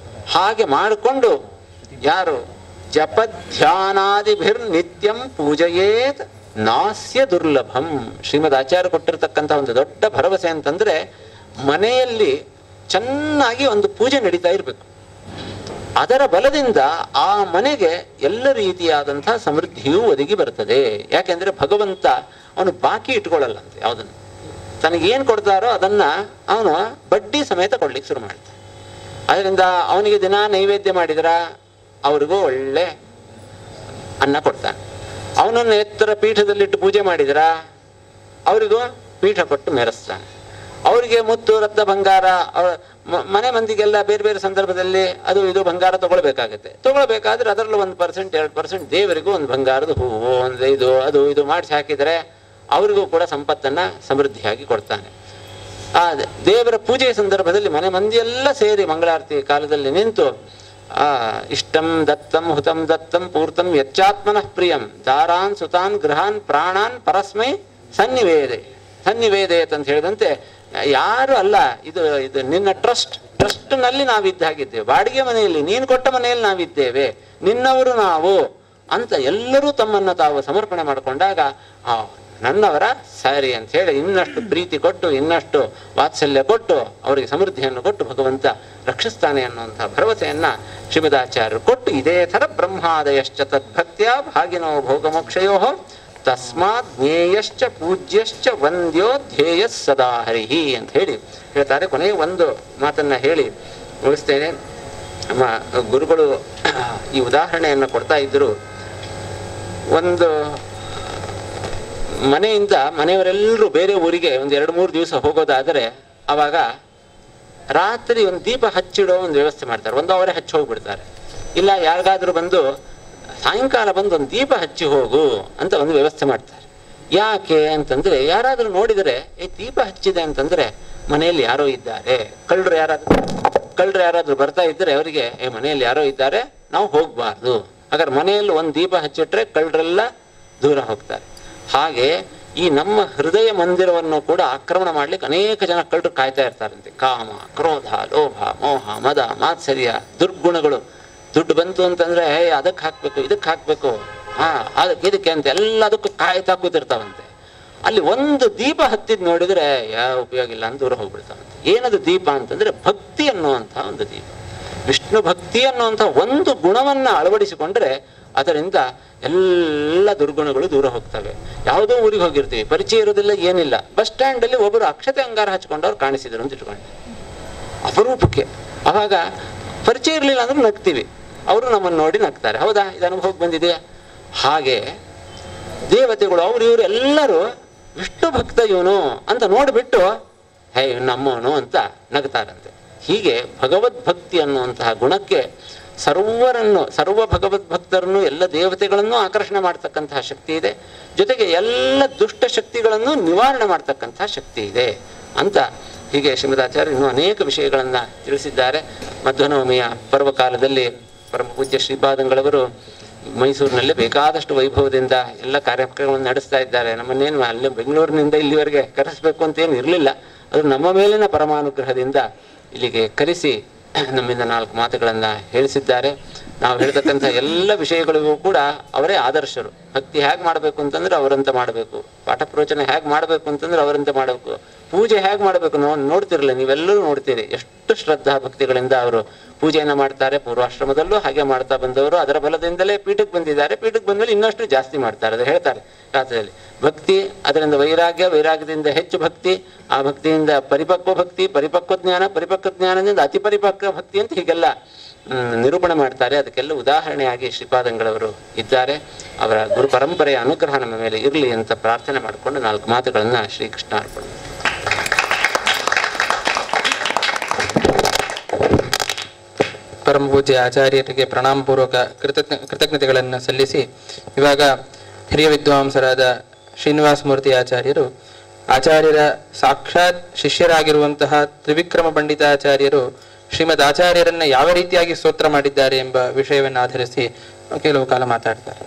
ಹಾಗೆ ಮಾಡಿಕೊಂಡು ಯಾರು ಜಪಧ್ಯಾನಾದಿಭಿರ್ ನಿತ್ಯಂ ಪೂಜಯೇತ್ ನಾಸ್ಯ ದುರ್ಲಭಂ. ಶ್ರೀಮದ್ ಆಚಾರ್ಯ ಕೊಟ್ಟಿರ್ತಕ್ಕಂಥ ಒಂದು ದೊಡ್ಡ ಭರವಸೆ ಅಂತಂದ್ರೆ ಮನೆಯಲ್ಲಿ ಚೆನ್ನಾಗಿ ಒಂದು ಪೂಜೆ ನಡೀತಾ ಇರಬೇಕು. ಅದರ ಬಲದಿಂದ ಆ ಮನೆಗೆ ಎಲ್ಲ ರೀತಿಯಾದಂತಹ ಸಮೃದ್ಧಿಯೂ ಒದಗಿ ಬರ್ತದೆ. ಯಾಕೆಂದ್ರೆ ಭಗವಂತ ಅವನು ಬಾಕಿ ಇಟ್ಕೊಳ್ಳಲ್ಲ ಅಂತ ಯಾವುದನ್ನು. ತನಗೇನು ಕೊಡ್ತಾರೋ ಅದನ್ನ ಅವನು ಬಡ್ಡಿ ಸಮೇತ ಕೊಡ್ಲಿಕ್ಕೆ ಶುರು ಮಾಡ್ತಾನೆ. ಅದರಿಂದ ಅವನಿಗೆ ದಿನ ನೈವೇದ್ಯ ಮಾಡಿದ್ರ ಅವ್ರಿಗೂ ಒಳ್ಳೆ ಅನ್ನ ಕೊಡ್ತಾನೆ. ಅವನನ್ನು ಎತ್ತರ ಪೀಠದಲ್ಲಿಟ್ಟು ಪೂಜೆ ಮಾಡಿದ್ರ ಅವರಿಗೂ ಪೀಠ ಕೊಟ್ಟು ಮೆರೆಸ್ತಾನೆ. ಅವರಿಗೆ ಮುತ್ತು ರತ್ನ ಬಂಗಾರ, ಮನೆ ಮಂದಿಗೆಲ್ಲ ಬೇರೆ ಬೇರೆ ಸಂದರ್ಭದಲ್ಲಿ ಅದು ಇದು ಬಂಗಾರ ತಗೊಳ್ಬೇಕಾಗತ್ತೆ. ತಗೊಳ್ಬೇಕಾದ್ರೆ ಅದರಲ್ಲೂ 1% 2% ದೇವರಿಗೂ ಒಂದು ಬಂಗಾರದ ಹೂವು, ಒಂದು ಇದು ಅದು ಇದು ಮಾಡಿಸಿ ಹಾಕಿದರೆ ಅವರಿಗೂ ಕೂಡ ಸಂಪತ್ತನ್ನ ಸಮೃದ್ಧಿಯಾಗಿ ಕೊಡ್ತಾನೆ. ಆ ದೇವರ ಪೂಜೆಯ ಸಂದರ್ಭದಲ್ಲಿ ಮನೆ ಮಂದಿಯೆಲ್ಲ ಸೇರಿ ಮಂಗಳಾರತಿ ಕಾಲದಲ್ಲಿ ನಿಂತು ಇಷ್ಟಂ ದತ್ತಂ ಹುತಂ ದತ್ತಂ ಪೂರ್ತಂ ಯಚ್ಚಾತ್ಮನಃ ಪ್ರಿಯಂ ದಾರಾನ್ ಸುತಾನ್ ಗೃಹಾನ್ ಪ್ರಾಣಾನ್ ಪರಸ್ಮೈ ಸನ್ನಿವೇದಯತ್ ಅಂತ ಹೇಳಿದಂತೆ, ಯಾರು ಅಲ್ಲ, ಇದು ನಿನ್ನ ಟ್ರಸ್ಟ್ನಲ್ಲಿ ನಾವಿದ್ದಾಗಿದ್ದೇವೆ, ಬಾಡಿಗೆ ಮನೆಯಲ್ಲಿ ನೀನು ಕೊಟ್ಟ ಮನೆಯಲ್ಲಿ ನಾವಿದ್ದೇವೆ, ನಿನ್ನವರು ನಾವು ಅಂತ ಎಲ್ಲರೂ ತಮ್ಮನ್ನು ತಾವು ಸಮರ್ಪಣೆ ಮಾಡಿಕೊಂಡಾಗ ನನ್ನವರ ಸರಿ ಅಂತ ಹೇಳಿ ಇನ್ನಷ್ಟು ಪ್ರೀತಿ ಕೊಟ್ಟು, ಇನ್ನಷ್ಟು ವಾತ್ಸಲ್ಯ ಕೊಟ್ಟು, ಅವರಿಗೆ ಸಮೃದ್ಧಿಯನ್ನು ಕೊಟ್ಟು ಭಗವಂತ ರಕ್ಷಿಸ್ತಾನೆ ಅನ್ನುವಂಥ ಭರವಸೆಯನ್ನ ಶ್ರೀಮದಾಚಾರ್ಯರು ಕೊಟ್ಟು, ಇದೇ ಥರ ಬ್ರಹ್ಮಾದಯಶ್ಚ ತದ್ಭಕ್ತಿಯ ಭಾಗಿನೋ ಭೋಗಮೋಕ್ಷಯೋ ತಸ್ಮಾತ್ ಜ್ಞೇಯಶ್ಚ ಪೂಜ್ಯಶ್ಚ ವಂದ್ಯೋ ಧ್ಯೇಯ ಸದಾ ಹರಿಹಿ ಅಂತ ಹೇಳಿ ಹೇಳ್ತಾರೆ. ಕೊನೆಗೆ ಒಂದು ಮಾತನ್ನ ಹೇಳಿ ಮುಗಿಸ್ತೇನೆ. ನಮ್ಮ ಗುರುಗಳು ಈ ಉದಾಹರಣೆಯನ್ನು ಕೊಡ್ತಾ ಇದ್ರು. ಒಂದು ಮನೆಯವರೆಲ್ಲರೂ ಬೇರೆ ಊರಿಗೆ ಒಂದು 2-3 ದಿವಸ ಹೋಗೋದಾದರೆ ಅವಾಗ ರಾತ್ರಿ ಒಂದು ದೀಪ ಹಚ್ಚಿಡೋ ಒಂದು ವ್ಯವಸ್ಥೆ ಮಾಡ್ತಾರೆ. ಒಂದು ಅವರೇ ಹಚ್ಚಿ ಹೋಗ್ಬಿಡ್ತಾರೆ. ಇಲ್ಲ ಯಾರಿಗಾದ್ರೂ ಬಂದು ಸಾಯಂಕಾಲ ಬಂದು ಒಂದು ದೀಪ ಹಚ್ಚಿ ಹೋಗು ಅಂತ ಒಂದು ವ್ಯವಸ್ಥೆ ಮಾಡ್ತಾರೆ. ಯಾಕೆ ಅಂತಂದ್ರೆ ಯಾರಾದ್ರೂ ನೋಡಿದರೆ ದೀಪ ಹಚ್ಚಿದೆ ಅಂತಂದ್ರೆ ಮನೆಯಲ್ಲಿ ಯಾರೋ ಇದ್ದಾರೆ, ಕಳ್ಳರು ಯಾರಾದ್ರೂ ಬರ್ತಾ ಇದ್ರೆ ಅವರಿಗೆ ಮನೆಯಲ್ಲಿ ಯಾರೋ ಇದ್ದಾರೆ, ನಾವು ಹೋಗ್ಬಾರ್ದು. ಹಾಗಾದ್ರೆ ಮನೆಯಲ್ಲಿ ಒಂದು ದೀಪ ಹಚ್ಚಿಟ್ರೆ ಕಳ್ಳರೆಲ್ಲ ದೂರ ಹೋಗ್ತಾರೆ. ಹಾಗೆ ಈ ನಮ್ಮ ಹೃದಯ ಮಂದಿರವನ್ನು ಕೂಡ ಆಕ್ರಮಣ ಮಾಡ್ಲಿಕ್ಕೆ ಅನೇಕ ಜನ ಕಳ್ಳರು ಕಾಯ್ತಾ ಇರ್ತಾರಂತೆ. ಕಾಮ, ಕ್ರೋಧ, ಲೋಭ, ಮೋಹ, ಮದ, ಮಾತ್ಸರ್ಯ, ದುರ್ಗುಣಗಳು. ದುಡ್ಡು ಬಂತು ಅಂತಂದ್ರೆ ಅದಕ್ಕೆ ಹಾಕ್ಬೇಕು, ಇದಕ್ಕೆ ಹಾಕ್ಬೇಕು, ಇದಕ್ಕೆ ಅಂತ ಎಲ್ಲದಕ್ಕೂ ಕಾಯ್ತಾ ಕೂತಿರ್ತಾವಂತೆ. ಅಲ್ಲಿ ಒಂದು ದೀಪ ಹತ್ತಿದ್ ನೋಡಿದ್ರೆ ಯಾವ ಉಪಯೋಗ ಇಲ್ಲ ಅಂತ ದೂರ ಹೋಗ್ಬಿಡ್ತಾವಂತೆ. ಏನದು ದೀಪ ಅಂತಂದ್ರೆ ಭಕ್ತಿ ಅನ್ನುವಂತಹ ಒಂದು ದೀಪ. ವಿಷ್ಣು ಭಕ್ತಿ ಅನ್ನುವಂತಹ ಒಂದು ಗುಣವನ್ನ ಅಳವಡಿಸಿಕೊಂಡ್ರೆ ಅದರಿಂದ ಎಲ್ಲ ದುರ್ಗುಣಗಳು ದೂರ ಹೋಗ್ತವೆ. ಯಾವುದೋ ಊರಿಗೆ ಹೋಗಿರ್ತೀವಿ, ಪರಿಚಯ ಇರೋದಿಲ್ಲ, ಏನಿಲ್ಲ. ಬಸ್ ಸ್ಟ್ಯಾಂಡ್ ಅಲ್ಲಿ ಒಬ್ಬರು ಅಕ್ಷತೆ ಅಂಗಾರ ಹಚ್ಕೊಂಡವ್ರು ಕಾಣಿಸಿದ್ರು ಅಂತ ಇಟ್ಕೊಂಡೆ, ಅಪರೂಪಕ್ಕೆ. ಅವಾಗ ಪರಿಚಯ ಇರಲಿಲ್ಲ ಅಂದ್ರೆ ನಗ್ತೀವಿ, ಅವರು ನಮ್ಮನ್ನು ನೋಡಿ ನಗ್ತಾರೆ. ಹೌದಾ, ಇದು ಅನುಭವಕ್ಕೆ ಬಂದಿದೆಯಾ? ಹಾಗೆ ದೇವತೆಗಳು ಅವ್ರು ಇವರು ಎಲ್ಲರೂ ವಿಷ್ಣು ಭಕ್ತ ಇವನು ಅಂತ ನೋಡಿಬಿಟ್ಟು ನಮ್ಮವನು ಅಂತ ನಗ್ತಾರಂತೆ. ಹೀಗೆ ಭಗವದ್ಭಕ್ತಿ ಅನ್ನುವಂತಹ ಗುಣಕ್ಕೆ ಸರ್ವ ಭಗವದ್ಭಕ್ತರನ್ನು, ಎಲ್ಲ ದೇವತೆಗಳನ್ನು ಆಕರ್ಷಣೆ ಮಾಡ್ತಕ್ಕಂತಹ ಶಕ್ತಿ ಇದೆ. ಜೊತೆಗೆ ಎಲ್ಲ ದುಷ್ಟ ಶಕ್ತಿಗಳನ್ನು ನಿವಾರಣೆ ಮಾಡ್ತಕ್ಕಂತಹ ಶಕ್ತಿ ಇದೆ ಅಂತ ಹೀಗೆ ಶ್ರೀಮದಾಚಾರ್ಯ ಇನ್ನೂ ಅನೇಕ ವಿಷಯಗಳನ್ನ ತಿಳಿಸಿದ್ದಾರೆ. ಮಧ್ವನವಮಿಯ ಪರ್ವಕಾಲದಲ್ಲಿ ಪರಮ ಪೂಜ್ಯ ಶ್ರೀಪಾದಂಗಳವರು ಮೈಸೂರಿನಲ್ಲಿ ಬೇಕಾದಷ್ಟು ವೈಭವದಿಂದ ಎಲ್ಲ ಕಾರ್ಯಕ್ರಮಗಳನ್ನು ನಡೆಸ್ತಾ ಇದ್ದಾರೆ. ನಮ್ಮನ್ನೇನು ಅಲ್ಲಿ ಬೆಂಗಳೂರಿನಿಂದ ಇಲ್ಲಿವರೆಗೆ ಕರೆಸಬೇಕು ಅಂತೇನು ಇರಲಿಲ್ಲ. ಅದು ನಮ್ಮ ಮೇಲಿನ ಪರಮಾನುಗ್ರಹದಿಂದ ಇಲ್ಲಿಗೆ ಕರೆಸಿ ನಮ್ಮಿಂದ 4 ಮಾತುಗಳನ್ನು ಹೇಳಿಸಿದ್ದಾರೆ. ನಾವು ಹೇಳ್ತಕ್ಕಂಥ ಎಲ್ಲ ವಿಷಯಗಳಿಗೂ ಕೂಡ ಅವರೇ ಆದರ್ಶರು. ಭಕ್ತಿ ಹೇಗೆ ಮಾಡಬೇಕು ಅಂತಂದ್ರೆ ಅವರಂತ ಮಾಡಬೇಕು, ಪಾಠ ಪ್ರವಚನ ಹೇಗೆ ಮಾಡಬೇಕು ಅಂತಂದ್ರೆ ಅವರಂತೆ ಮಾಡಬೇಕು, ಪೂಜೆ ಹೇಗೆ ಮಾಡಬೇಕು ನೋಡ್ತಿರಲಿಲ್ಲ, ನೀವೆಲ್ಲರೂ ನೋಡ್ತೀರಿ ಎಷ್ಟು ಶ್ರದ್ಧಾ ಭಕ್ತಿಗಳಿಂದ ಅವರು ಪೂಜೆಯನ್ನು ಮಾಡ್ತಾರೆ. ಪೂರ್ವಾಶ್ರಮದಲ್ಲೂ ಹಾಗೆ ಮಾಡ್ತಾ ಬಂದವರು. ಅದರ ಬಲದಿಂದಲೇ ಪೀಠಕ್ಕೆ ಬಂದಿದ್ದಾರೆ. ಪೀಠಕ್ಕೆ ಬಂದಮೇಲೆ ಇನ್ನಷ್ಟು ಜಾಸ್ತಿ ಮಾಡ್ತಾರೆ. ಅದು ಹೇಳ್ತಾರೆ ಶಾಸ್ತ್ರದಲ್ಲಿ. ಭಕ್ತಿ, ಅದರಿಂದ ವೈರಾಗ್ಯ, ವೈರಾಗ್ಯದಿಂದ ಹೆಚ್ಚು ಭಕ್ತಿ, ಆ ಭಕ್ತಿಯಿಂದ ಪರಿಪಕ್ವ ಭಕ್ತಿ, ಪರಿಪಕ್ವ ಜ್ಞಾನದಿಂದ ಅತಿ ಪರಿಪಕ್ವ ಭಕ್ತಿ ಅಂತ ಹೀಗೆಲ್ಲ ನಿರೂಪಣೆ ಮಾಡ್ತಾರೆ. ಅದಕ್ಕೆಲ್ಲ ಉದಾಹರಣೆಯಾಗಿ ಶ್ರೀಪಾದಂಗಳವರು ಇದ್ದಾರೆ. ಅವರ ಗುರು ಪರಂಪರೆಯ ಅನುಗ್ರಹ ನಮ್ಮ ಮೇಲೆ ಇರಲಿ ಅಂತ ಪ್ರಾರ್ಥನೆ ಮಾಡಿಕೊಂಡು 4 ಮಾತುಗಳನ್ನು ಶ್ರೀಕೃಷ್ಣ ಅರ್ಪಣೆ. ಪರಮ ಪೂಜ್ಯ ಆಚಾರ್ಯರಿಗೆ ಪ್ರಣಾಮಪೂರ್ವಕ ಕೃತಜ್ಞತೆಗಳನ್ನು ಸಲ್ಲಿಸಿ ಇವಾಗ ಹಿರಿಯ ವಿದ್ವಾಂಸರಾದ ಶ್ರೀನಿವಾಸ ಮೂರ್ತಿ ಆಚಾರ್ಯರು, ಆಚಾರ್ಯರ ಸಾಕ್ಷಾತ್ ಶಿಷ್ಯರಾಗಿರುವಂತಹ ತ್ರಿವಿಕ್ರಮ ಪಂಡಿತಾಚಾರ್ಯರು ಶ್ರೀಮದ್ ಆಚಾರ್ಯರನ್ನ ಯಾವ ರೀತಿಯಾಗಿ ಸ್ತೋತ್ರ ಮಾಡಿದ್ದಾರೆ ಎಂಬ ವಿಷಯವನ್ನು ಆಧರಿಸಿ ಕೆಲವು ಕಾಲ ಮಾತಾಡ್ತಾರೆ.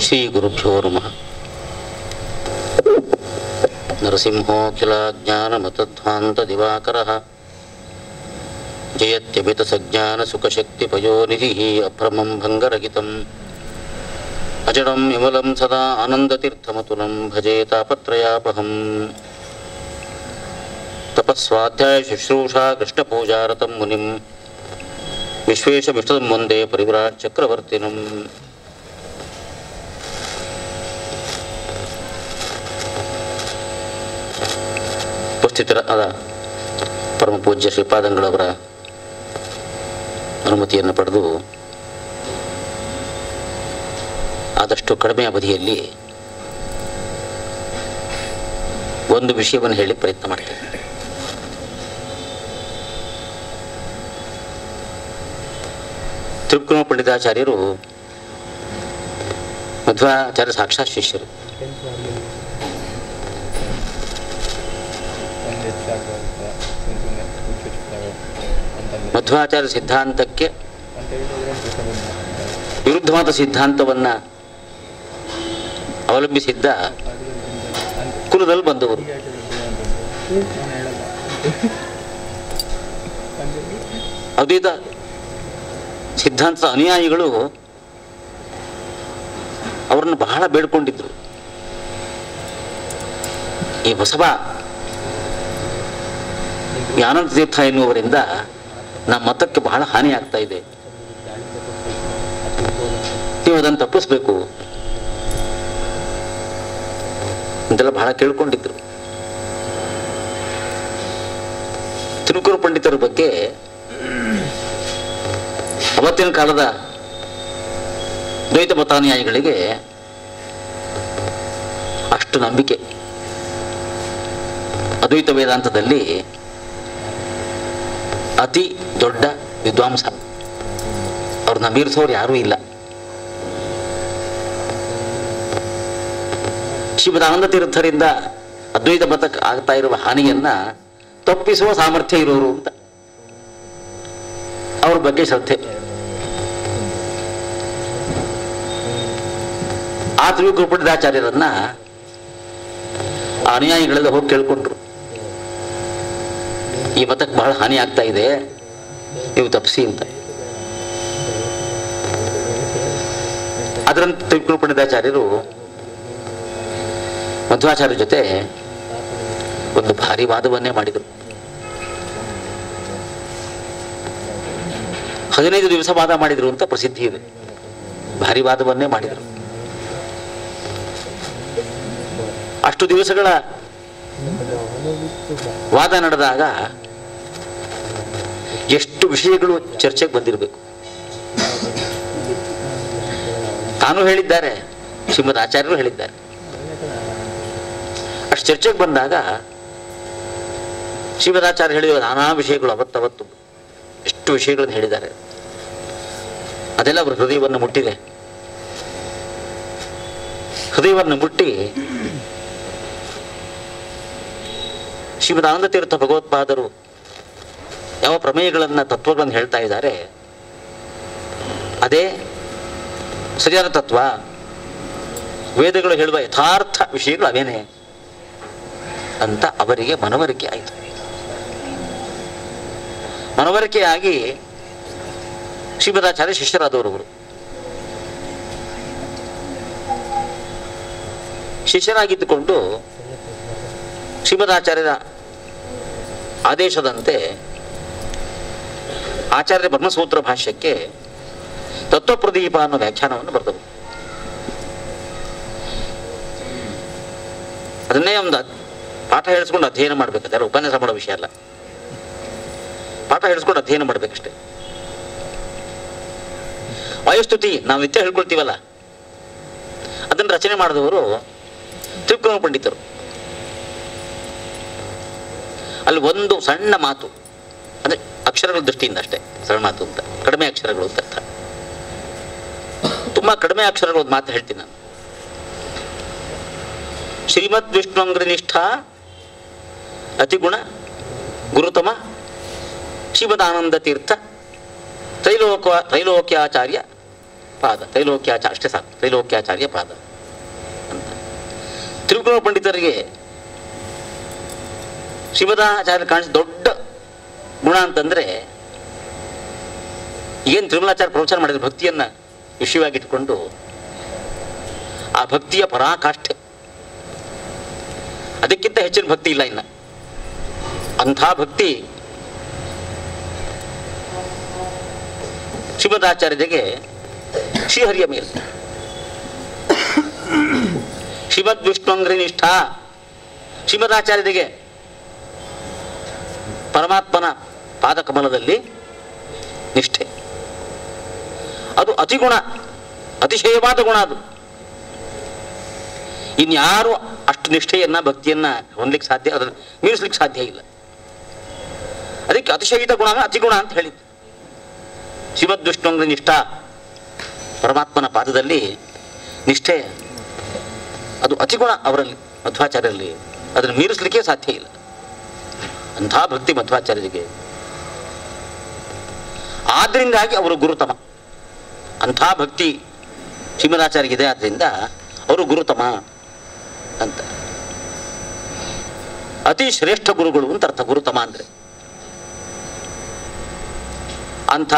ಶ್ರೀ ಗುರುಭ್ಯೋ ನಮಃ. ನರಸಿಂಹೋಖಿಲ ಜ್ಞಾನಮತಧ್ವಾಂತ ದಿವಾಕರಃ ಜಯತ್ಯಮಿತ ಸಜ್ಞಾನ ಸುಖಶಕ್ತಿ ಪಯೋನಿಧಿ ಅಭ್ರಮಂ ಭಂಗರಹಿತಂ ಅಜಡಂ ವಿಮಲಂ ಸದಾ ಆನಂದತೀರ್ಥಮತುಲಂ ಭಜೆ ತಾಪತ್ರಯಾಪಹಂ. ತಪಸ್ವಾಧ್ಯಾಯ ಶುಶ್ರೂಷಾ ಕೃಷ್ಣಪೂಜಾರತಂ ಮುನಿಂ ವಿಶ್ವೇಶಮಿಷ್ಟಂ ವಂದೇ ಪರಿವ್ರಾಟ್ ಚಕ್ರವರ್ತಿನಂ. ಉಪಸ್ಥಿತರಾದ ಪರಮ ಪೂಜ್ಯ ಶ್ರೀಪಾದಂಗಳವರ ಅನುಮತಿಯನ್ನು ಪಡೆದು ಆದಷ್ಟು ಕಡಿಮೆ ಅವಧಿಯಲ್ಲಿ ಒಂದು ವಿಷಯವನ್ನು ಹೇಳಿ ಪ್ರಯತ್ನ ಮಾಡ್ತೇನೆ. ತ್ರಿವಿಕ್ರಮ ಪಂಡಿತಾಚಾರ್ಯರು ಮಧ್ವಾಚಾರ್ಯ ಸಾಕ್ಷಾತ್ ಶಿಷ್ಯರು. ಮಧ್ವಾಚಾರ್ಯ ಸಿದ್ಧಾಂತಕ್ಕೆ ವಿರುದ್ಧವಾದ ಸಿದ್ಧಾಂತವನ್ನು ಅವಲಂಬಿಸಿದ್ದ ಕುಲದಲ್ಲಿ ಬಂದವರು. ಅದ್ವೈತ ಸಿದ್ಧಾಂತದ ಅನುಯಾಯಿಗಳು ಅವರನ್ನು ಬಹಳ ಬೇಡ್ಕೊಂಡಿದ್ರು. ಈ ಬಸವ ಆನಂದ ತೀರ್ಥ ಎನ್ನುವರಿಂದ ನಮ್ಮ ಮತಕ್ಕೆ ಬಹಳ ಹಾನಿ ಆಗ್ತಾ ಇದೆ, ನೀವು ಅದನ್ನು ತಪ್ಪಿಸ್ಬೇಕು ಅಂತೆಲ್ಲ ಬಹಳ ಕೇಳ್ಕೊಂಡಿದ್ರು. ತಿರುಕೂರು ಪಂಡಿತರ ಬಗ್ಗೆ ಅವತ್ತಿನ ಕಾಲದ ದ್ವೈತ ಮತಾನುಯಾಯಿಗಳಿಗೆ ಅಷ್ಟು ನಂಬಿಕೆ. ಅದ್ವೈತ ವೇದಾಂತದಲ್ಲಿ ಅತಿ ದೊಡ್ಡ ವಿದ್ವಾಂಸ, ಅವ್ರನ್ನ ಮೀರಿಸೋರು ಯಾರೂ ಇಲ್ಲ. ಶ್ರೀಮದ್ ಆನಂದ ತೀರ್ಥರಿಂದ ಅದ್ವೈತ ಮತಕ್ಕೆ ಆಗ್ತಾ ಇರುವ ಹಾನಿಯನ್ನ ತಪ್ಪಿಸುವ ಸಾಮರ್ಥ್ಯ ಇರೋರು ಅಂತ ಅವ್ರ ಬಗ್ಗೆ ಶ್ರದ್ಧೆ. ಆ ತಿರುಕೂರು ಪಂಡಿತಾಚಾರ್ಯರನ್ನ ಆ ಅನುಯಾಯಿಗಳೆಲ್ಲ ಹೋಗಿ ಕೇಳ್ಕೊಂಡ್ರು, ಈ ಮತಕ್ಕೆ ಬಹಳ ಹಾನಿ ಆಗ್ತಾ ಇದೆ, ನೀವು ತಪ್ಪಿಸಿ ಅಂತ. ಅದರಂತೆ ತಿರುಕೂರು ಪಂಡಿತಾಚಾರ್ಯರು ಮಧ್ವಾಚಾರ್ಯ ಜೊತೆ ಒಂದು ಭಾರಿ ವಾದವನ್ನೇ ಮಾಡಿದರು. 15 ದಿವಸ ವಾದ ಮಾಡಿದ್ರು ಅಂತ ಪ್ರಸಿದ್ಧಿ ಇದೆ. ಭಾರಿ ವಾದವನ್ನೇ ಮಾಡಿದರು. ಅಷ್ಟು ದಿವಸಗಳ ವಾದ ನಡೆದಾಗ ಎಷ್ಟು ವಿಷಯಗಳು ಚರ್ಚೆಗೆ ಬಂದಿರಬೇಕು. ತಾನು ಹೇಳಿದ್ದಾರೆ, ಶ್ರೀಮದ್ ಆಚಾರ್ಯರು ಹೇಳಿದ್ದಾರೆ. ಅಷ್ಟು ಚರ್ಚೆಗೆ ಬಂದಾಗ ಶ್ರೀಮದಾಚಾರ್ಯ ಹೇಳಿದ ನಾನಾ ವಿಷಯಗಳು ಅವತ್ತವತ್ತು ಎಷ್ಟು ವಿಷಯಗಳನ್ನು ಹೇಳಿದ್ದಾರೆ. ಅದೆಲ್ಲ ಅವರು ಹೃದಯವನ್ನು ಮುಟ್ಟಿದೆ. ಹೃದಯವನ್ನು ಮುಟ್ಟಿ ಶ್ರೀಮದ್ ಆನಂದ ತೀರ್ಥ ಭಗವತ್ಪಾದರು ಯಾವ ಪ್ರಮೇಯಗಳನ್ನು ತತ್ವಗಳನ್ನು ಹೇಳ್ತಾ ಇದ್ದಾರೆ, ಅದೇ ಸರಿಯಾದ ತತ್ವ. ವೇದಗಳು ಹೇಳುವ ಯಥಾರ್ಥ ವಿಷಯಗಳು ಅವೇನೇ ಅಂತ ಅವರಿಗೆ ಮನವರಿಕೆ ಆಯಿತು. ಮನವರಿಕೆಯಾಗಿ ಶ್ರೀಮದಾಚಾರ್ಯ ಶಿಷ್ಯರಾದವರು. ಶಿಷ್ಯರಾಗಿದ್ದುಕೊಂಡು ಶ್ರೀಮದಾಚಾರ್ಯರ ಆದೇಶದಂತೆ ಆಚಾರ್ಯ ಬ್ರಹ್ಮಸೂತ್ರ ಭಾಷ್ಯಕ್ಕೆ ತತ್ವಪ್ರದೀಪ ಅನ್ನೋ ವ್ಯಾಖ್ಯಾನವನ್ನು ಬರೆದರು. ಅದನ್ನೇ ಒಂದು ಪಾಠ ಹೇಳಿಸ್ಕೊಂಡು ಅಧ್ಯಯನ ಮಾಡ್ಬೇಕಾದ್ರೆ ಉಪನ್ಯಾಸ ಮಾಡೋ ವಿಷಯ ಅಲ್ಲ. ಪಾಠ ಹೇಳಿಸ್ಕೊಂಡು ಅಧ್ಯಯನ ಮಾಡ್ಬೇಕಷ್ಟೆ. ವಾಯುಸ್ತುತಿ ನಾವು ನಿತ್ಯ ಹೇಳ್ಕೊಳ್ತೀವಲ್ಲ, ಅದನ್ನು ರಚನೆ ಮಾಡಿದವರು ತಿರುಕೂರು ಪಂಡಿತರು. ಅಲ್ಲಿ ಒಂದು ಸಣ್ಣ ಮಾತು, ಅಂದ್ರೆ ಅಕ್ಷರಗಳ ದೃಷ್ಟಿಯಿಂದ ಅಷ್ಟೇ ಸಣ್ಣ ಮಾತು ಅಂತ, ಕಡಿಮೆ ಅಕ್ಷರಗಳು ಅಂತ ಅರ್ಥ. ತುಂಬಾ ಕಡಿಮೆ ಅಕ್ಷರಗಳು ಒಂದು ಮಾತು ಹೇಳ್ತೀನಿ ನಾನು. ಶ್ರೀಮದ್ ವಿಷ್ಣುಂಗ್ರಿ ನಿಷ್ಠಾ ಅತಿಗುಣ ಗುರುತಮ ಶ್ರೀಮದಾನಂದ ತೀರ್ಥ ತ್ರೈಲೋಕ್ಯಾಚಾರ್ಯ ಪಾದ. ತ್ರೈಲೋಕ್ಯಾಚಾರ್ಯ ಅಷ್ಟೇ ಸಾಕು, ತ್ರೈಲೋಕ್ಯಾಚಾರ್ಯ ಪಾದ ಅಂತ. ತಿರುಕೂರು ಪಂಡಿತರಿಗೆ ಶ್ರೀಮದಾಚಾರ್ಯ ಕಾಣಿಸಿದ ದೊಡ್ಡ ಗುಣ ಅಂತಂದ್ರೆ, ಏನು ತಿರುಮಲಾಚಾರ್ಯ ಪ್ರವಚನ ಮಾಡಿದ್ರು ಭಕ್ತಿಯನ್ನ ವಿಷಯವಾಗಿಟ್ಕೊಂಡು, ಆ ಭಕ್ತಿಯ ಪರಾಕಾಷ್ಠೆ, ಅದಕ್ಕಿಂತ ಹೆಚ್ಚಿನ ಭಕ್ತಿ ಇಲ್ಲ ಇನ್ನ. ಅಂಥ ಭಕ್ತಿ ಶ್ರೀಮದಾಚಾರ್ಯರಿಗೆ ಶ್ರೀಹರಿಯ ಮೇಲೆ. ಶ್ರೀಮದ್ ವಿಷ್ಣುಂಗ್ರಿ ನಿಷ್ಠಾ, ಶ್ರೀಮದಾಚಾರ್ಯರಿಗೆ ಪರಮಾತ್ಮನ ಪಾದಕಮಲದಲ್ಲಿ ನಿಷ್ಠೆ. ಅದು ಅತಿಗುಣ, ಅತಿಶಯವಾದ ಗುಣ. ಅದು ಇನ್ಯಾರು ಅಷ್ಟು ನಿಷ್ಠೆಯನ್ನ ಭಕ್ತಿಯನ್ನ ಹೊಂದಲಿಕ್ಕೆ ಸಾಧ್ಯ, ಅದನ್ನು ಮೀರಿಸ್ಲಿಕ್ಕೆ ಸಾಧ್ಯ ಇಲ್ಲ. ಅದಕ್ಕೆ ಅತಿಶಯಿತ ಗುಣ ಅತಿಗುಣ ಅಂತ ಹೇಳಿದ್ದು. ಶ್ರೀಮದ್ ವಿಷ್ಣುಂಗ್ರಿ ನಿಷ್ಠಾ, ಪರಮಾತ್ಮನ ಪಾದದಲ್ಲಿ ನಿಷ್ಠೆ, ಅದು ಅತಿಗುಣ ಅವರಲ್ಲಿ, ಮಧ್ವಾಚಾರ್ಯರಲ್ಲಿ. ಅದನ್ನು ಮೀರಿಸಲಿಕ್ಕೆ ಸಾಧ್ಯ ಇಲ್ಲ. ಅಂಥ ಭಕ್ತಿ ಮಧ್ವಾಚಾರ್ಯರಿಗೆ. ಆದ್ರಿಂದಾಗಿ ಅವರು ಗುರುತಮ. ಅಂಥ ಭಕ್ತಿ ಶ್ರೀಮದಾಚಾರ್ಯಗಿದೆ, ಆದ್ರಿಂದ ಅವರು ಗುರುತಮ ಅಂತ. ಅತಿ ಶ್ರೇಷ್ಠ ಗುರುಗಳು ಅಂತ ಅರ್ಥ ಗುರುತಮ ಅಂದ್ರೆ. ಅಂಥ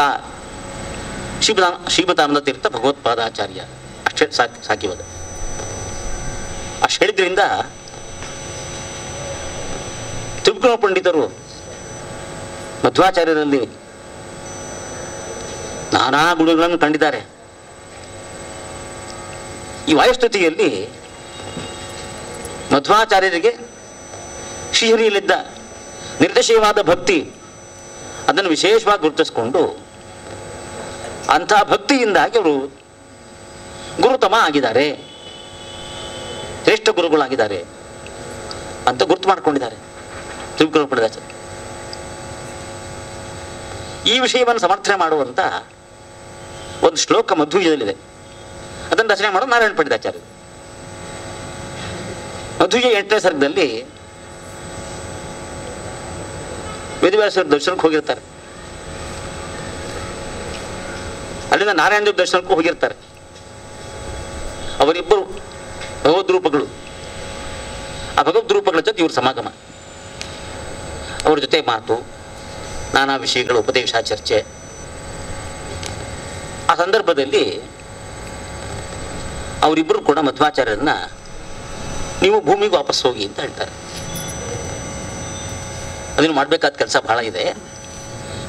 ಶ್ರೀಮದಾನಂದ ತೀರ್ಥ ಭಗವತ್ಪಾದಾಚಾರ್ಯ ಅಷ್ಟೇ ಸಾಕಿವದ. ಅಷ್ಟು ಹೇಳಿದ್ರಿಂದ ತಿರುಕೂರು ಪಂಡಿತರು ಮಧ್ವಾಚಾರ್ಯರಲ್ಲಿ ನಾನಾ ಗುಣಗಳನ್ನು ಕಂಡಿದ್ದಾರೆ. ಈ ವಾಯುಸ್ತುತಿಯಲ್ಲಿ ಮಧ್ವಾಚಾರ್ಯರಿಗೆ ಶ್ರೀಹರಿಯಲ್ಲಿದ್ದ ನಿರ್ದೇಶೀಯವಾದ ಭಕ್ತಿ ಅದನ್ನು ವಿಶೇಷವಾಗಿ ಗುರುತಿಸಿಕೊಂಡು ಅಂಥ ಭಕ್ತಿಯಿಂದಾಗಿ ಅವರು ಗುರುತಮ ಆಗಿದ್ದಾರೆ, ಶ್ರೇಷ್ಠ ಗುರುಗಳಾಗಿದ್ದಾರೆ ಅಂತ ಗುರುತು ಮಾಡಿಕೊಂಡಿದ್ದಾರೆ ತ್ರಿವಿಕ್ರಮಪಂಡಿತಾಚಾರ್ಯ. ಈ ವಿಷಯವನ್ನು ಸಮರ್ಥನೆ ಮಾಡುವಂಥ ಒಂದು ಶ್ಲೋಕ ಮಧ್ವೀಯದಲ್ಲಿದೆ. ಅದನ್ನು ರಚನೆ ಮಾಡೋದು ನಾರಾಯಣ ಪಂಡಿತಾಚಾರ್ಯರು. ಮಧ್ವೀಯ 8ನೇ ಸರ್ಗದಲ್ಲಿ ವೇದವ್ಯಾಸರ ದರ್ಶನಕ್ಕೆ ಹೋಗಿರ್ತಾರೆ. ಅಲ್ಲಿಂದ ನಾರಾಯಣ ದೇವ ದರ್ಶನಕ್ಕೂ ಹೋಗಿರ್ತಾರೆ. ಅವರಿಬ್ಬರು ಭಗವದ್ರೂಪಗಳು. ಆ ಭಗವದ್ರೂಪಗಳ ಜೊತೆ ಇವ್ರ ಸಮಾಗಮ, ಅವ್ರ ಜೊತೆ ಮಾತು, ನಾನಾ ವಿಷಯಗಳ ಉಪದೇಶ, ಚರ್ಚೆ. ಆ ಸಂದರ್ಭದಲ್ಲಿ ಅವರಿಬ್ಬರು ಕೂಡ ಮಧ್ವಾಚಾರ್ಯರನ್ನ ನೀವು ಭೂಮಿಗೆ ವಾಪಸ್ ಹೋಗಿ ಅಂತ ಹೇಳ್ತಾರೆ. ಅದನ್ನು ಮಾಡಬೇಕಾದ ಕೆಲಸ ಬಹಳ ಇದೆ,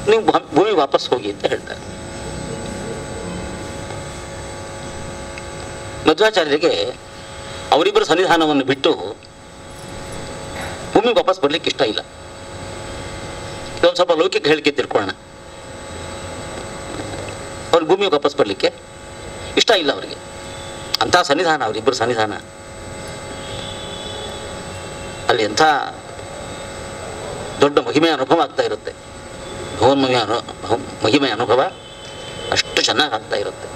ನೀವು ಭೂಮಿಗೆ ವಾಪಸ್ ಹೋಗಿ ಅಂತ ಹೇಳ್ತಾರೆ. ಮಧ್ವಾಚಾರ್ಯರಿಗೆ ಅವರಿಬ್ಬರ ಸನ್ನಿಧಾನವನ್ನು ಬಿಟ್ಟು ಭೂಮಿಗೆ ವಾಪಸ್ ಬರ್ಲಿಕ್ಕೆ ಇಷ್ಟ ಇಲ್ಲ. ಇದೊಂದು ಸ್ವಲ್ಪ ಲೌಕಿಕ ಹೇಳಿಕೆ ತಿಳ್ಕೊಳ್ಳೋಣ. ಅವ್ರಿಗೆ ಭೂಮಿಗೆ ವಾಪಸ್ ಬರಲಿಕ್ಕೆ ಇಷ್ಟ ಇಲ್ಲ ಅವರಿಗೆ. ಅಂಥ ಸನ್ನಿಧಾನ ಅವರಿಬ್ಬರು ಸನ್ನಿಧಾನ. ಅಲ್ಲಿ ಎಂಥ ದೊಡ್ಡ ಮಹಿಮೆಯ ಅನುಭವ ಆಗ್ತಾ ಇರುತ್ತೆ. ಮಹಿಮೆಯ ಅನುಭವ ಅಷ್ಟು ಚೆನ್ನಾಗಿ ಆಗ್ತಾ ಇರುತ್ತೆ.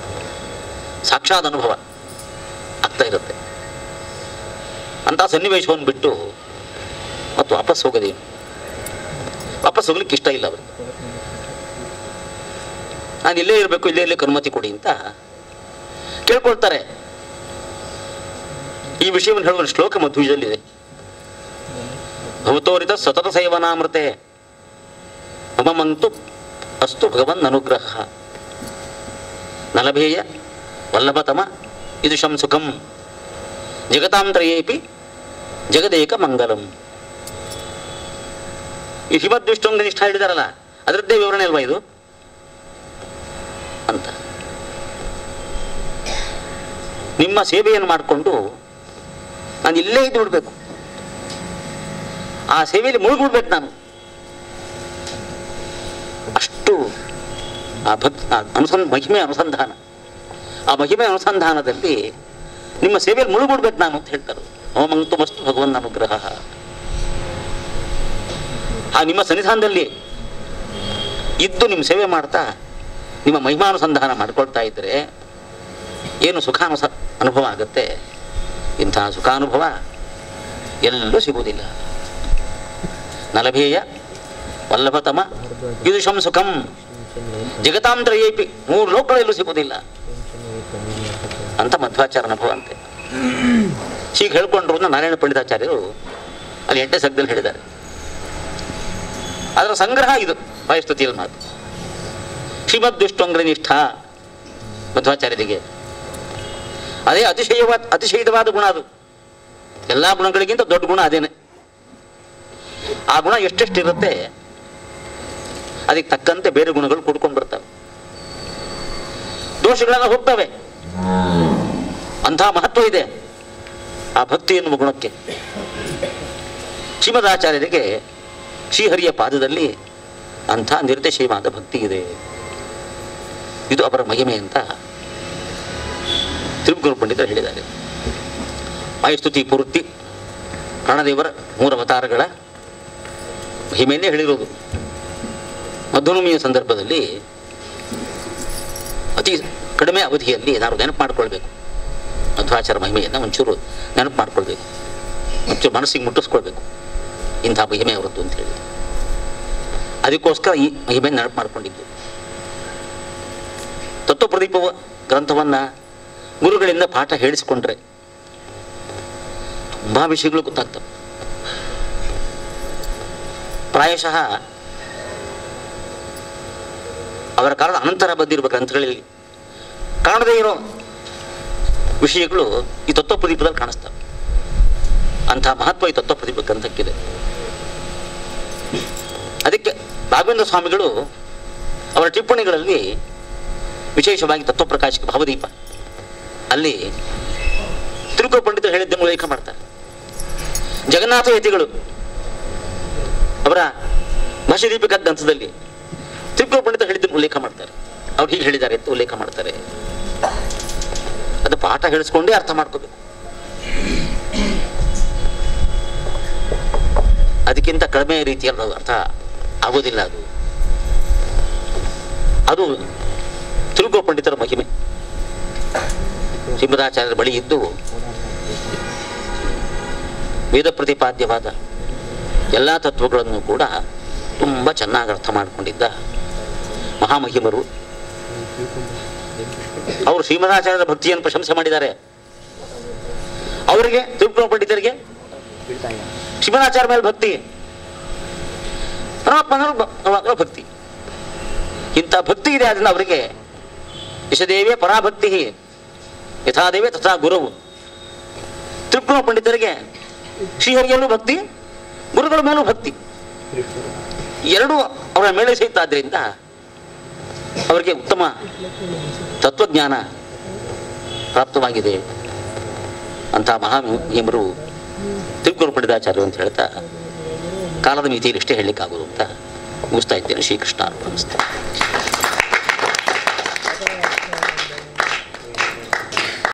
ಸಾಕ್ಷಾತ್ ಅನುಭವ ಆಗ್ತಾ ಇರುತ್ತೆ. ಅಂಥ ಸನ್ನಿವೇಶವನ್ನು ಬಿಟ್ಟು ಮತ್ತು ವಾಪಸ್ ಹೋಗೋದೇನು, ವಾಪಸ್ ಹೋಗ್ಲಿಕ್ಕೆ ಇಷ್ಟ ಇಲ್ಲ ಅವರಿಗೆ. ನಾನು ಇಲ್ಲೇ ಇರಬೇಕು, ಇಲ್ಲೇ ಇರಲಿಕ್ಕೆ ಅನುಮತಿ ಕೊಡಿ ಅಂತ ಕೇಳ್ಕೊಳ್ತಾರೆ. ಈ ವಿಷಯವನ್ನು ಹೇಳುವ ಶ್ಲೋಕ ಮಧ್ವೀಯದಲ್ಲಿದೆ. ಭವತೋರಿತ ಸತತ ಸೇವನಾಮೃತೆ ಮಮಂತು ಅಸ್ತು ಭಗವನ್ ಅನುಗ್ರಹ ನಲಭೇಯ ವಲ್ಲಭತಮ ಇದೃಶಂ ಸುಖಂ ಜಗತಾಂತರೇಪಿ ಜಗದೇಕ ಮಂಗಲಂ. ಈ ಶ್ರೀಮದ್ವಿಷ್ಣುಂಗ ನಿಷ್ಠ ಹೇಳಿದಾರಲ್ಲ, ಅದರದ್ದೇ ವಿವರಣೆ ಅಲ್ವಾ ಇದು ಅಂತ. ನಿಮ್ಮ ಸೇವೆಯನ್ನು ಮಾಡಿಕೊಂಡು ನಾನು ಇಲ್ಲೇ ಇದ್ದು ಬಿಡಬೇಕು, ಆ ಸೇವೆಯಲ್ಲಿ ಮುಳುಗ್ಬಿಡ್ಬೇಕು ನಾನು. ಅಷ್ಟು ಆ ಮಹಿಮೆ ಅನುಸಂಧಾನ, ಆ ಮಹಿಮೆ ಅನುಸಂಧಾನದಲ್ಲಿ ನಿಮ್ಮ ಸೇವೆಯಲ್ಲಿ ಮುಳುಗ್ಬಿಡ್ಬೇಕು ನಾನು ಅಂತ ಹೇಳ್ತಾರೆ. ಓಮಂತು ಮಸ್ತು ಭಗವನ್ ಅನುಗ್ರಹ. ಆ ನಿಮ್ಮ ಸನ್ನಿಧಾನದಲ್ಲಿ ಇದ್ದು ನಿಮ್ಮ ಸೇವೆ ಮಾಡ್ತಾ ನಿಮ್ಮ ಮಹಿಮಾನುಸಂಧಾನ ಮಾಡ್ಕೊಳ್ತಾ ಇದ್ದರೆ ಏನು ಅನುಭವ ಆಗುತ್ತೆ. ಇಂತಹ ಸುಖಾನುಭವ ಎಲ್ಲೂ ಸಿಗುವುದಿಲ್ಲ. ನಲಭೇಯ ವಲ್ಲಭತಮ ಇದೃಶಂ ಸುಖಂ ಜಗತಾಂತರೇಪಿ, 3 ಲೋಕಗಳಲ್ಲೂ ಸಿಗುವುದಿಲ್ಲ ಅಂತ ಮಧ್ವಾಚಾರ್ಯ ಅನುಭವ ಅಂತೆ. ಹೀಗೆ ಹೇಳ್ಕೊಂಡ್ರು ನಾರಾಯಣ ಪಂಡಿತಾಚಾರ್ಯರು ಅಲ್ಲಿ 8ನೇ ಸರ್ಗದಲ್ಲಿ ಹೇಳಿದ್ದಾರೆ. ಅದರ ಸಂಗ್ರಹ ಇದು ವಾಯುಸ್ತುತಿಯಲ್ಲಿ ಮಾತು. ಶ್ರೀಮದ್ವಿಷ್ಣುಂಗ್ರ ನಿಷ್ಠ ಮಧ್ವಾಚಾರ್ಯರಿಗೆ ಅದೇ ಅತಿಶಯವಾದ ಗುಣ. ಅದು ಎಲ್ಲ ಗುಣಗಳಿಗಿಂತ ದೊಡ್ಡ ಗುಣ ಅದೇನೆ. ಆ ಗುಣ ಎಷ್ಟೆಷ್ಟಿರುತ್ತೆ ಅದಕ್ಕೆ ತಕ್ಕಂತೆ ಬೇರೆ ಗುಣಗಳು ಕೂಡ್ಕೊಂಡು ಬರ್ತವೆ, ದೋಷಗಳೆಲ್ಲ ಹೋಗ್ತವೆ. ಅಂಥ ಮಹತ್ವ ಇದೆ ಆ ಭಕ್ತಿ ಎನ್ನುವ ಗುಣಕ್ಕೆ. ಶ್ರೀಮದಾಚಾರ್ಯರಿಗೆ ಶ್ರೀಹರಿಯ ಪಾದದಲ್ಲಿ ಅಂಥ ನಿರ್ದೇಶೀಯವಾದ ಭಕ್ತಿ ಇದೆ. ಇದು ಅವರ ಮಹಿಮೆ ಅಂತ ತ್ರಿವಿಕ್ರಮ ಪಂಡಿತರು ಹೇಳಿದ್ದಾರೆ. ವಾಯುಸ್ತುತಿ ಪೂರ್ತಿ ಪ್ರಾಣದೇವರ 3 ಅವತಾರಗಳ ಮಹಿಮೆಯನ್ನೇ ಹೇಳಿರೋದು. ಮಧ್ವನವಮಿಯ ಸಂದರ್ಭದಲ್ಲಿ ಅತಿ ಕಡಿಮೆ ಅವಧಿಯಲ್ಲಿ ನಾವು ನೆನಪು ಮಾಡ್ಕೊಳ್ಬೇಕು. ಮಧ್ವಾಚಾರ ಮಹಿಮೆಯನ್ನು ಒಂಚೂರು ನೆನಪು ಮಾಡ್ಕೊಳ್ಬೇಕು, ಒಂಚೂರು ಮನಸ್ಸಿಗೆ ಮುಟ್ಟಿಸ್ಕೊಳ್ಬೇಕು. ಇಂಥ ಮಹಿಮೆ ಅವರದ್ದು ಅಂತ ಹೇಳಿ ಅದಕ್ಕೋಸ್ಕರ ಈ ಮಹಿಮೆಯನ್ನು ನೆನಪು ಮಾಡ್ಕೊಂಡಿದ್ದು. ತತ್ವಪ್ರದೀಪ ಗ್ರಂಥವನ್ನು ಗುರುಗಳಿಂದ ಪಾಠ ಹೇಳಿಸಿಕೊಂಡ್ರೆ ತುಂಬ ವಿಷಯಗಳು ಗೊತ್ತಾಗ್ತವೆ. ಪ್ರಾಯಶಃ ಅವರ ಕಾಲದ ಅನಂತರ ಬಂದಿರುವ ಗ್ರಂಥಗಳಲ್ಲಿ ಕಾಣದೇ ಇರೋ ವಿಷಯಗಳು ಈ ತತ್ವಪ್ರದೀಪದಲ್ಲಿ ಕಾಣಿಸ್ತವೆ. ಅಂತಹ ಮಹತ್ವ ಈ ತತ್ವಪ್ರದೀಪ ಗ್ರಂಥಕ್ಕಿದೆ. ಅದಕ್ಕೆ ರಾಘವೇಂದ್ರ ಸ್ವಾಮಿಗಳು ಅವರ ಟಿಪ್ಪಣಿಗಳಲ್ಲಿ ವಿಶೇಷವಾಗಿ ತತ್ವಪ್ರಕಾಶಕ ಭಾವದೀಪ ಅಲ್ಲಿ ತಿರುಕೋ ಪಂಡಿತರು ಹೇಳಿದ್ದನ್ನು ಉಲ್ಲೇಖ ಮಾಡ್ತಾರೆ. ಜಗನ್ನಾಥ ಯತಿಗಳು ಅವರ ಭಾಷ್ಯದೀಪಿಕ ಗ್ರಂಥದಲ್ಲಿ ತಿರುಕೋ ಪಂಡಿತರು ಹೇಳಿದ್ದನ್ನು ಉಲ್ಲೇಖ ಮಾಡ್ತಾರೆ. ಅವ್ರು ಹೀಗೆ ಹೇಳಿದ್ದಾರೆ ಅಂತ ಉಲ್ಲೇಖ ಮಾಡ್ತಾರೆ. ಅದು ಪಾಠ ಹೇಳಿಸ್ಕೊಂಡೇ ಅರ್ಥ ಮಾಡ್ಕೋಬೇಕು. ಅದಕ್ಕಿಂತ ಕಡಿಮೆ ರೀತಿಯಲ್ಲಿ ಅರ್ಥ ಆಗೋದಿಲ್ಲ. ಅದು ತಿರುಕೋ ಪಂಡಿತರ ಮಹಿಮೆ. ಶ್ರೀಮದಾಚಾರ್ಯರ ಬಳಿ ಇದ್ದು ವೇದ ಪ್ರತಿಪಾದ್ಯವಾದ ಎಲ್ಲ ತತ್ವಗಳನ್ನು ಕೂಡ ತುಂಬ ಚೆನ್ನಾಗಿ ಅರ್ಥ ಮಾಡಿಕೊಂಡಿದ್ದ ಮಹಾಮಹಿಮರು. ಅವರು ಶ್ರೀಮದಾಚಾರ್ಯರ ಭಕ್ತಿಯನ್ನು ಪ್ರಶಂಸೆ ಮಾಡಿದ್ದಾರೆ. ಅವರಿಗೆ ತಿರುಕೋ ಪಂಡಿತರಿಗೆ ಶ್ರೀಮದಾಚಾರ್ಯ ಮೇಲೆ ಭಕ್ತಿ, ಪರಮಾತ್ಮನ ಭಕ್ತಿ, ಇಂಥ ಭಕ್ತಿ ಇದೆ. ಅದನ್ನು ಅವರಿಗೆ ಯಶದೇವೇ ಪರಾಭಕ್ತಿ ಯಥಾದೇವೇ ತಥಾ ಗುರುವು. ತಿರುಕೋ ಪಂಡಿತರಿಗೆ ಶ್ರೀಹರಿಯಲ್ಲೂ ಭಕ್ತಿ, ಗುರುಗಳ ಮೇಲೂ ಭಕ್ತಿ, ಎರಡೂ ಅವರ ಮೇಲೆ ಸಹಿತಾದ್ರಿಂದ ಅವರಿಗೆ ಉತ್ತಮ ತತ್ವಜ್ಞಾನ ಪ್ರಾಪ್ತವಾಗಿದೆ. ಅಂತಹ ಮಹಾಮಹಿಮರು ತಿರುಕೋ ಪಂಡಿತಾಚಾರ್ಯರು ಅಂತ ಹೇಳ್ತಾ ಕಾಲದ ಮಿತಿಯಲ್ಲಿ ಇಷ್ಟೇ ಹೇಳಲಿಕ್ಕಾಗೋದು ಅಂತ ಮುಗಿಸ್ತಾ ಇದ್ದೇನೆ. ಶ್ರೀಕೃಷ್ಣ ಅರ್ಪಣಮಸ್ತು.